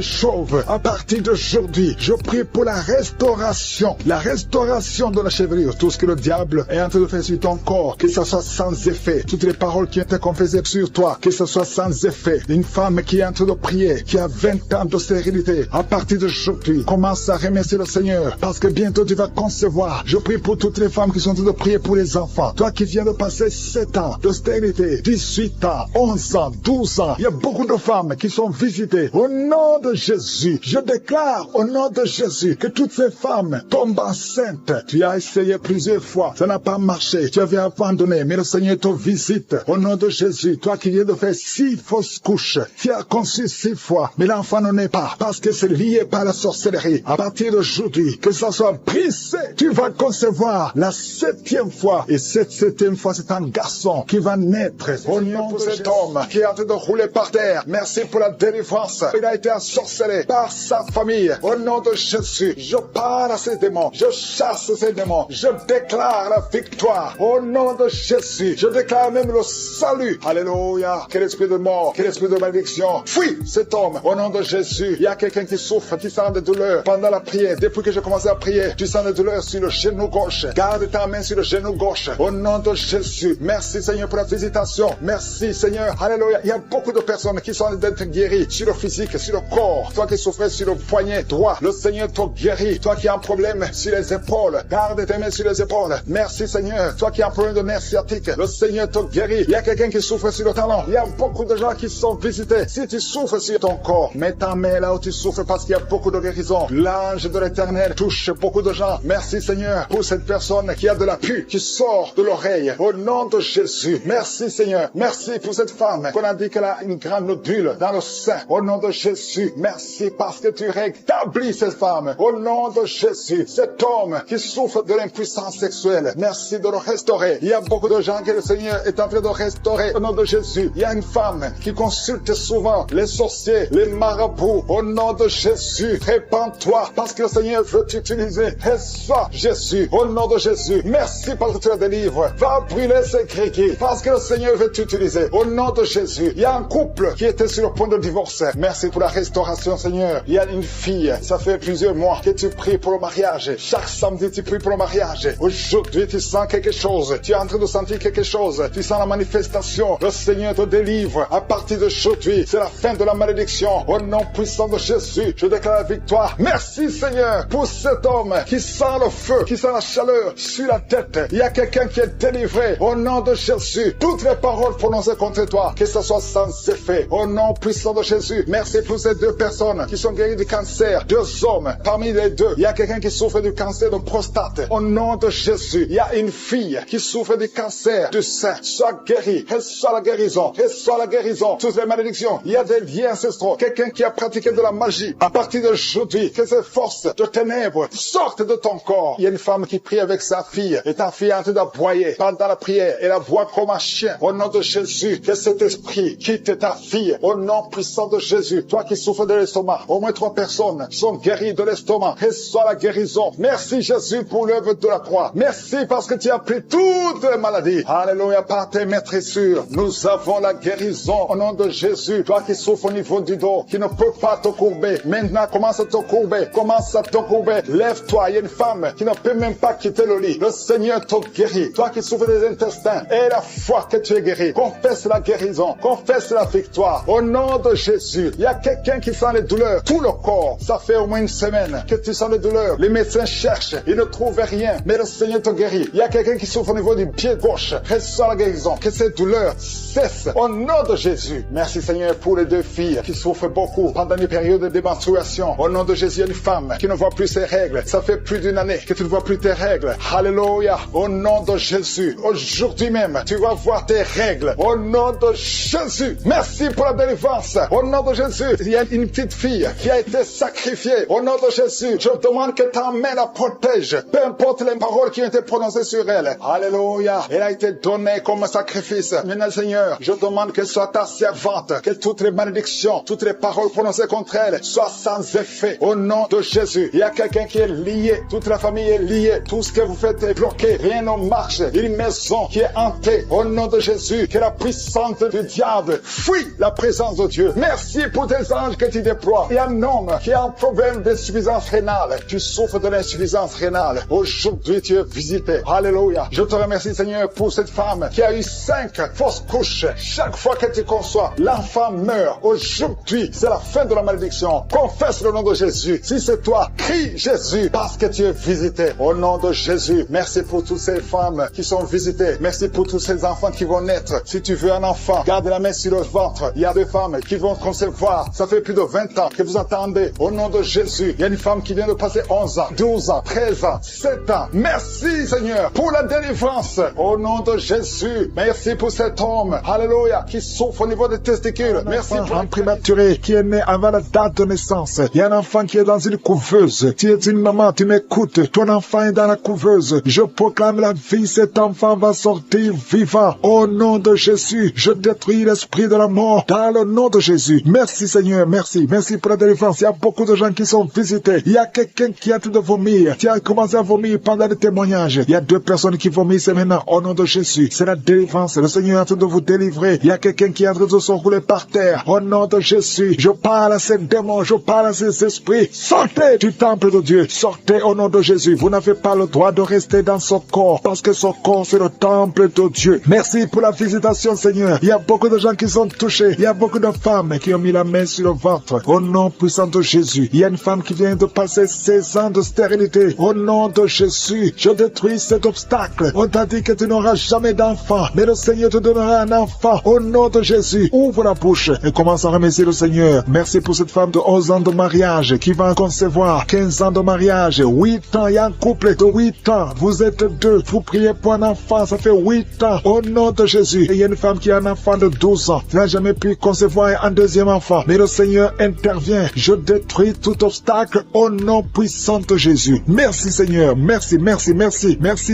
chauve. À partir d'aujourd'hui, je prie pour la restauration de la chevelure. Tout ce que le diable est en train de faire sur ton corps, que ce soit sans effet. Toutes les paroles qui ont été confessées sur toi, que ce soit sans effet. Une femme qui est en train de prier, qui a 20 ans de stérilité, à partir d'aujourd'hui, commence à remercier le Seigneur, parce que bientôt tu vas concevoir. Je prie pour toutes les femmes qui sont en train de prier pour les enfants. Toi qui viens de passer 7 ans de stérilité, 18 ans, 11 ans, 12 ans, il y a beaucoup de femmes qui sont visitées. Au nom de Jésus, je déclare au nom de Jésus que toutes ces femmes tombent enceintes. Tu as essayé plusieurs fois, ça n'a pas marché. Tu avais abandonné, mais le Seigneur te visite. Au nom de Jésus, toi qui viens de faire 6 fausses couches, tu as conçu 6 fois, mais l'enfant ne naît pas, parce que c'est lié par la sorcellerie. À partir d'aujourd'hui, que ça soit brisé, tu vas concevoir la 7e fois. Et cette 7e fois, c'est un garçon qui va naître. Au nom de cet homme qui est en train de rouler par terre, merci pour la délivrance. Il a été ensorcelé par sa famille. Au nom de Jésus, je parle à ces démons, je chasse ces démons, je déclare la victoire. Au nom de Jésus, je déclare même le salut. Alléluia. Quel esprit de mort, quel esprit de malédiction, fuis cet homme. Au nom de Jésus, il y a quelqu'un qui souffre, qui sent des douleurs pendant la prière. Depuis que j'ai commencé à prier, tu sens des douleurs sur le genou gauche. Garde ta main sur le genou gauche. Au nom de Jésus, merci Seigneur pour la visitation. Merci Seigneur. Alléluia. Il y a beaucoup de personnes qui sont d'être guéries sur le physique, sur le corps. Toi qui souffrais sur le poignet droit, le Seigneur te guérit. Toi qui as un problème sur les épaules, garde tes mains sur les épaules. Merci Seigneur. Toi qui as un problème de nerf sciatique, le Seigneur te guérit. Il y a quelqu'un qui souffre sur le talon. Il y a beaucoup de gens qui sont visités. Si tu souffres sur ton corps, mets ta main là où tu souffres. délivrance parce qu'il y a beaucoup de guérison. L'ange de l'Éternel touche beaucoup de gens. Merci Seigneur pour cette personne qui a de la pus qui sort de l'oreille. Au nom de Jésus. Merci Seigneur. Merci pour cette femme qu'on a dit qu'elle a une grande nodule dans le sein. Au nom de Jésus. Merci parce que tu rétablis cette femme. Au nom de Jésus. Cet homme qui souffre de l'impuissance sexuelle. Merci de le restaurer. Il y a beaucoup de gens que le Seigneur est en train de restaurer. Au nom de Jésus. Il y a une femme qui consulte souvent les sorciers, les marabouts. Au nom de Jésus. Répands-toi parce que le Seigneur veut t'utiliser. Reçois Jésus. Au nom de Jésus. Merci parce que tu la délivres. Va brûler ces gréquilles parce que le Seigneur veut t'utiliser. Au nom de Jésus. Il y a un couple qui était sur le point de divorce. Merci pour la restauration, Seigneur. Il y a une fille. Ça fait plusieurs mois que tu pries pour le mariage. Chaque samedi, tu pries pour le mariage. Aujourd'hui, tu sens quelque chose. Tu es en train de sentir quelque chose. Tu sens la manifestation. Le Seigneur te délivre. À partir d'aujourd'hui, c'est la fin de la malédiction. Au nom puissant de Jésus, je déclare la victoire. Merci, Seigneur, pour cet homme qui sent le feu, qui sent la chaleur sur la tête. Il y a quelqu'un qui est délivré. Au nom de Jésus, toutes les paroles prononcées contre toi, que ce soit sans effet. Au nom puissant de Jésus, merci pour ces deux personnes qui sont guéries du cancer. Deux hommes. Parmi les deux, il y a quelqu'un qui souffre du cancer de prostate. Au nom de Jésus, il y a une fille qui souffre du cancer du sein. Sois guérie. Reçois la guérison. Reçois la guérison. Toutes les malédictions. Il y a des liens ancestraux. Quelqu'un qui a pratiqué de la magie. À partir d'aujourd'hui, que ces forces de ténèbres sortent de ton corps. Il y a une femme qui prie avec sa fille. Et ta fille est en train d'aboyer pendant la prière. Elle aboie comme un chien. Au nom de Jésus, que cet esprit quitte ta fille. Au nom puissant de Jésus. Toi qui souffres de l'estomac. Au moins 3 personnes sont guéries de l'estomac. Reçois la guérison. Merci Jésus pour l'œuvre de la croix. Merci parce que tu as pris toutes les maladies. Alléluia, par tes maîtressures. Nous avons la guérison au nom de Jésus. Toi qui souffres au niveau du dos, qui ne peux pas te courber. Maintenant, commence à te courber. Commence à te courber. Lève-toi. Il y a une femme qui ne peut même pas quitter le lit. Le Seigneur te guérit. Toi qui souffres des intestins, aie la foi que tu es guéri. Confesse la guérison. Confesse la victoire. Au nom de Jésus. Il y a quelqu'un qui sent les douleurs. Tout le corps. Ça fait au moins une semaine que tu sens les douleurs. Les médecins cherchent. Ils ne trouvent rien. Mais le Seigneur te guérit. Il y a quelqu'un qui souffre au niveau du pied gauche. Reçois la guérison. Que ces douleurs cessent. Au nom de Jésus. Merci Seigneur pour les deux filles qui souffrent beaucoup pendant les périodes de démenstruation. Au nom de Jésus, il y a une femme qui ne voit plus ses règles. Ça fait plus d'une année que tu ne vois plus tes règles. Alléluia. Au nom de Jésus. Aujourd'hui même, tu vas voir tes règles. Au nom de Jésus. Merci pour la délivrance. Au nom de Jésus. Il y a une petite fille qui a été sacrifiée. Au nom de Jésus. Je demande que ta main la protège. Peu importe les paroles qui ont été prononcées sur elle. Alléluia. Elle a été donnée comme sacrifice. Maintenant, Seigneur, je demande qu'elle soit ta servante. Que toutes les malédictions, toutes les paroles prononcées contre elle soient sans effet. Au nom de Jésus. Il y a quelqu'un qui est lié. Toute la famille est liée. Tout ce que vous faites est bloqué. Rien ne marche. Une maison qui est hantée. Au nom de Jésus. Que la puissance du diable fuit la présence de Dieu. Merci pour tes anges que tu déploies. Il y a un homme qui a un problème d'insuffisance rénale. Tu souffres de l'insuffisance rénale. Aujourd'hui, tu es visité. Alléluia. Je te remercie, Seigneur, pour cette femme qui a eu 5 fausses couches. Chaque fois que tu conçois, l'enfant meurt. Aujourd'hui, c'est la fin de la malédiction. Confesse le nom de Jésus. Si c'est toi, crie Jésus parce que tu es visité. Au nom de Jésus, merci pour toutes ces femmes qui sont visitées. Merci pour tous ces enfants qui vont naître. Si tu veux un enfant, garde la main sur le ventre. Il y a des femmes qui vont concevoir. Ça fait plus de 20 ans que vous attendez. Au nom de Jésus, il y a une femme qui vient de passer 11 ans, 12 ans, 13 ans, 7 ans. Merci Seigneur pour la délivrance. Au nom de Jésus, merci pour cet homme, alléluia, qui souffre au niveau des testicules. Merci pour un prématuré qui est né avant la date de naissance. Il y a un enfant qui est dans une couveuse. Tu es une maman, tu m'écoutes. Ton enfant est dans la couveuse. Je proclame la vie. Cet enfant va sortir vivant. Au nom de Jésus, je détruis l'esprit de la mort dans le nom de Jésus. Merci Seigneur, merci. Merci pour la délivrance. Il y a beaucoup de gens qui sont visités. Il y a quelqu'un qui est en train de vomir. Tu as commencé à vomir pendant le témoignage. Il y a 2 personnes qui vomissent maintenant. Au nom de Jésus, c'est la délivrance. Le Seigneur est en train de vous délivrer. Il y a quelqu'un qui est en train de se rouler par terre. Au nom de Jésus, je parle à ces démons, je parle à ces esprits. Sortez du temple de Dieu. Sortez au nom de Jésus. Vous n'avez pas le droit de rester dans ce corps parce que ce corps, c'est le temple de Dieu. Merci pour la visitation, Seigneur. Il y a beaucoup de gens qui sont touchés. Il y a beaucoup de femmes qui ont mis la main sur le ventre. Au nom puissant de Jésus. Il y a une femme qui vient de passer 16 ans de stérilité. Au nom de Jésus, je détruis cet obstacle. On t'a dit que tu n'auras jamais d'enfant, mais le Seigneur te donnera un enfant. Au nom de Jésus, ouvre la bouche et commence à remercier le Seigneur. Merci pour cette femme de de 11 ans de mariage qui va concevoir 15 ans de mariage, 8 ans, il y a un couple de 8 ans, vous êtes deux, vous priez pour un enfant, ça fait 8 ans, au nom de Jésus. Et il y a une femme qui a un enfant de 12 ans, qui n'a jamais pu concevoir un deuxième enfant, mais le Seigneur intervient, je détruis tout obstacle au nom puissant de Jésus. Merci Seigneur, merci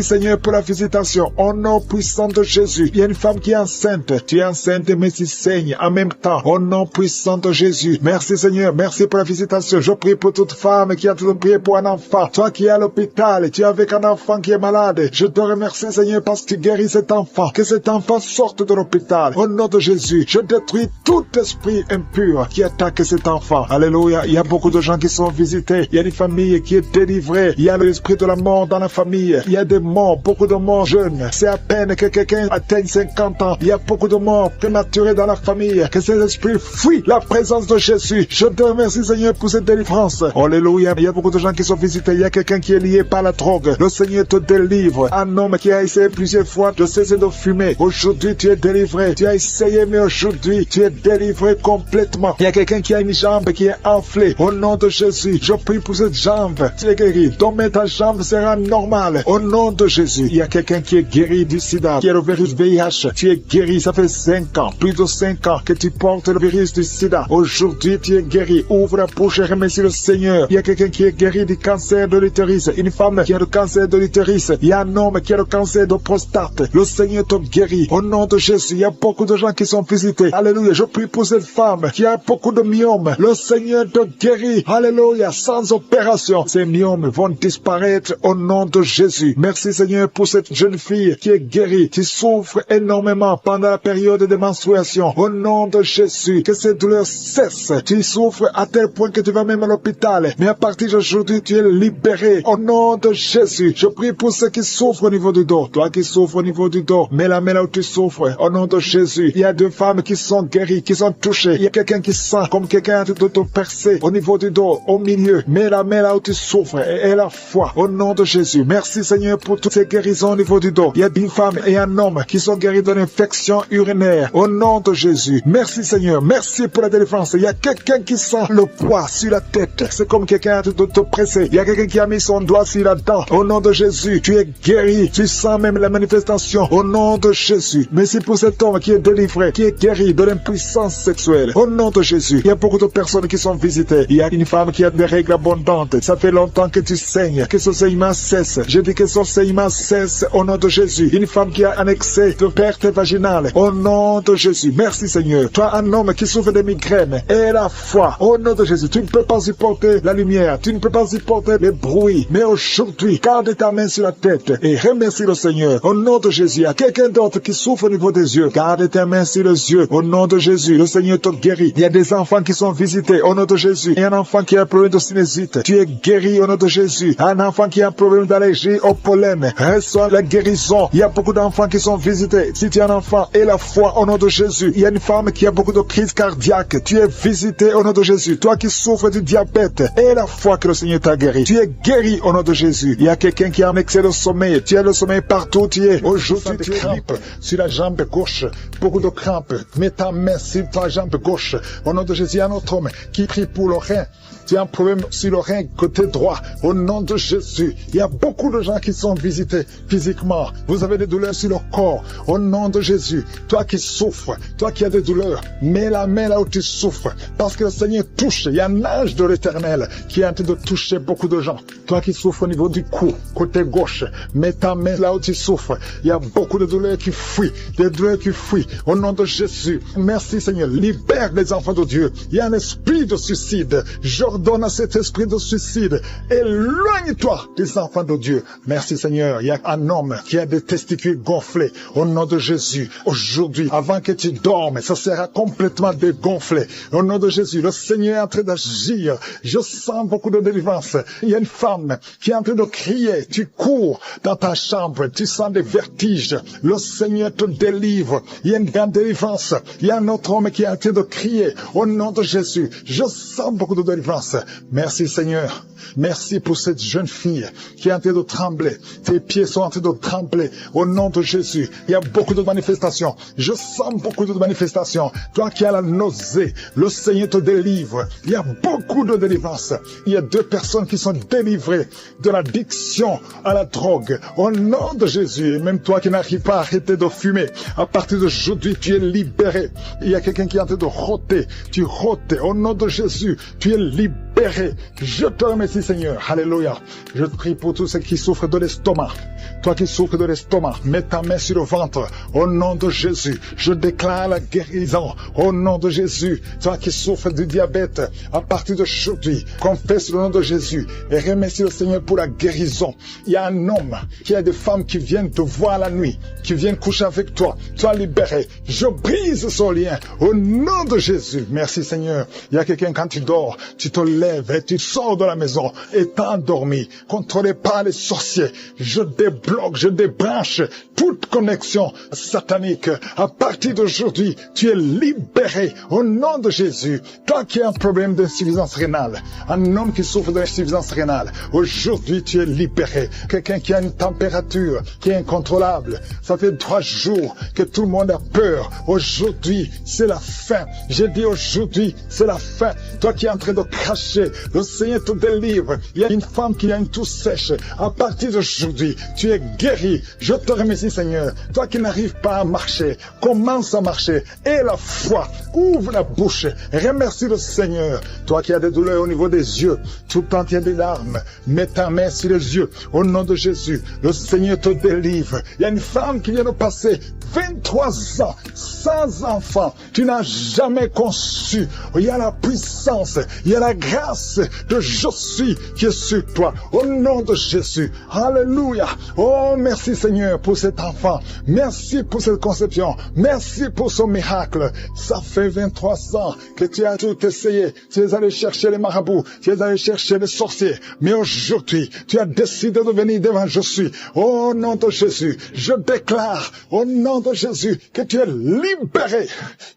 Seigneur pour la visitation, au nom puissant de Jésus. Il y a une femme qui est enceinte, tu es enceinte mais tu saignes en même temps, au nom puissant de Jésus. Merci Seigneur, merci pour la visitation. Je prie pour toute femme qui a toujours prié pour un enfant. Toi qui es à l'hôpital, tu es avec un enfant qui est malade. Je te remercie Seigneur parce que tu guéris cet enfant. Que cet enfant sorte de l'hôpital. Au nom de Jésus, je détruis tout esprit impur qui attaque cet enfant. Alléluia. Il y a beaucoup de gens qui sont visités. Il y a une famille qui est délivrée. Il y a l'esprit de la mort dans la famille. Il y a des morts, beaucoup de morts jeunes. C'est à peine que quelqu'un atteigne 50 ans. Il y a beaucoup de morts prématurées dans la famille. Que ces esprits fuient la présence de Jésus. Je te remercie Seigneur pour cette délivrance. Alléluia. Il y a beaucoup de gens qui sont visités. Il y a quelqu'un qui est lié par la drogue. Le Seigneur te délivre. Un homme qui a essayé plusieurs fois de cesser de fumer. Aujourd'hui tu es délivré. Tu as essayé mais aujourd'hui tu es délivré complètement. Il y a quelqu'un qui a une jambe qui est enflée. Au nom de Jésus, je prie pour cette jambe. Tu es guéri. Donc ta jambe sera normale. Au nom de Jésus. Il y a quelqu'un qui est guéri du sida, qui est le virus VIH. Tu es guéri. Ça fait 5 ans, plus de 5 ans que tu portes le virus du sida. Aujourd'hui tu es guéri. Ouvre la bouche et remercie le Seigneur. Il y a quelqu'un qui est guéri du cancer de l'utérus. Une femme qui a le cancer de l'utérus. Il y a un homme qui a le cancer de prostate. Le Seigneur te guérit. Au nom de Jésus, il y a beaucoup de gens qui sont visités. Alléluia. Je prie pour cette femme qui a beaucoup de myomes. Le Seigneur te guérit. Alléluia. Sans opération, ces myomes vont disparaître au nom de Jésus. Merci Seigneur pour cette jeune fille qui est guérie. Tu souffres énormément pendant la période de menstruation. Au nom de Jésus, que ces douleurs cessent. Tu souffres à tel point que tu vas même à l'hôpital. Mais à partir d'aujourd'hui, tu es libéré. Au nom de Jésus, je prie pour ceux qui souffrent au niveau du dos. Toi qui souffres au niveau du dos, mets la main là où tu souffres. Au nom de Jésus, il y a 2 femmes qui sont guéries, qui sont touchées. Il y a quelqu'un qui sent comme quelqu'un a tout percé au niveau du dos, au milieu. Mets la main là où tu souffres et la foi. Au nom de Jésus, merci Seigneur pour toutes ces guérisons au niveau du dos. Il y a une femme et un homme qui sont guéris d'une infection urinaire. Au nom de Jésus, merci Seigneur, merci pour la délivrance. Il y a quelqu'un qui sent le poids sur la tête. C'est comme quelqu'un a tout pressé. Il y a quelqu'un qui a mis son doigt sur la dent. Au nom de Jésus, tu es guéri. Tu sens même la manifestation. Au nom de Jésus, merci pour cet homme qui est délivré, qui est guéri de l'impuissance sexuelle. Au nom de Jésus, il y a beaucoup de personnes qui sont visitées. Il y a une femme qui a des règles abondantes. Ça fait longtemps que tu saignes. Que ce saignement cesse. Je dis que ce saignement cesse au nom de Jésus. Une femme qui a un excès de perte vaginale. Au nom de Jésus, merci Seigneur. Toi, un homme qui souffre de migraines, et la foi. Au nom de Jésus, tu ne peux pas supporter la lumière. Tu ne peux pas supporter les bruits. Mais aujourd'hui, garde ta main sur la tête et remercie le Seigneur. Au nom de Jésus, il y a quelqu'un d'autre qui souffre au niveau des yeux. Garde ta main sur les yeux. Au nom de Jésus, le Seigneur te guérit. Il y a des enfants qui sont visités. Au nom de Jésus, il y a un enfant qui a un problème de sinusite. Tu es guéri au nom de Jésus. Un enfant qui a un problème d'allergie au pollen. Reçois la guérison. Il y a beaucoup d'enfants qui sont visités. Si tu es un enfant, et la foi au nom de Jésus. Il y a une femme qui a beaucoup de crises cardiaques. Tu es visité au nom de Jésus. Toi qui souffres du diabète, et la foi que le Seigneur t'a guéri. Tu es guéri au nom de Jésus. Il y a quelqu'un qui a un excès de sommeil. Tu as le sommeil partout où tu es. Aujourd'hui, tu es crampes sur la jambe gauche. Beaucoup de crampes. Mets ta main sur ta jambe gauche. Au nom de Jésus, il y a un autre homme qui prie pour le rein. Tu as un problème sur le rein côté droit. Au nom de Jésus, il y a beaucoup de gens qui sont visités physiquement. Vous avez des douleurs sur le corps. Au nom de Jésus, toi qui souffres, toi qui as des douleurs, mets la main là où tu souffres. Parce que le Seigneur touche. Il y a un ange de l'Éternel qui est en train de toucher beaucoup de gens. Toi qui souffres au niveau du cou, côté gauche, mets ta main là où tu souffres. Il y a beaucoup de douleurs qui fuient. Des douleurs qui fuient. Au nom de Jésus, merci Seigneur. Libère les enfants de Dieu. Il y a un esprit de suicide. J'ordonne à cet esprit de suicide. Éloigne-toi des enfants de Dieu. Merci Seigneur. Il y a un homme qui a des testicules gonflés. Au nom de Jésus, aujourd'hui, avant que tu dormes, ça sera complètement dégonflé. Au nom de Jésus, le Seigneur est en train d'agir. Je sens beaucoup de délivrance. Il y a une femme qui est en train de crier. Tu cours dans ta chambre. Tu sens des vertiges. Le Seigneur te délivre. Il y a une grande délivrance. Il y a un autre homme qui est en train de crier. Au nom de Jésus, je sens beaucoup de délivrance. délivrance. Merci Seigneur. Merci pour cette jeune fille qui est en train de trembler. Tes pieds sont en train de trembler. Au nom de Jésus, il y a beaucoup de manifestations. Je sens beaucoup de manifestations. Toi qui as la nausée, le Seigneur te délivre. Il y a beaucoup de délivrance. Il y a 2 personnes qui sont délivrées de l'addiction à la drogue. Au nom de Jésus, et même toi qui n'arrives pas à arrêter de fumer, à partir d'aujourd'hui, tu es libéré. Il y a quelqu'un qui est en train de rôter. Tu rôtes. Au nom de Jésus, tu es libéré. Je te remercie Seigneur. Alléluia. Je prie pour tous ceux qui souffrent de l'estomac. Toi qui souffres de l'estomac, mets ta main sur le ventre. Au nom de Jésus, je déclare la guérison. Au nom de Jésus, toi qui souffres du diabète, à partir d'aujourd'hui, confesse le nom de Jésus et remercie le Seigneur pour la guérison. Il y a un homme, il y a des femmes qui viennent te voir la nuit, qui viennent coucher avec toi. Sois libéré. Je brise son lien. Au nom de Jésus. Merci Seigneur. Il y a quelqu'un quand tu dors, tu te lèves et tu sors de la maison et t'es endormi, contrôlé par les sorciers. Je débloque, je débranche toute connexion satanique. À partir d'aujourd'hui, tu es libéré au nom de Jésus. Toi qui as un problème d'insuffisance rénale, un homme qui souffre d'insuffisance rénale, aujourd'hui tu es libéré. Quelqu'un qui a une température qui est incontrôlable, ça fait 3 jours que tout le monde a peur. Aujourd'hui, c'est la fin. J'ai dit aujourd'hui, c'est la fin. Toi qui es en train de cracher, le Seigneur te délivre. Il y a une femme qui a une toux sèche. À partir d'aujourd'hui, tu es guéri. Je te remercie Seigneur. Toi qui n'arrives pas à marcher, commence à marcher. Et la foi, ouvre la bouche. Remercie le Seigneur. Toi qui as des douleurs au niveau des yeux, tout le temps tu as des larmes, mets ta main sur les yeux. Au nom de Jésus, le Seigneur te délivre. Il y a une femme qui vient de passer 23 ans sans enfant. Tu n'as jamais conçu. Il y a la puissance, il y a la grâce de je suis qui est sur toi. Au nom de Jésus. Alléluia. Oh, merci Seigneur pour cet enfant. Merci pour cette conception. Merci pour ce miracle. Ça fait 23 ans que tu as tout essayé. Tu es allé chercher les marabouts. Tu es allé chercher les sorciers. Mais aujourd'hui, tu as décidé de venir devant je suis. Au nom de Jésus, je déclare au nom de Jésus que tu es libéré.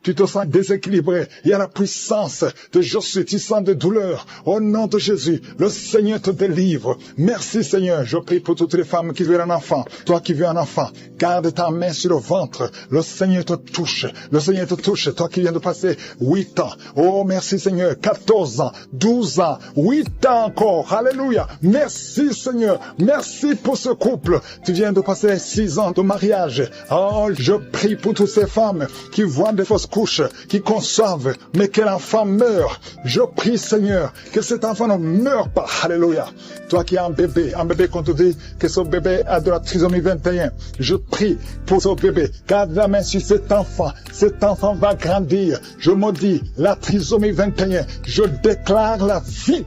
Tu te sens déséquilibré. Il y a la puissance de je suis. Tu sens des douleurs. Au nom de Jésus, le Seigneur te délivre. Merci Seigneur. Je prie pour toutes les femmes qui veulent un enfant. Toi qui veux un enfant, garde ta main sur le ventre. Le Seigneur te touche. Le Seigneur te touche. Toi qui viens de passer 8 ans. Oh, merci Seigneur. 14 ans, 12 ans, 8 ans encore. Alléluia. Merci Seigneur. Merci pour ce couple. Tu viens de passer 6 ans de mariage. Oh, je prie pour toutes ces femmes qui voient des fausses couches, qui conçoivent, mais que l'enfant meurt. Je prie Seigneur que cet enfant ne meure pas. Alléluia. Toi qui as un bébé qu'on te dit que ce bébé a de la trisomie 21. Je prie pour ce bébé. Garde la main sur cet enfant. Cet enfant va grandir. Je maudis la trisomie 21. Je déclare la vie.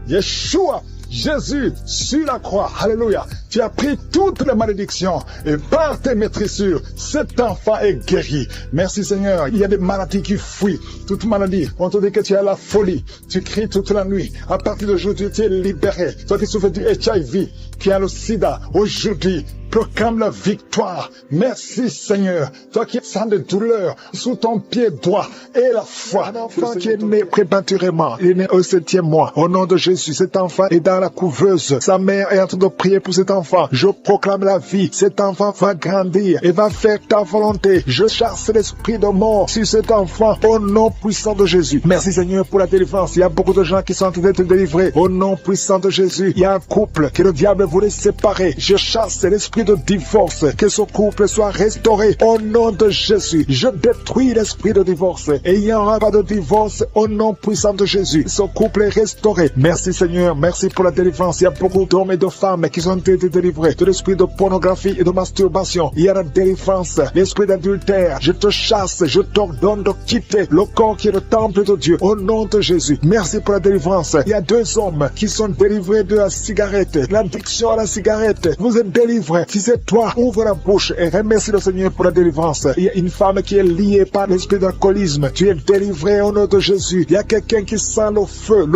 Yeshua, Jésus, sur la croix, alléluia, tu as pris toutes les malédictions et par tes maîtrissures, cet enfant est guéri. Merci Seigneur, il y a des maladies qui fuient, toute maladie, on te dit que tu as la folie, tu cries toute la nuit, à partir d'aujourd'hui tu es libéré. Toi qui souffres du HIV, qui a le sida, aujourd'hui, proclame la victoire. Merci Seigneur. Toi qui sens des douleurs sous ton pied droit et la foi. L'enfant qui est né prématurément, il est né au 7e mois. Au nom de Jésus, cet enfant est dans la couveuse. Sa mère est en train de prier pour cet enfant. Je proclame la vie. Cet enfant va grandir et va faire ta volonté. Je chasse l'esprit de mort sur cet enfant au nom puissant de Jésus. Merci Seigneur pour la délivrance. Il y a beaucoup de gens qui sont en train d'être délivrés. Au nom puissant de Jésus, il y a un couple que le diable voulait séparer. Je chasse l'esprit de divorce, que ce couple soit restauré au nom de Jésus. Je détruis l'esprit de divorce et il n'y aura pas de divorce au nom puissant de Jésus. Ce couple est restauré. Merci Seigneur, merci pour la délivrance. Il y a beaucoup d'hommes et de femmes qui ont été délivrés de l'esprit de pornographie et de masturbation. Il y a la délivrance, l'esprit d'adultère. Je te chasse, je t'ordonne de quitter le corps qui est le temple de Dieu au nom de Jésus. Merci pour la délivrance. Il y a 2 hommes qui sont délivrés de la cigarette, l'addiction à la cigarette. Vous êtes délivrés. Si c'est toi, ouvre la bouche et remercie le Seigneur pour la délivrance. Il y a une femme qui est liée par l'esprit d'alcoolisme. Tu es délivré au nom de Jésus. Il y a quelqu'un qui sent le feu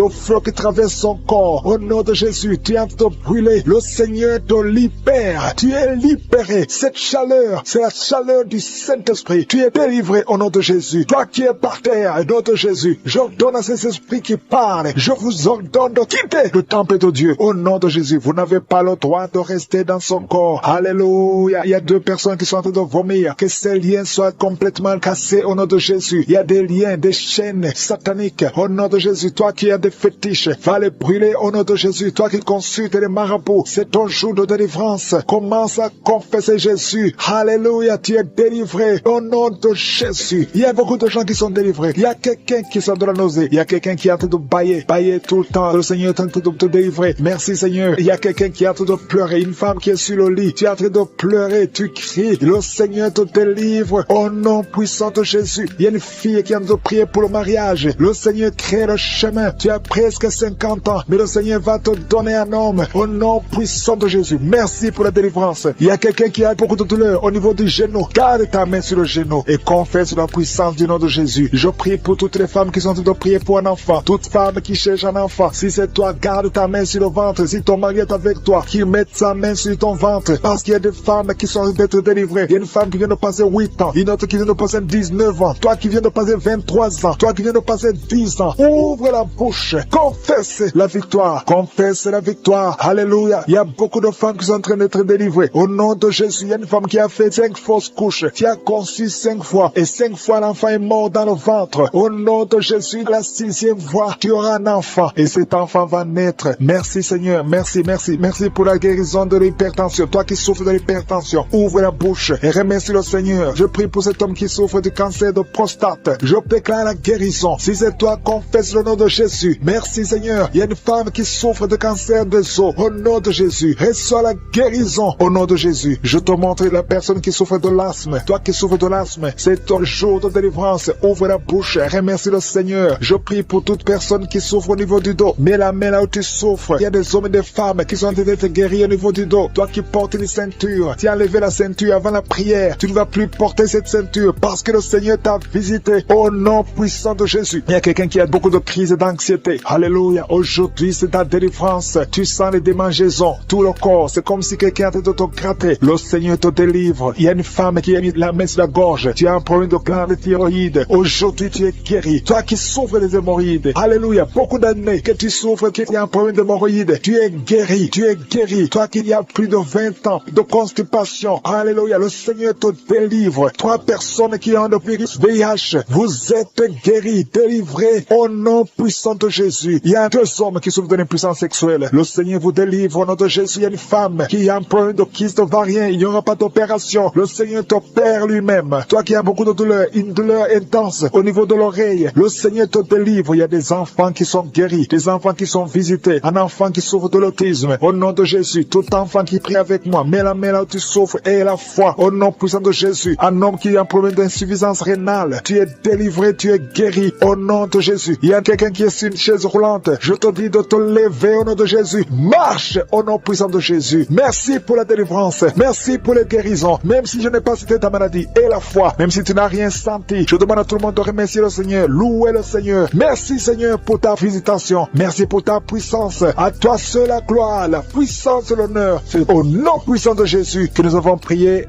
qui traverse son corps. Au nom de Jésus, tu es en train de brûler. Le Seigneur te libère. Tu es libéré. Cette chaleur, c'est la chaleur du Saint-Esprit. Tu es délivré au nom de Jésus. Toi qui es par terre, au nom de Jésus, j'ordonne à ces esprits qui parlent. Je vous ordonne de quitter le temple de Dieu. Au nom de Jésus, vous n'avez pas le droit de rester dans son corps. Alléluia. Il y a 2 personnes qui sont en train de vomir. Que ces liens soient complètement cassés au nom de Jésus. Il y a des liens, des chaînes sataniques. Au nom de Jésus, toi qui as des fétiches, va les brûler au nom de Jésus. Toi qui consultes les marabouts, c'est ton jour de délivrance. Commence à confesser Jésus. Alléluia, tu es délivré au nom de Jésus. Il y a beaucoup de gens qui sont délivrés. Il y a quelqu'un qui sent de la nausée. Il y a quelqu'un qui est en train de bailler tout le temps. Le Seigneur est en train de te délivrer. Merci Seigneur. Il y a quelqu'un qui est en train de pleurer. Une femme qui est sur le lit. Tu es en train de pleurer. Tu cries. Le Seigneur te délivre au nom puissant de Jésus. Il y a une fille qui est en train de prier pour le mariage. Le Seigneur crée le chemin. Tu as presque 50 ans. Mais le Seigneur va te donner un homme au nom puissant de Jésus. Merci pour la délivrance. Il y a quelqu'un qui a beaucoup de douleur au niveau du genou. Garde ta main sur le genou et confesse la puissance du nom de Jésus. Je prie pour toutes les femmes qui sont en train de prier pour un enfant. Toute femme qui cherche un enfant. Si c'est toi, garde ta main sur le ventre. Si ton mari est avec toi, qu'il mette sa main sur ton ventre. Parce qu'il y a des femmes qui sont en train d'être délivrées. Il y a une femme qui vient de passer 8 ans. Une autre qui vient de passer 19 ans. Toi qui viens de passer 23 ans. Toi qui viens de passer 10 ans. Ouvre la bouche. Confesse la victoire. Confesse la victoire. Alléluia. Il y a beaucoup de femmes qui sont en train d'être délivrées. Au nom de Jésus, il y a une femme qui a fait 5 fausses couches. Qui a conçu 5 fois. Et 5 fois l'enfant est mort dans le ventre. Au nom de Jésus, la 6e fois, tu auras un enfant. Et cet enfant va naître. Merci Seigneur. Merci, merci. Merci pour la guérison de l'hypertension. Toi qui souffres de l'hypertension, ouvre la bouche et remercie le Seigneur. Je prie pour cet homme qui souffre du cancer de prostate. Je déclare la guérison. Si c'est toi, confesse le nom de Jésus. Merci Seigneur. Il y a une femme qui souffre de cancer des os. Au nom de Jésus, reçois la guérison. Au nom de Jésus, je te montre la personne qui souffre de l'asthme. Toi qui souffres de l'asthme, c'est ton jour de délivrance. Ouvre la bouche, remercie le Seigneur. Je prie pour toute personne qui souffre au niveau du dos. Mets la main là où tu souffres. Il y a des hommes et des femmes qui sont en train d'être guéris au niveau du dos. Toi qui portes une ceinture, tu as enlevé la ceinture avant la prière. Tu ne vas plus porter cette ceinture parce que le Seigneur t'a visité. Au nom puissant de Jésus. Il y a quelqu'un qui a beaucoup de crises d'anxiété. Alléluia. Aujourd'hui, c'est ta délivrance. Tu sens les démangeaisons. Tout le corps, c'est comme si quelqu'un était de te gratter. Le Seigneur te délivre. Il y a une femme qui a mis la main sur la gorge. Tu as un problème de glande thyroïde. Aujourd'hui, tu es guéri. Toi qui souffres des hémorroïdes. Alléluia. Beaucoup d'années que tu souffres, qu'il y a un problème d'hémorroïdes. Tu es guéri. Tu es guéri. Toi qui y a plus de 20 ans de constipation. Alléluia. Le Seigneur te délivre. 3 personnes qui ont le virus VIH. Vous êtes guéris, délivrés au nom puissant de Jésus. Il y a 2 hommes qui souffrent de l'impuissance sexuelle. Le Seigneur vous délivre au nom de Jésus. Il y a une femme qui a un problème de kyste ovarien. Il n'y aura pas d'opération. Le Seigneur t'opère lui-même. Toi qui as beaucoup de douleur, une douleur intense au niveau de l'oreille. Le Seigneur te délivre. Il y a des enfants qui sont guéris, des enfants qui sont visités, un enfant qui souffre de l'autisme. Au nom de Jésus, tout enfant qui prie avec moi, mets la main là où tu souffres et la foi. Au nom puissant de Jésus, un homme qui a un problème d'insuffisance rénale, tu es délivré, tu es guéri. Au nom de Jésus, il y a quelqu'un qui est sur une chaise roulante. Je te dis de te lever au nom de Jésus. Marche au nom puissant de Jésus. Merci pour la délivrance. Merci pour les guérisons. Même si je n'ai pas cité ta maladie et la foi, même si tu n'as rien senti, je demande à tout le monde de remercier le Seigneur. Louer le Seigneur. Merci Seigneur pour ta visitation. Merci pour ta puissance. À toi seul la gloire, la puissance et l'honneur. C'est au nom puissant de Jésus que nous avons prié.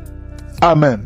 Amen.